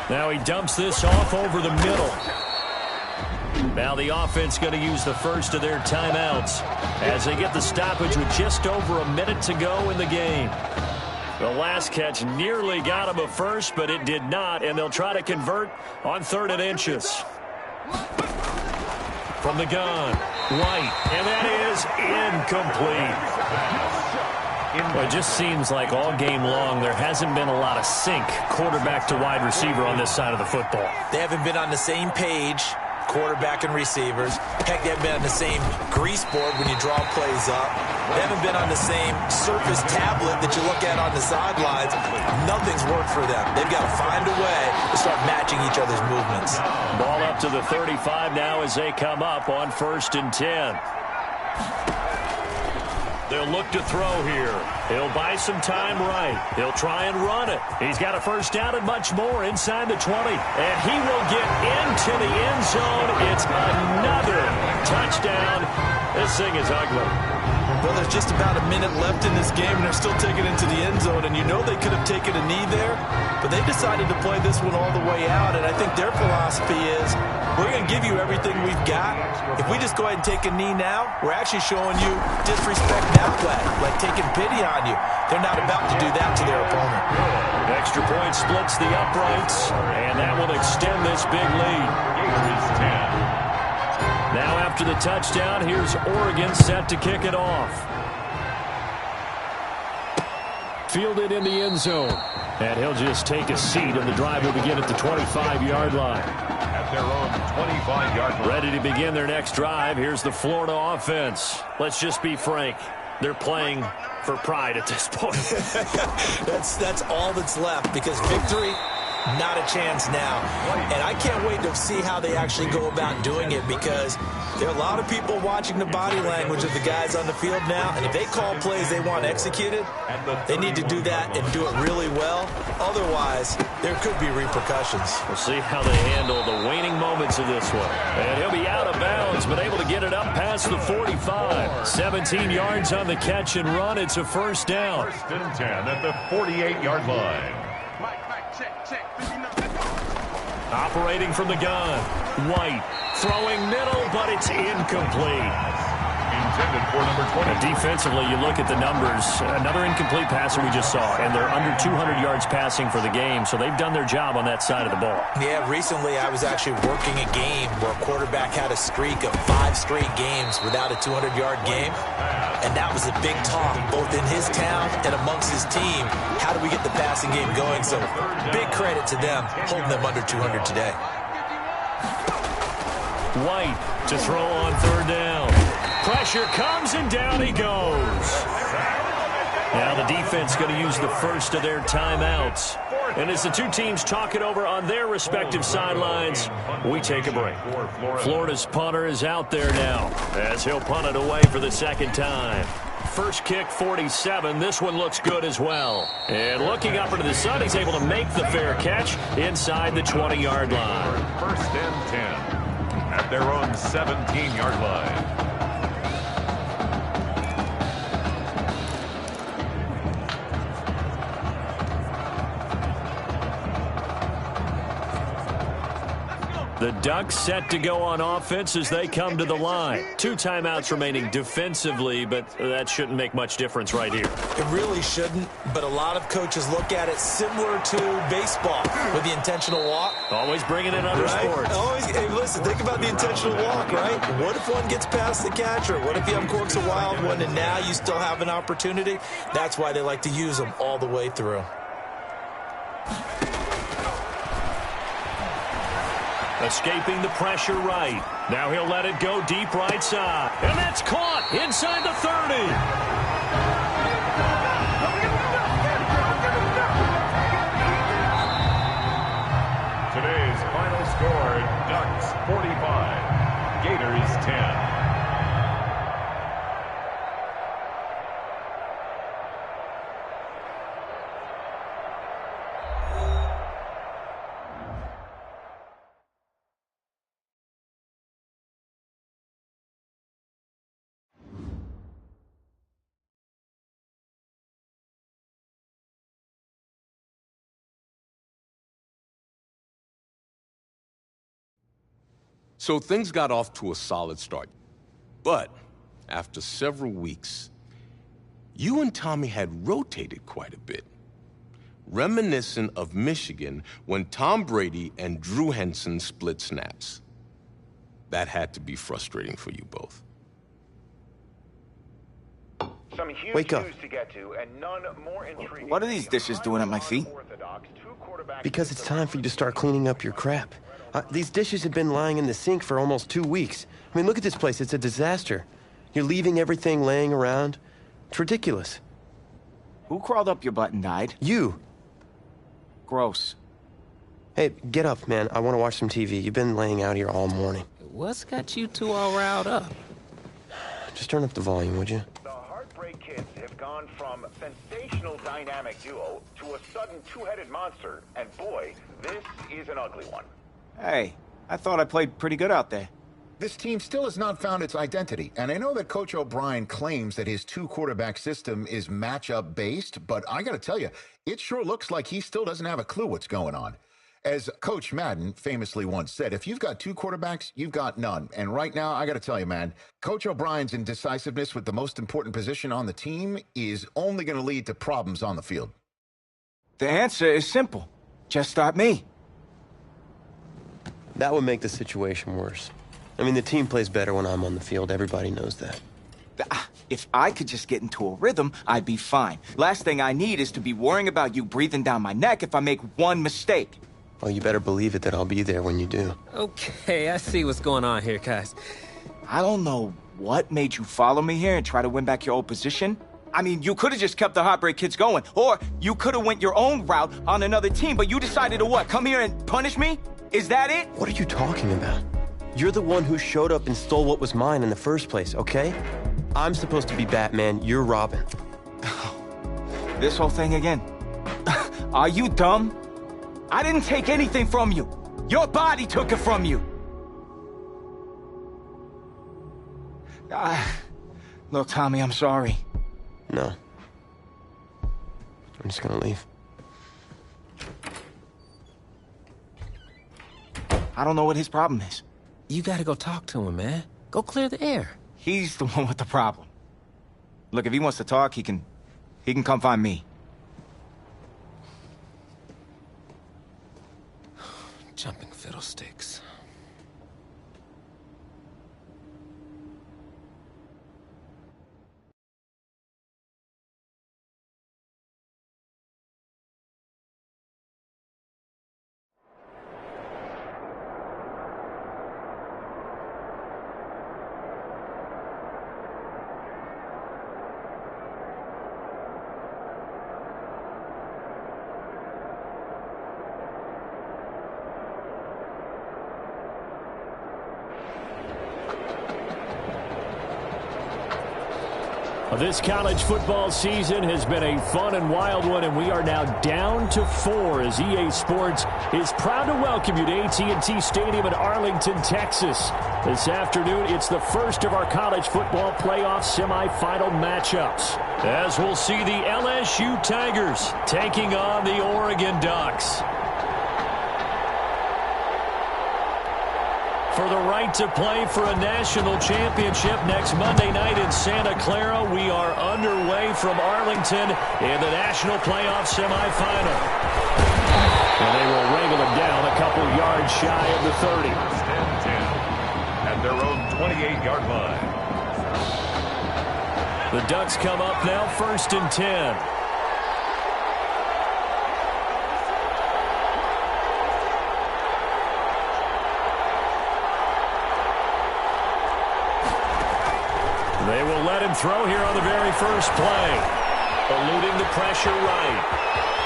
Speaker 16: Now he dumps this off over the middle. Now the offense going to use the first of their timeouts as they get the stoppage with just over a minute to go in the game. The last catch nearly got him a first, but it did not, and they'll try to convert on 3rd and inches. From the gun, White, and that is incomplete. Well, it just seems like all game long there hasn't been a lot of sync quarterback to wide receiver on this side of the football.
Speaker 11: They haven't been on the same page, quarterback and receivers. Heck, they haven't been on the same grease board when you draw plays up. They haven't been on the same surface tablet that you look at on the sidelines. Nothing's worked for them. They've got to find a way to start matching each other's movements.
Speaker 16: Ball up to the 35 now as they come up on 1st and 10. They'll look to throw here. He'll buy some time right. He'll try and run it. He's got a first down and much more inside the 20. And he will get into the end zone. It's another touchdown. This thing is ugly.
Speaker 11: Well, there's just about a minute left in this game, and they're still taking it into the end zone. And you know they could have taken a knee there, but they decided to play this one all the way out. And I think their philosophy is, we're going to give you everything we've got. If we just go ahead and take a knee now, we're actually showing you disrespect that way, like taking pity on you. They're not about to do that to their opponent.
Speaker 16: Extra point splits the uprights, and that will extend this big lead. Now after the touchdown, here's Oregon set to kick it off. Fielded in the end zone. And he'll just take a seat, and the drive will begin at the 25-yard line.
Speaker 17: At their own 25-yard line.
Speaker 16: Ready to begin their next drive. Here's the Florida offense. Let's just be frank. They're playing for pride at this point.
Speaker 11: That's all that's left, because victory, not a chance now. And I can't wait to see how they actually go about doing it, because there are a lot of people watching the body language of the guys on the field now, and if they call plays they want executed, they need to do that and do it really well. Otherwise, there could be repercussions.
Speaker 16: We'll see how they handle the waning moments of this one. And he'll be out of bounds, but able to get it up past the 45. 17 yards on the catch and run. It's a first down.
Speaker 17: 1st and 10 at the 48-yard line.
Speaker 16: Operating from the gun. White throwing middle, but it's incomplete.
Speaker 17: Intended for number 20.
Speaker 16: Defensively, you look at the numbers. Another incomplete passer we just saw, and they're under 200 yards passing for the game, so they've done their job on that side of the ball.
Speaker 11: Yeah, recently I was actually working a game where a quarterback had a streak of 5 straight games without a 200-yard game, and that was a big talk, both in his town and amongst his team. How do we get the passing game going? So big credit to them, holding them under 200 today.
Speaker 16: White to throw on 3rd down. Pressure comes, and down he goes. Now the defense going to use the first of their timeouts. And as the two teams talk it over on their respective sidelines, we take a break. Florida's punter is out there now as he'll punt it away for the second time. First kick, 47. This one looks good as well. And looking up into the sun, he's able to make the fair catch inside the 20-yard line.
Speaker 17: First and 10 at their own 17-yard line.
Speaker 16: The Ducks set to go on offense as they come to the line. 2 timeouts remaining defensively, but that shouldn't make much difference right here.
Speaker 11: It really shouldn't, but a lot of coaches look at it similar to baseball with the intentional walk.
Speaker 16: Always bringing in other sports.
Speaker 11: Always, hey, listen, think about the intentional walk, right? What if one gets past the catcher? What if he uncorks a wild one and now you still have an opportunity? That's why they like to use them all the way through.
Speaker 16: Escaping the pressure right. Now he'll let it go deep right side. And that's caught inside the 30.
Speaker 17: Today's final score, Ducks 45, Gators 10.
Speaker 1: So things got off to a solid start. But after several weeks, you and Tommy had rotated quite a bit. Reminiscent of Michigan when Tom Brady and Drew Henson split snaps. That had to be frustrating for you both.
Speaker 2: Some huge
Speaker 4: Wake up.
Speaker 2: news to get to, and none more intriguing. What are these dishes doing at my feet?
Speaker 4: Because it's time for you to start cleaning up your crap. These dishes have been lying in the sink for almost 2 weeks. I mean, look at this place. It's a disaster. You're leaving everything laying around. It's ridiculous.
Speaker 2: Who crawled up your butt and died?
Speaker 4: You.
Speaker 2: Gross.
Speaker 4: Hey, get up, man. I want to watch some TV. You've been laying out here all morning.
Speaker 18: What's got you two all riled up?
Speaker 4: Just turn up the volume, would you?
Speaker 2: The Heartbreak Kids have gone from sensational dynamic duo to a sudden two-headed monster, and boy, this is an ugly one. Hey, I thought I played pretty good out there.
Speaker 14: This team still has not found its identity, and I know that Coach O'Brien claims that his 2-quarterback system is matchup based, but I gotta tell you, it sure looks like he still doesn't have a clue what's going on. As Coach Madden famously once said, if you've got 2 quarterbacks, you've got none. And right now, I gotta tell you, man, Coach O'Brien's indecisiveness with the most important position on the team is only gonna lead to problems on the field.
Speaker 2: The answer is simple. Just start me.
Speaker 4: That would make the situation worse. I mean, the team plays better when I'm on the field. Everybody knows that.
Speaker 2: If I could just get into a rhythm, I'd be fine. Last thing I need is to be worrying about you breathing down my neck if I make one mistake.
Speaker 4: Well, you better believe it that I'll be there when you do.
Speaker 18: Okay, I see what's going on here, guys.
Speaker 2: I don't know what made you follow me here and try to win back your old position. I mean, you could have just kept the Heartbreak Kids going, or you could have went your own route on another team, but you decided to what, come here and punish me? Is that it?
Speaker 4: What are you talking about? You're the one who showed up and stole what was mine in the first place, okay? I'm supposed to be Batman, you're Robin.
Speaker 2: This whole thing again. Are you dumb? I didn't take anything from you. Your body took it from you. Look, Tommy, I'm sorry.
Speaker 4: No. I'm just gonna leave.
Speaker 2: I don't know what his problem is.
Speaker 18: You gotta go talk to him, man. Go clear the air.
Speaker 2: He's the one with the problem. Look, if he wants to talk, he can come find me.
Speaker 18: Jumping fiddlesticks.
Speaker 16: This college football season has been a fun and wild one, and we are now down to 4 as EA Sports is proud to welcome you to AT&T Stadium in Arlington, Texas. This afternoon, it's the first of our college football playoff semifinal matchups, as we'll see the LSU Tigers taking on the Oregon Ducks. For the right to play for a national championship next Monday night in Santa Clara, we are underway from Arlington in the national playoff semifinal. And they will wrangle them down a couple yards shy of the 30.
Speaker 17: 10-10 at their own 28-yard line.
Speaker 16: The Ducks come up now 1st and 10. They will let him throw here on the very first play. Eluding the pressure right.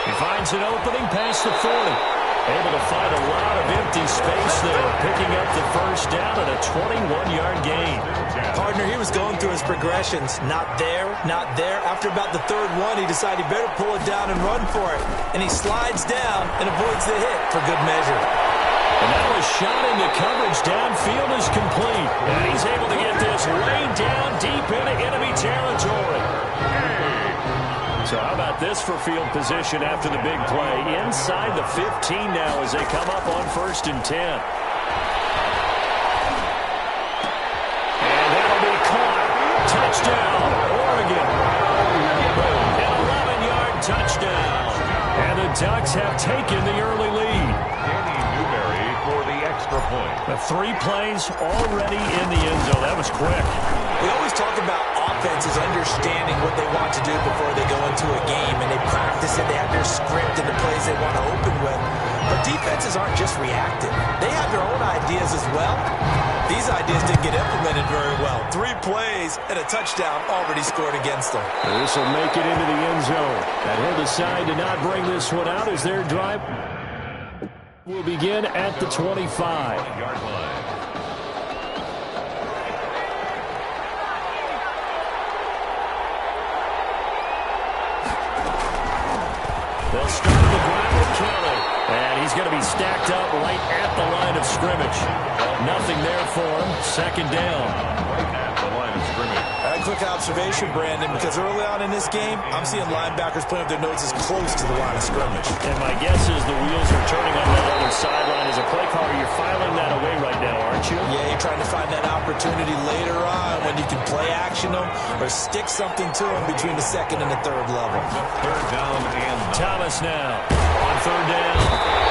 Speaker 16: He finds an opening past the 40. Able to find a lot of empty space there. Picking up the first down and a 21-yard gain.
Speaker 11: Partner, he was going through his progressions. Not there, not there. After about the third one, he decided he better pull it down and run for it. And he slides down and avoids the hit for good measure.
Speaker 16: And now a shot into coverage downfield is complete. And he's able to get this way down deep into enemy territory. So how about this for field position after the big play? Inside the 15 now as they come up on 1st and 10. And that'll be caught. Touchdown, Oregon. An 11-yard touchdown. And the Ducks have taken the early lead.
Speaker 17: For the extra point.
Speaker 16: The 3 plays already in the end zone. That was quick.
Speaker 11: We always talk about offenses understanding what they want to do before they go into a game, and they practice it. They have their script and the plays they want to open with. But defenses aren't just reactive. They have their own ideas as well. These ideas didn't get implemented very well. 3 plays and a touchdown already scored against them.
Speaker 16: This will make it into the end zone. And he'll decide to not bring this one out as their drive will begin at the 25-yard line. They'll start the drive with Kelly, and he's going to be stacked up right at the line of scrimmage. Nothing there for him. 2nd down.
Speaker 17: Right at the line of scrimmage.
Speaker 11: A quick observation, Brandon, because early on in this game, I'm seeing linebackers playing with their noses close to the line of scrimmage.
Speaker 16: And my guess is the wheels are turning on that other sideline. As a play caller, you're filing that away right now, aren't you?
Speaker 11: Yeah, you're trying to find that opportunity later on when you can play action them or stick something to them between the 2nd and the 3rd level.
Speaker 17: 3rd down and
Speaker 16: Thomas now on 3rd down.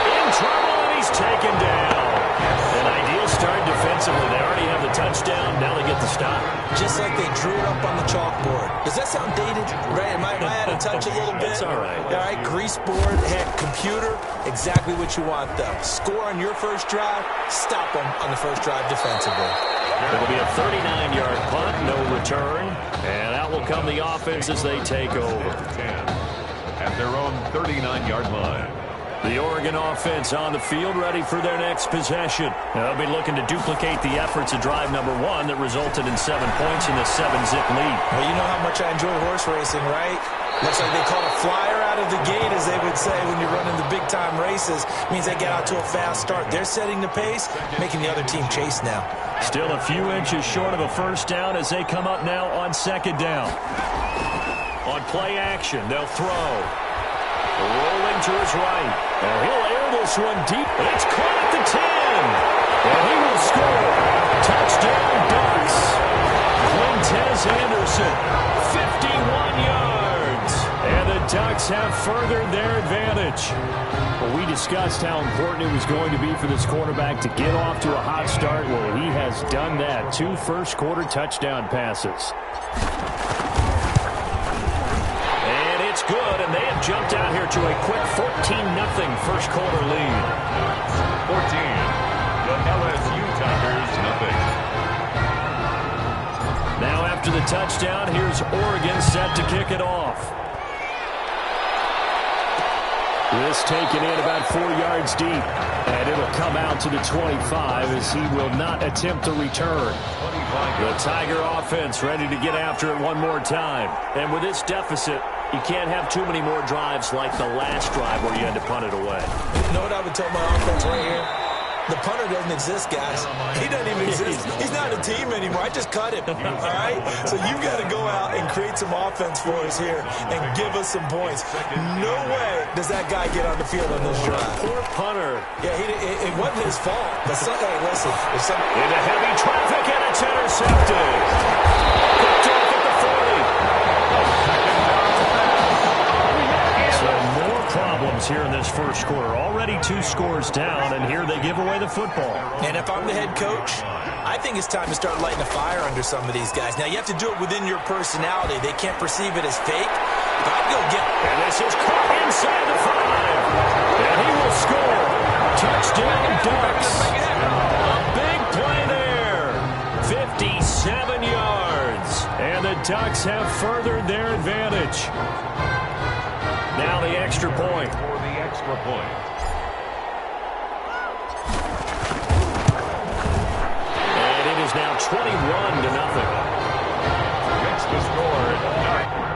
Speaker 16: In trouble, and he's taken down. An ideal start defensively. They already have the touchdown. Now they get the stop.
Speaker 11: Just like they drew it up on the chalkboard. Does that sound dated? Right? Am I out of touch a little bit?
Speaker 16: It's all right.
Speaker 11: All right, grease board, head, computer, exactly what you want, though. Score on your first drive, stop them on the first drive defensively.
Speaker 16: It'll be a 39-yard punt, no return. And out will come the offense as they take over.
Speaker 17: 10 at their own 39-yard line.
Speaker 16: The Oregon offense on the field, ready for their next possession. They'll be looking to duplicate the efforts of drive number 1 that resulted in 7 points in the 7-zip lead.
Speaker 11: Well, you know how much I enjoy horse racing, right? Looks like they caught a flyer out of the gate, as they would say when you're running the big-time races. Means they get out to a fast start. They're setting the pace, making the other team chase now.
Speaker 16: Still a few inches short of a first down as they come up now on 2nd down. On play action, they'll throw. Rolling to his right. And he'll air this one deep. It's caught at the 10. And he will score. Touchdown, Ducks. Quintez Anderson, 51 yards. And the Ducks have furthered their advantage. Well, we discussed how important it was going to be for this quarterback to get off to a hot start. Well, he has done that. 2 first-quarter touchdown passes. It's good, and they have jumped out here to a quick 14-0 first-quarter lead.
Speaker 17: 14, the LSU Tigers, nothing.
Speaker 16: Now after the touchdown, here's Oregon set to kick it off. This taken in about 4 yards deep. And it'll come out to the 25 as he will not attempt to return. The Tiger offense ready to get after it one more time. And with this deficit, you can't have too many more drives like the last drive where you had to punt it away.
Speaker 11: You know what I would tell my offense right here? The punter doesn't exist, guys. He doesn't even exist. He's not a team anymore. I just cut him, all right? So you got to go out and create some offense for us here and give us some points. No way does that guy get on the field on this drive.
Speaker 16: Poor punter.
Speaker 11: Yeah, it wasn't his fault. But hey, listen.
Speaker 16: Into heavy traffic, and it's intercepted. Picked off at the 40. So more problems here in this first quarter. Already 2 scores down, and here they give away the football.
Speaker 11: And if I'm the head coach, I think it's time to start lighting a fire under some of these guys. Now, you have to do it within your personality. They can't perceive it as fake. But I'd go get it.
Speaker 16: And this is caught inside the 5. And he will score. Touchdown, Ducks. A big play there. 57 yards. And the Ducks have furthered their advantage. Now the extra point.
Speaker 17: For the extra point.
Speaker 16: And it is now 21-0.
Speaker 17: Gets the score at 9.